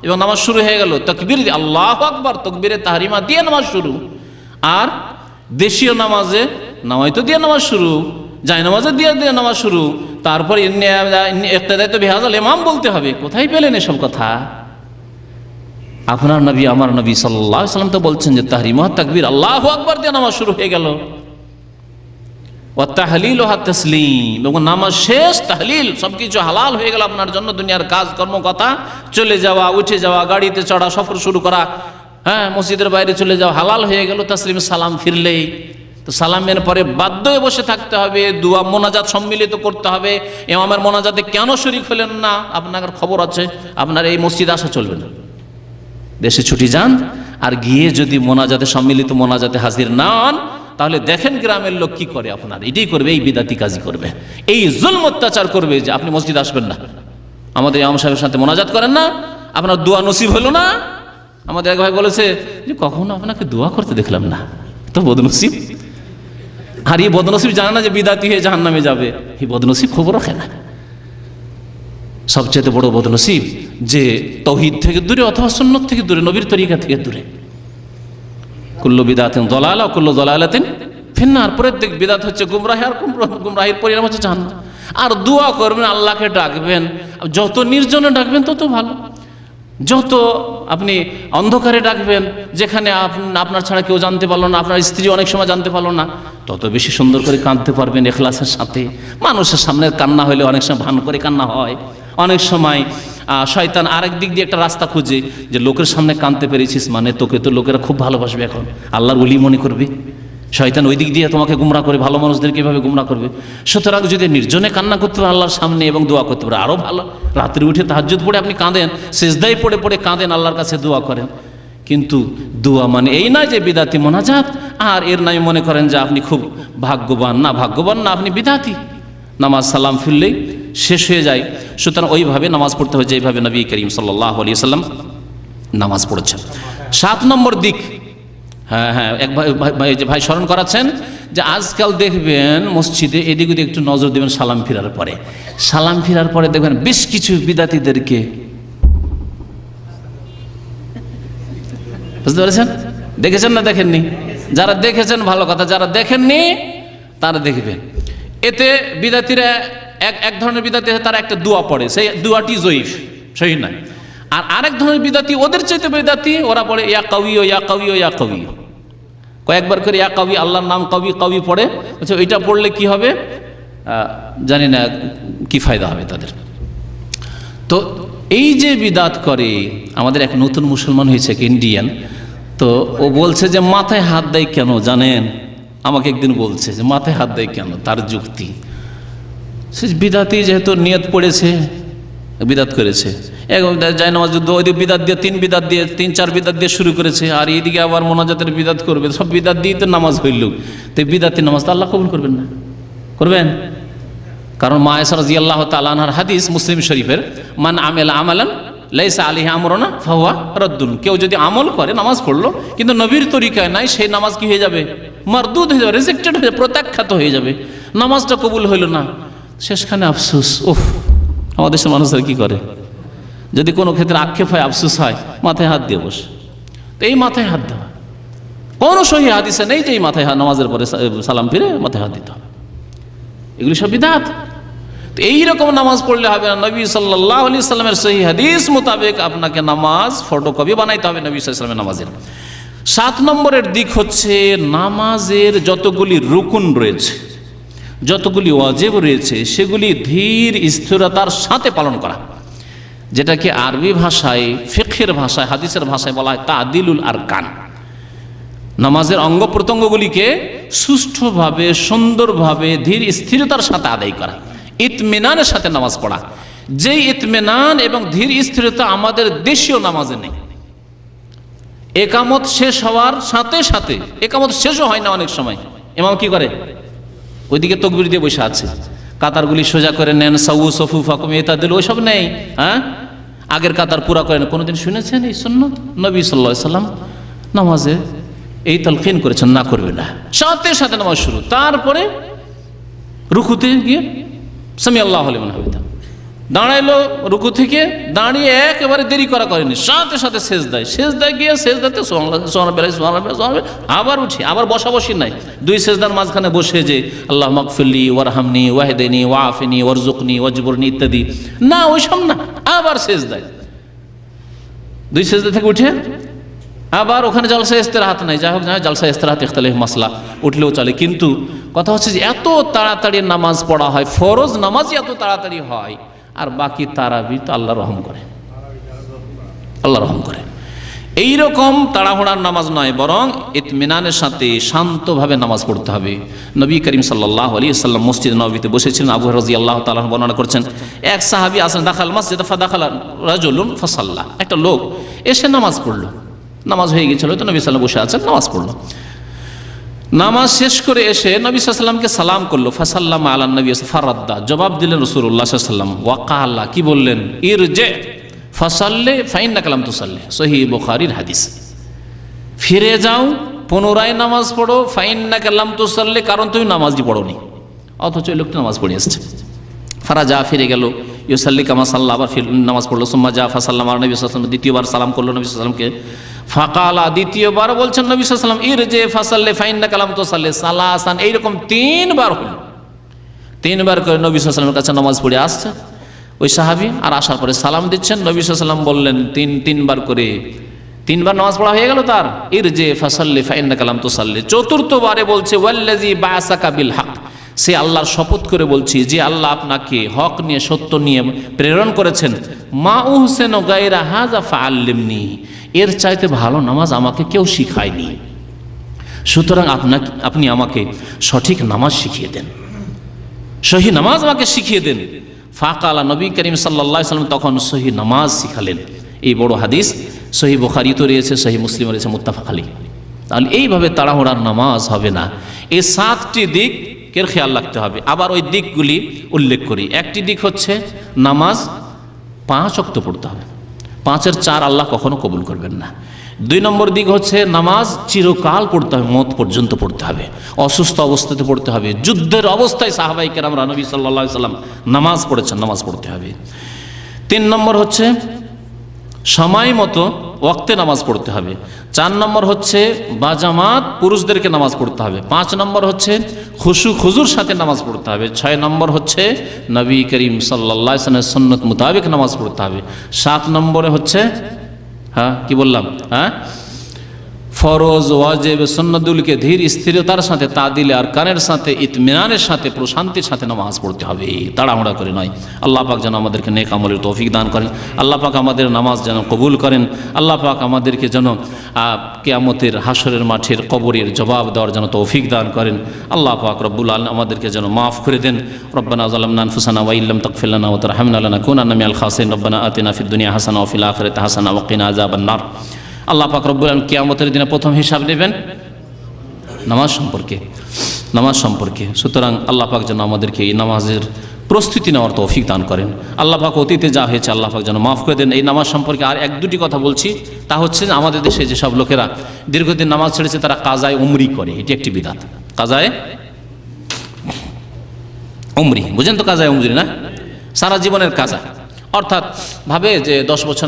এবং নামাজ শুরু হয়ে গেল তাকবীর দিয়ে, আল্লাহু আকবার, তাকবীরে তাহরিমা দিয়ে নামাজ শুরু। আর দেশীয় নামাজে নামাইতো দিয়ে নামাজ শুরু, যায় নামাজে দিয়ে দিয়ে নামাজ শুরু, তারপর ইক্তেদায়ে বিহাযাল ইমাম বলতে হবে। কোথায় পেলেন এসব কথা? আপনার নবী আমার নবী সাল্লাল্লাহু আলাইহি ওয়াসাল্লাম তো বলছেন যে তাহরিমুহাত তাকবীর, আল্লাহু আকবার দিয়ে নামাজ শুরু হয়ে গেল। ওয়া তাহলিলুহাত তাসলিম, এবং নামাজ শেষ তাহলিল, সবকিছু হালাল হয়ে গেল আপনার জন্য। দুনিয়ার কাজ কর্ম কথা, চলে যাওয়া, উঠে যাওয়া, গাড়িতে চড়া, সফর শুরু করা, হ্যাঁ, মসজিদের বাইরে চলে যাওয়া হালাল হয়ে গেল। তাসলিম, সালাম ফিরলেই তো সালামের পরে বাধ্য হয়ে বসে থাকতে হবে, দোয়া মোনাজাত সম্মিলিত করতে হবে। ইমামের মোনাজাতে কেন শরীক হলেন না? আপনার খবর আছে, আপনার এই মসজিদে আসা চলবে না। দেশে ছুটি যান, আর গিয়ে যদি মোনাজাতে সম্মিলিত মোনাজাতে হাজির না হন, তাহলে দেখেন গ্রামের লোক কি করে। আপনার এটাই করবে, এই বিদাতি কাজই করবে, এই জুলম অত্যাচার করবে যে আপনি মসজিদে আসবেন না, আমাদের ইমাম সাহেবের সাথে মোনাজাত করেন না, আপনার দোয়া নসিব হলো না। আমাদের এক ভাই বলেছে যে কখনো আপনাকে দোয়া করতে দেখলাম না, তো বদনসিব। আর এই বদনসিব জানে না যে বিদাতি হয়ে জাহান্নামে যাবে, এই বদনসিব খবর রাখে না। সবচেয়ে বড় বদনসিব যে তাওহীদ থেকে দূরে অথবা সুন্নাত থেকে দূরে, নবীর তরিকা থেকে দূরে। কুল্লু বিদাতিন দালালা, কুল্লু দালালাতিন ফিন্নার, প্রত্যেক বিদাত হচ্ছে গুমরাহি, আর গুমরাহির পরিণাম হচ্ছে জাহান্নাম। আর দোয়া করবেন, আল্লাহকে ডাকবেন, যত নির্জনে ডাকবেন তত ভালো। যত আপনি অন্ধকারে ডাকবেন, যেখানে আপনার ছাড়া কেউ জানতে পারলো না, আপনার স্ত্রী অনেক সময় জানতে পারলো না, তত বেশি সুন্দর করে কাঁদতে পারবেন ইখলাসের সাথে। মানুষের সামনে কান্না হলে অনেক সময় ভান করে কান্না হয়, অনেক সময় শয়তান আরেক দিক দিয়ে একটা রাস্তা খুঁজে যে লোকের সামনে কাঁদতে পেরেছিস মানে তোকে তো লোকেরা খুব ভালোবাসবে, এখন আল্লাহর ওলি মনে করবে। শয়তান ওই দিক দিয়ে তোমাকে গুমরা করে, ভালো মানুষদেরকে এভাবে গুমরা করবে। সুতরাং যদি নির্জনে কান্না করতে পারে আল্লাহর সামনে এবং দোয়া করতে পারে আরও ভালো। রাত্রে উঠে তাহাজ্জুদ পড়ে আপনি কাঁদেন, সেজদায় পড়ে পড়ে কাঁদেন, আল্লাহর কাছে দোয়া করেন। কিন্তু দোয়া মানে এই নয় যে বিদাতি মোনাজাত, আর এর নাই মনে করেন যে আপনি খুব ভাগ্যবান। না, ভাগ্যবান না, আপনি বিদাতি। নামাজ সালাম ফিরলেই শেষ হয়ে যায়। সুতরাং ওইভাবে নামাজ পড়তে হয় যেইভাবে নবী করিম সাল্লাল্লাহু আলাইহি ওয়াসাল্লাম নামাজ পড়েছেন। 7 নম্বর দিক, হ্যাঁ এক ভাই স্মরণ করাচ্ছেন যে আজকাল দেখবেন মসজিদে এদিক ওদিক একটু নজর দেবেন সালাম ফিরার পরে। সালাম ফিরার পরে দেখবেন বেশ কিছু বিদাতিদেরকে, বুঝতে পেরেছেন? দেখেছেন না দেখেননি? যারা দেখেছেন ভালো কথা, যারা দেখেননি তারা দেখবেন। এতে বিদাতিরা এক ধরনের বিদাতি, তারা একটা দোয়া পড়ে, সেই দোয়াটি জয়ীফ, সহিহ নয়। আর আরেক ধরনের বিদাতি, ওদের চাইতে বিদাতি, ওরা পড়ে ইয়া কবিও ইয়া কবিও ইয়া কবিও, কয়েকবার করে ইয়া কবি, আল্লাহর নাম কবি কবি পড়ে। আচ্ছা, ওইটা পড়লে কি হবে জানি না, কি ফায়দা হবে তাদের। তো এই যে বিদাত করে, আমাদের এক নতুন মুসলমান হয়েছে ইন্ডিয়ান, তো ও বলছে যে মাথায় হাত দেয় কেন জানেন, আমাকে একদিন বলছে যে মাথায় হাত দেয় কেন, তার যুক্তি সে বিদাতি যেহেতু নিয়ত পড়েছে বিদাত করেছে, যায় নামাজ যুদ্ধ ওই বিদাত দিয়ে 3 বিদাত দিয়ে 3-4 বিদাত দিয়ে শুরু করেছে, আর এইদিকে আবার মোনাজাতের বিদাত করবে, সব বিদাত দিয়ে তো নামাজ হইল, তো বিদাতি নামাজ তো আল্লাহ কবুল করবেন না, করবেন? কারণ মা আয়েশা রাদিয়াল্লাহু তাআলা আনহার হাদিস মুসলিম শরীফের, মান আমেলা আমালান লাইসা আলাইহি আমরুনা ফাহুয়া রাদ্দুন, কেউ যদি আমল করে, নামাজ পড়লো কিন্তু নবীর তরিকায় নাই, সেই নামাজ কি হয়ে যাবে? মারদুদ হয়ে যাবে, রিজেক্টেড হয়ে যাবে, প্রত্যাখ্যাত হয়ে যাবে, নামাজটা কবুল হইল না। শেষখানে আফসোস, ওফ, আমাদের দেশের মানুষরা কি করে, যদি কোনো ক্ষেত্রে আক্ষেপ হয়, আফসোস হয়, মাথায় হাত দিয়ে বসে। তো এই মাথায় হাত দেওয়া কোনো সহি হাদিসে নেই যে এই মাথায় হাত, নামাজের পরে সালাম ফিরে মাথায় হাত দিতে হবে, এগুলি সব বিদআত। তো এইরকম নামাজ পড়লে হবে না, নবী সাল্লাল্লাহু আলাইহি সাল্লামের সহি হাদিস মোতাবেক আপনাকে নামাজ ফটোকপি বানাইতে হবে নবী সাল্লাল্লাহু আলাইহি সাল্লামের নামাজের। 7 নম্বরের দিক হচ্ছে নামাজের যতগুলি রুকুন রয়েছে, যতগুলি ওয়াজিব রয়েছে, সেগুলি ধীর স্থিরতার সাথে পালন করা, যেটাকে আরবি ভাষায়, ফিকহের ভাষায়, হাদিসের ভাষায় বলা হয় তাদিলুল আরকান। নামাজের অঙ্গ প্রত্যঙ্গগুলিকে সুষ্ঠুভাবে, সুন্দরভাবে, ধীর স্থিরতার সাথে আদায় করা, ইতমিনানের সাথে নামাজ পড়া। যেই ইতমিনান এবং ধীর স্থিরতা আমাদের দেশীয় নামাজে নেই। একামত শেষ হওয়ার সাথে সাথে, একামত শেষও হয় না অনেক সময়, ইমাম কি করে, ওইদিকে তাকবীর দিয়ে বসে আছে, কাতারগুলি সোজা করে নেন, সাউ সফুফাকুম ইতাদিল, ওইসব নেই। হ্যাঁ, আগের কাতার পুরা করেন। কোনোদিন শুনেছেন এই সুন্নাত? নবী সাল্লাল্লাহু আলাইহি সাল্লাম নামাজে এই তালকিন করেছেন, না করবে না, সাথে সাথে নামাজ শুরু। তারপরে রুকুতে গিয়ে সামি আল্লাহু লিমান হামিদা, দাঁড়াইলো, রুকু থেকে দাঁড়িয়ে একেবারে দেরি করা করেনি, সাথে সাথে সেজদায় গিয়ে সেজদাতে সুবহানাল্লাহ, আবার উঠি, আবার বসাবসি নাই, 2 সেজদার মাঝখানে বসে যে আল্লাহ মাগফিরলি ওয়ারহামনি ওয়াহদিনি ওয়াআফিনি ওয়ারজুকনি ওয়াজবুরনি ইত্যাদি না, ওইসব না, আবার সেজদায়, 2 সেজদা থেকে উঠে আবার ওখানে জালসা ইস্তিরাহাত নাই, যাই হোক, জালসা ইস্তিরাহাত ইখতিলাফ মাসলা, উঠলেও চলে। কিন্তু কথা হচ্ছে যে এত তাড়াতাড়ি নামাজ পড়া হয়, ফরজ নামাজই এত তাড়াতাড়ি হয়, আর বাকি তারাবি তো আল্লাহ রহম করে, আল্লাহ রহম করে। এইরকম তাড়াহুড়ার নামাজ নয়, বরং ইতমিনানের সাথে শান্তভাবে নামাজ পড়তে হবে। নবী করিম সাল্লাল্লাহু আলাইহি ওয়াসাল্লাম মসজিদ নববীতে বসেছিলেন, আবু হুরায়রা রাদিয়াল্লাহু তাআলা বর্ণনা করছেন, এক সাহাবী আসেন, দাখাল মসজিদ ফাদাখালা রাজুলুন ফাসাল্লা, একটা লোক এসে নামাজ পড়লো, নামাজ হয়ে গেছিল, তো নবী সাল্লাল্লাহু বসে আছেন, নামাজ পড়লো। নামাজ শেষ করে এসে নবী সাল্লাল্লাহু আলাইহি ওয়াসাল্লামকে সালাম করলো, ফাসাল্লামা আলা নবী ফারাদ্দা, জবাব দিলেন রাসূলুল্লাহ সাল্লাল্লাহু আলাইহি ওয়াসাল্লাম, ওয়াকালা, কি বললেন, ইরজি ফাসাল্লি ফাইন্নাকা লাম তুসাল্লি, সহিহ বুখারীর হাদিস, ফিরে যাও, পুনরায় নামাজ পড়ো, ফাইন্নাকা লাম তুসাল্লি, কারণ তুমি নামাজই পড়োনি। অথচ ওই লোকটা নামাজ পড়ে এসেছে। ফারাজা, ফিরে গেল, ইউসাল্লি কামা সাল্লা, আবার নামাজ পড়লো, সুম্মা যা ফাসাল্লামা আলা নবী সাল্লাল্লাহু আলাইহি ওয়াসাল্লাম, দ্বিতীয়বার সালাম করলো নবী সাল্লাল্লাহু আলাইহি ওয়াসাল্লামকে। ফাকালা, দ্বিতীয়বার বলছেন নবী সাল্লাল্লাহু আলাইহি ওয়াসাল্লাম, ইরজি ফাসাল্লি ফাইন্নাকা লাম তুসাল্লি সালাসান, এইরকম 3 বার হলো। 3 বার করে নবী সাল্লাল্লাহু আলাইহি ওয়াসাল্লামের কাছে নামাজ পড়ে আসছে ওই সাহাবী, আর আসার পরে সালাম দিচ্ছেন। নবী সাল্লাল্লাহু আলাইহি ওয়াসাল্লাম বললেন, 3 বার করে 3 বার নামাজ পড়া হয়ে গেল তার, ইরজি ফাসাল্লি ফাইন্নাকা লাম তুসাল্লি। চতুর্থবারে বলছে, ওয়াল্লাযী বাআসাকা বিল হক, সে আল্লাহর শপথ করে বলছি, যে আল্লাহ আপনাকে হক নিয়ে, সত্য নিয়ে প্রেরণ করেছেন, মা উহসিনু গায়রা হাযা ফাআল্লিমনি, এর চাইতে ভালো নামাজ আমাকে কেউ শিখায়নি, সুতরাং আপনি আমাকে সঠিক নামাজ শিখিয়ে দেন, সহি নামাজ আমাকে শিখিয়ে দেন। ফাকালা, নবী করিম সাল্লাল্লাহু আলাইহি ওয়াসাল্লাম তখন সহি নামাজ শিখালেন। এই বড় হাদিস সহি বুখারীতে রয়েছে, সহি মুসলিমে রয়েছে, মুত্তাফাক আলাইহি। তাহলে এইভাবে তাড়াহুড়ার নামাজ হবে না। এই 7টি দিকের খেয়াল রাখতে হবে। আবার ওই দিকগুলি উল্লেখ করি। একটি দিক হচ্ছে নামাজ 5 ওয়াক্ত পড়তে হবে, 5-এর 4 আল্লাহ কখনো কবুল করবেন না। 2 নম্বর দিক হচ্ছে নামাজ চিরকাল পড়তে হবে, মওত পর্যন্ত পড়তে হবে, অসুস্থ অবস্থাতে পড়তে হবে, যুদ্ধের অবস্থায় সাহাবায়ে কেরামরা নবী সাল্লাল্লাহু আলাইহি ওয়াসাল্লাম নামাজ পড়েছেন, নামাজ পড়তে হবে। 3 নম্বর হচ্ছে সময় মতো ওয়াক্তে নামাজ পড়তে হবে। 4 নম্বর হচ্ছে বাজামাত পুরুষদেরকে নামাজ পড়তে হবে। 5 নম্বর হচ্ছে খুশু খুজুর সাথে নামাজ পড়তে হবে। 6 নম্বর হচ্ছে নবী করিম সাল্লাল্লাহু আলাইহি ওয়াসাল্লামের সুন্নত মোতাবেক নামাজ পড়তে হবে। 7 নম্বরে হচ্ছে কি বললাম ফরজ ওয়াজিব সুন্নতুলকে ধীর স্থিরতার সাথে তাদিলে আর কানের সাথে ইতমিনানের সাথে প্রশান্তির সাথে নামাজ পড়তে হবে, তাড়াহুড়া করে নয়। আল্লাহ পাক যেন আমাদেরকে নেক আমলের তৌফিক দান করেন। আল্লাহ পাক আমাদের নামাজ যেন কবুল করেন। আল্লাহ পাক আমাদেরকে যেন কিয়ামতের হাসরের মাঠের কবরের জবাব দেওয়ার যেন তৌফিক দান করেন। আল্লাহ পাক রব্বুল আলামিন আমাদেরকে যেন মাফ করে দেন। রব্বানা যালামনা আনফুসানা ওয়া ইল্লাম তাগফির লানা ওয়া তারহামনা লানাকুনান্না মিনাল খাসিরিন। রব্বানা আতিনা ফিদ দুনিয়া হাসানাহ ওয়া ফিল আখিরাতি হাসানাহ ওয়া কিনা আযাবান নার। আল্লাহ পাক রব্বুল আলামিন কিয়ামতের দিনে প্রথম হিসাব নেবেন নামাজ সম্পর্কে। সুতরাং আল্লাহ পাক যেন আমাদেরকে এই নামাজের প্রস্তুতি নেওয়ার তৌফিক দান করেন। আল্লাহ পাক অতীতে যা হয়েছে আল্লাহ পাক যেন মাফ করে দেন। এই নামাজ সম্পর্কে আর 1-2টি কথা বলছি, তা হচ্ছে যে আমাদের দেশে যেসব লোকেরা দীর্ঘদিন নামাজ ছেড়েছে তারা কাজায়ে উমরি করে, এটি একটি বিদআত। কাজায়ে উমরি বুঝেন তো? কাজায়ে উমরি না, সারা জীবনের কাজা, অর্থাৎ ভাবে যে 10 বছর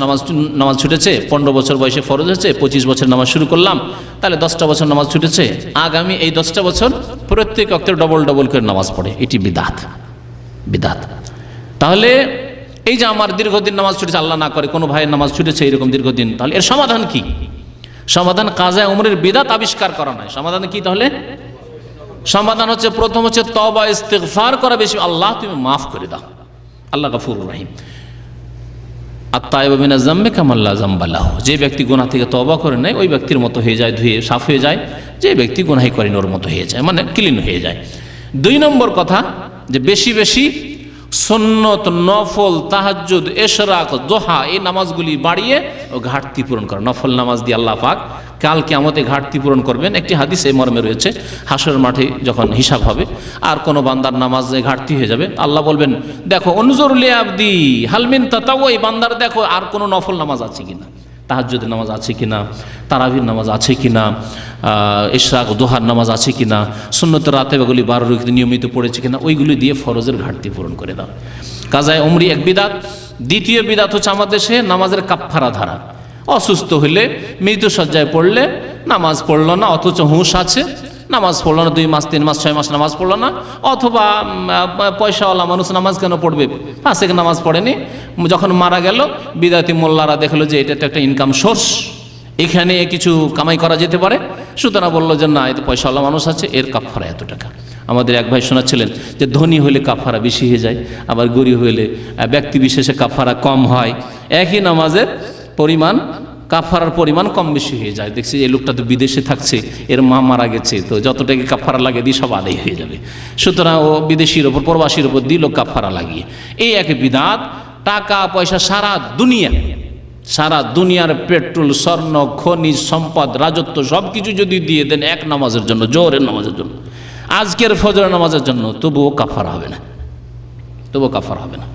নামাজ ছুটেছে, 15 বছর বয়সে ফরজ হয়েছে, 25 বছর নামাজ শুরু করলাম, তাহলে 10টা বছর নামাজ ছুটেছে, আগামী এই 10টা বছর প্রত্যেক ওয়াক্তে ডবল করে নামাজ পড়ে, এটি বিদআত। তাহলে এই যে আমার দীর্ঘদিন নামাজ ছুটেছে, আল্লাহ না করে কোনো ভাইয়ের নামাজ ছুটেছে এরকম দীর্ঘদিন, তাহলে এর সমাধান কি? সমাধান কাজায়ে উমরের বিদআত আবিষ্কার করা নয়। সমাধান কি তাহলে? সমাধান হচ্ছে প্রথম হচ্ছে তওবা ইস্তিগফার করা বেশি। আল্লাহ তুমি মাফ করে দাও, আল্লাহ গফুরুর রহিম। আত-তাইবু মিনাজ যামবি কামান লা যামবা লাহু, যে ব্যক্তি গুনাহ থেকে তওবা করে নেয় ওই ব্যক্তির মতো হয়ে যায়, ধুয়ে সাফ হয়ে যায়। যে ব্যক্তি গুনাহ করেন ওর মতো হয়ে যায়, মানে ক্লিন হয়ে যায়। 2 নম্বর কথা যে বেশি বেশি সুন্নত, নফল, তাহাজ্জুদ, ইশরাক, দোহা এই নামাজগুলি বাড়িয়ে ও ঘাটতি পূরণ করা। নফল নামাজ দিয়ে আল্লাহ পাক কাল কিয়ামতে ঘাটতি পূরণ করবেন। একটি হাদিস এই মর্মে রয়েছে, হাসরের মাঠে যখন হিসাব হবে আর কোনো বান্দার নামাজে ঘাটতি হয়ে যাবে, আল্লাহ বলবেন দেখো উনজুর লি আবদি হাল মিন তাতাওয়ু, বান্দার দেখো আর কোনো নফল নামাজ আছে কিনা, তাহাজ্জুদের নামাজ আছে কিনা, তারাবির নামাজ আছে কিনা, ইশরাক দোহার নামাজ আছে কিনা, সুন্নতের রাতেবাগুলি 12 রাকাত নিয়মিত পড়েছে কিনা, ওইগুলি দিয়ে ফরজের ঘাটতি পূরণ করে দাও। কাজায়ে উমরি এক বিদআত। দ্বিতীয় বিদআত হচ্ছে আমাদের দেশে নামাজের কাফফারা ধারা। অসুস্থ হলে মৃত্যু সজ্জায় পড়লে নামাজ পড়লো না, অথচ হুঁশ আছে, নামাজ পড়লো না 2 মাস 3 মাস 6 মাস নামাজ পড়লো না, অথবা পয়সাওয়ালা মানুষ নামাজ কেন পড়বে, পাঁচেক নামাজ পড়েনি, যখন মারা গেল বিদাতি মোল্লারা দেখলো যে এটা তো একটা ইনকাম সোর্স, এখানে কিছু কামাই করা যেতে পারে, সুতরাং বললো যে না এতে পয়সাওয়ালা মানুষ আছে, এর কাফারা এত টাকা। আমাদের এক ভাই শোনাচ্ছিলেন যে ধনী হলে কাফারা বেশি হয়ে যায়, আবার গরিব হলে ব্যক্তি বিশেষে কাফারা কম হয়, একই নামাজের পরিমাণ কাফারার পরিমাণ কম বেশি হয়ে যায়। দেখছি এই লোকটা তো বিদেশে থাকছে, এর মা মারা গেছে, তো যতটাকে কাফারা লাগে দিয়ে সব আদায় হয়ে যাবে, সুতরাং ও বিদেশির ওপর প্রবাসীর ওপর দিল কাফারা লাগিয়ে। এই এক বিদআত। টাকা পয়সা সারা দুনিয়ার পেট্রোল, স্বর্ণ, খনিজ সম্পদ, রাজত্ব সব কিছু যদি দিয়ে দেন এক নামাজের জন্য, জোহরের নামাজের জন্য, আজকের ফজরের নামাজের জন্য, তবুও কাফারা হবে না।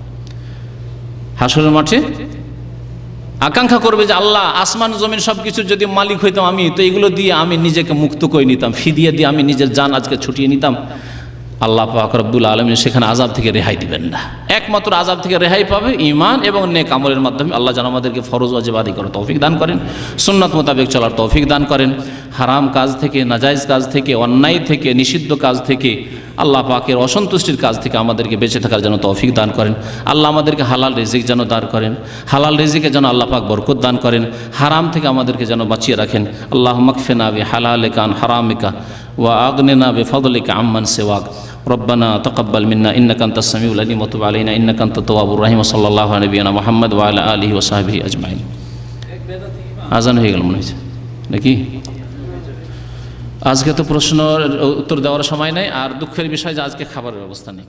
হাসরের মাঠে আকাঙ্ক্ষা করবে যে আল্লাহ আসমান জমিন সব কিছুর যদি মালিক হইতাম আমি, তো এগুলো দিয়ে আমি নিজেকে মুক্ত করে নিতাম, ফিদিয়া দিয়ে আমি নিজের জান আজকে ছুটিয়ে নিতাম। আল্লাহ পাক রব্বুল আলামিন সেখানে আযাব থেকে রেহাই দিবেন না। একমাত্র আযাব থেকে রেহাই পাবে ঈমান এবং নেক আমলের মাধ্যমে। আল্লাহ যেন আমাদেরকে ফরজ ওয়াজিব আদায় করার তৌফিক দান করেন, সুন্নাত মোতাবেক চলার তৌফিক দান করেন, হারাম কাজ থেকে, নাজায়েজ কাজ থেকে, অন্যায় থেকে, নিষিদ্ধ কাজ থেকে, আল্লাহ পাকের অসন্তুষ্টির কাজ থেকে আমাদেরকে বেঁচে থাকার জন্য তৌফিক দান করেন। আল্লাহ আমাদেরকে হালাল রিজিক যেন দান করেন, হালাল রিজিকে যেন আল্লাহ পাক বরকত দান করেন, হারাম থেকে আমাদেরকে যেন বাঁচিয়ে রাখেন। আল্লাহুম্মা কফিনা বিহালালিকা আন হারামিকা ওয়া আগনিনা বিফদলিকা আম্মান সিওয়াক। রব্বানা তাকাব্বাল মিন্না ইন্নাকা আনতাস সামিউল আলিম ওয়া তুব আলাইনা ইন্নাকা আনতাত তাওয়াবুর রহিম। সাল্লাল্লাহু আলা নবিয়িনা মুহাম্মদ ওয়া আলা আলিহি ওয়া সাহবিহি আজমাইন। আজান হয়ে গেল মনে হচ্ছে নাকি? আজকে তো প্রশ্নের উত্তর দেওয়ার সময় নেই, আর দুঃখের বিষয় যে আজকে খাবারের ব্যবস্থা নেই।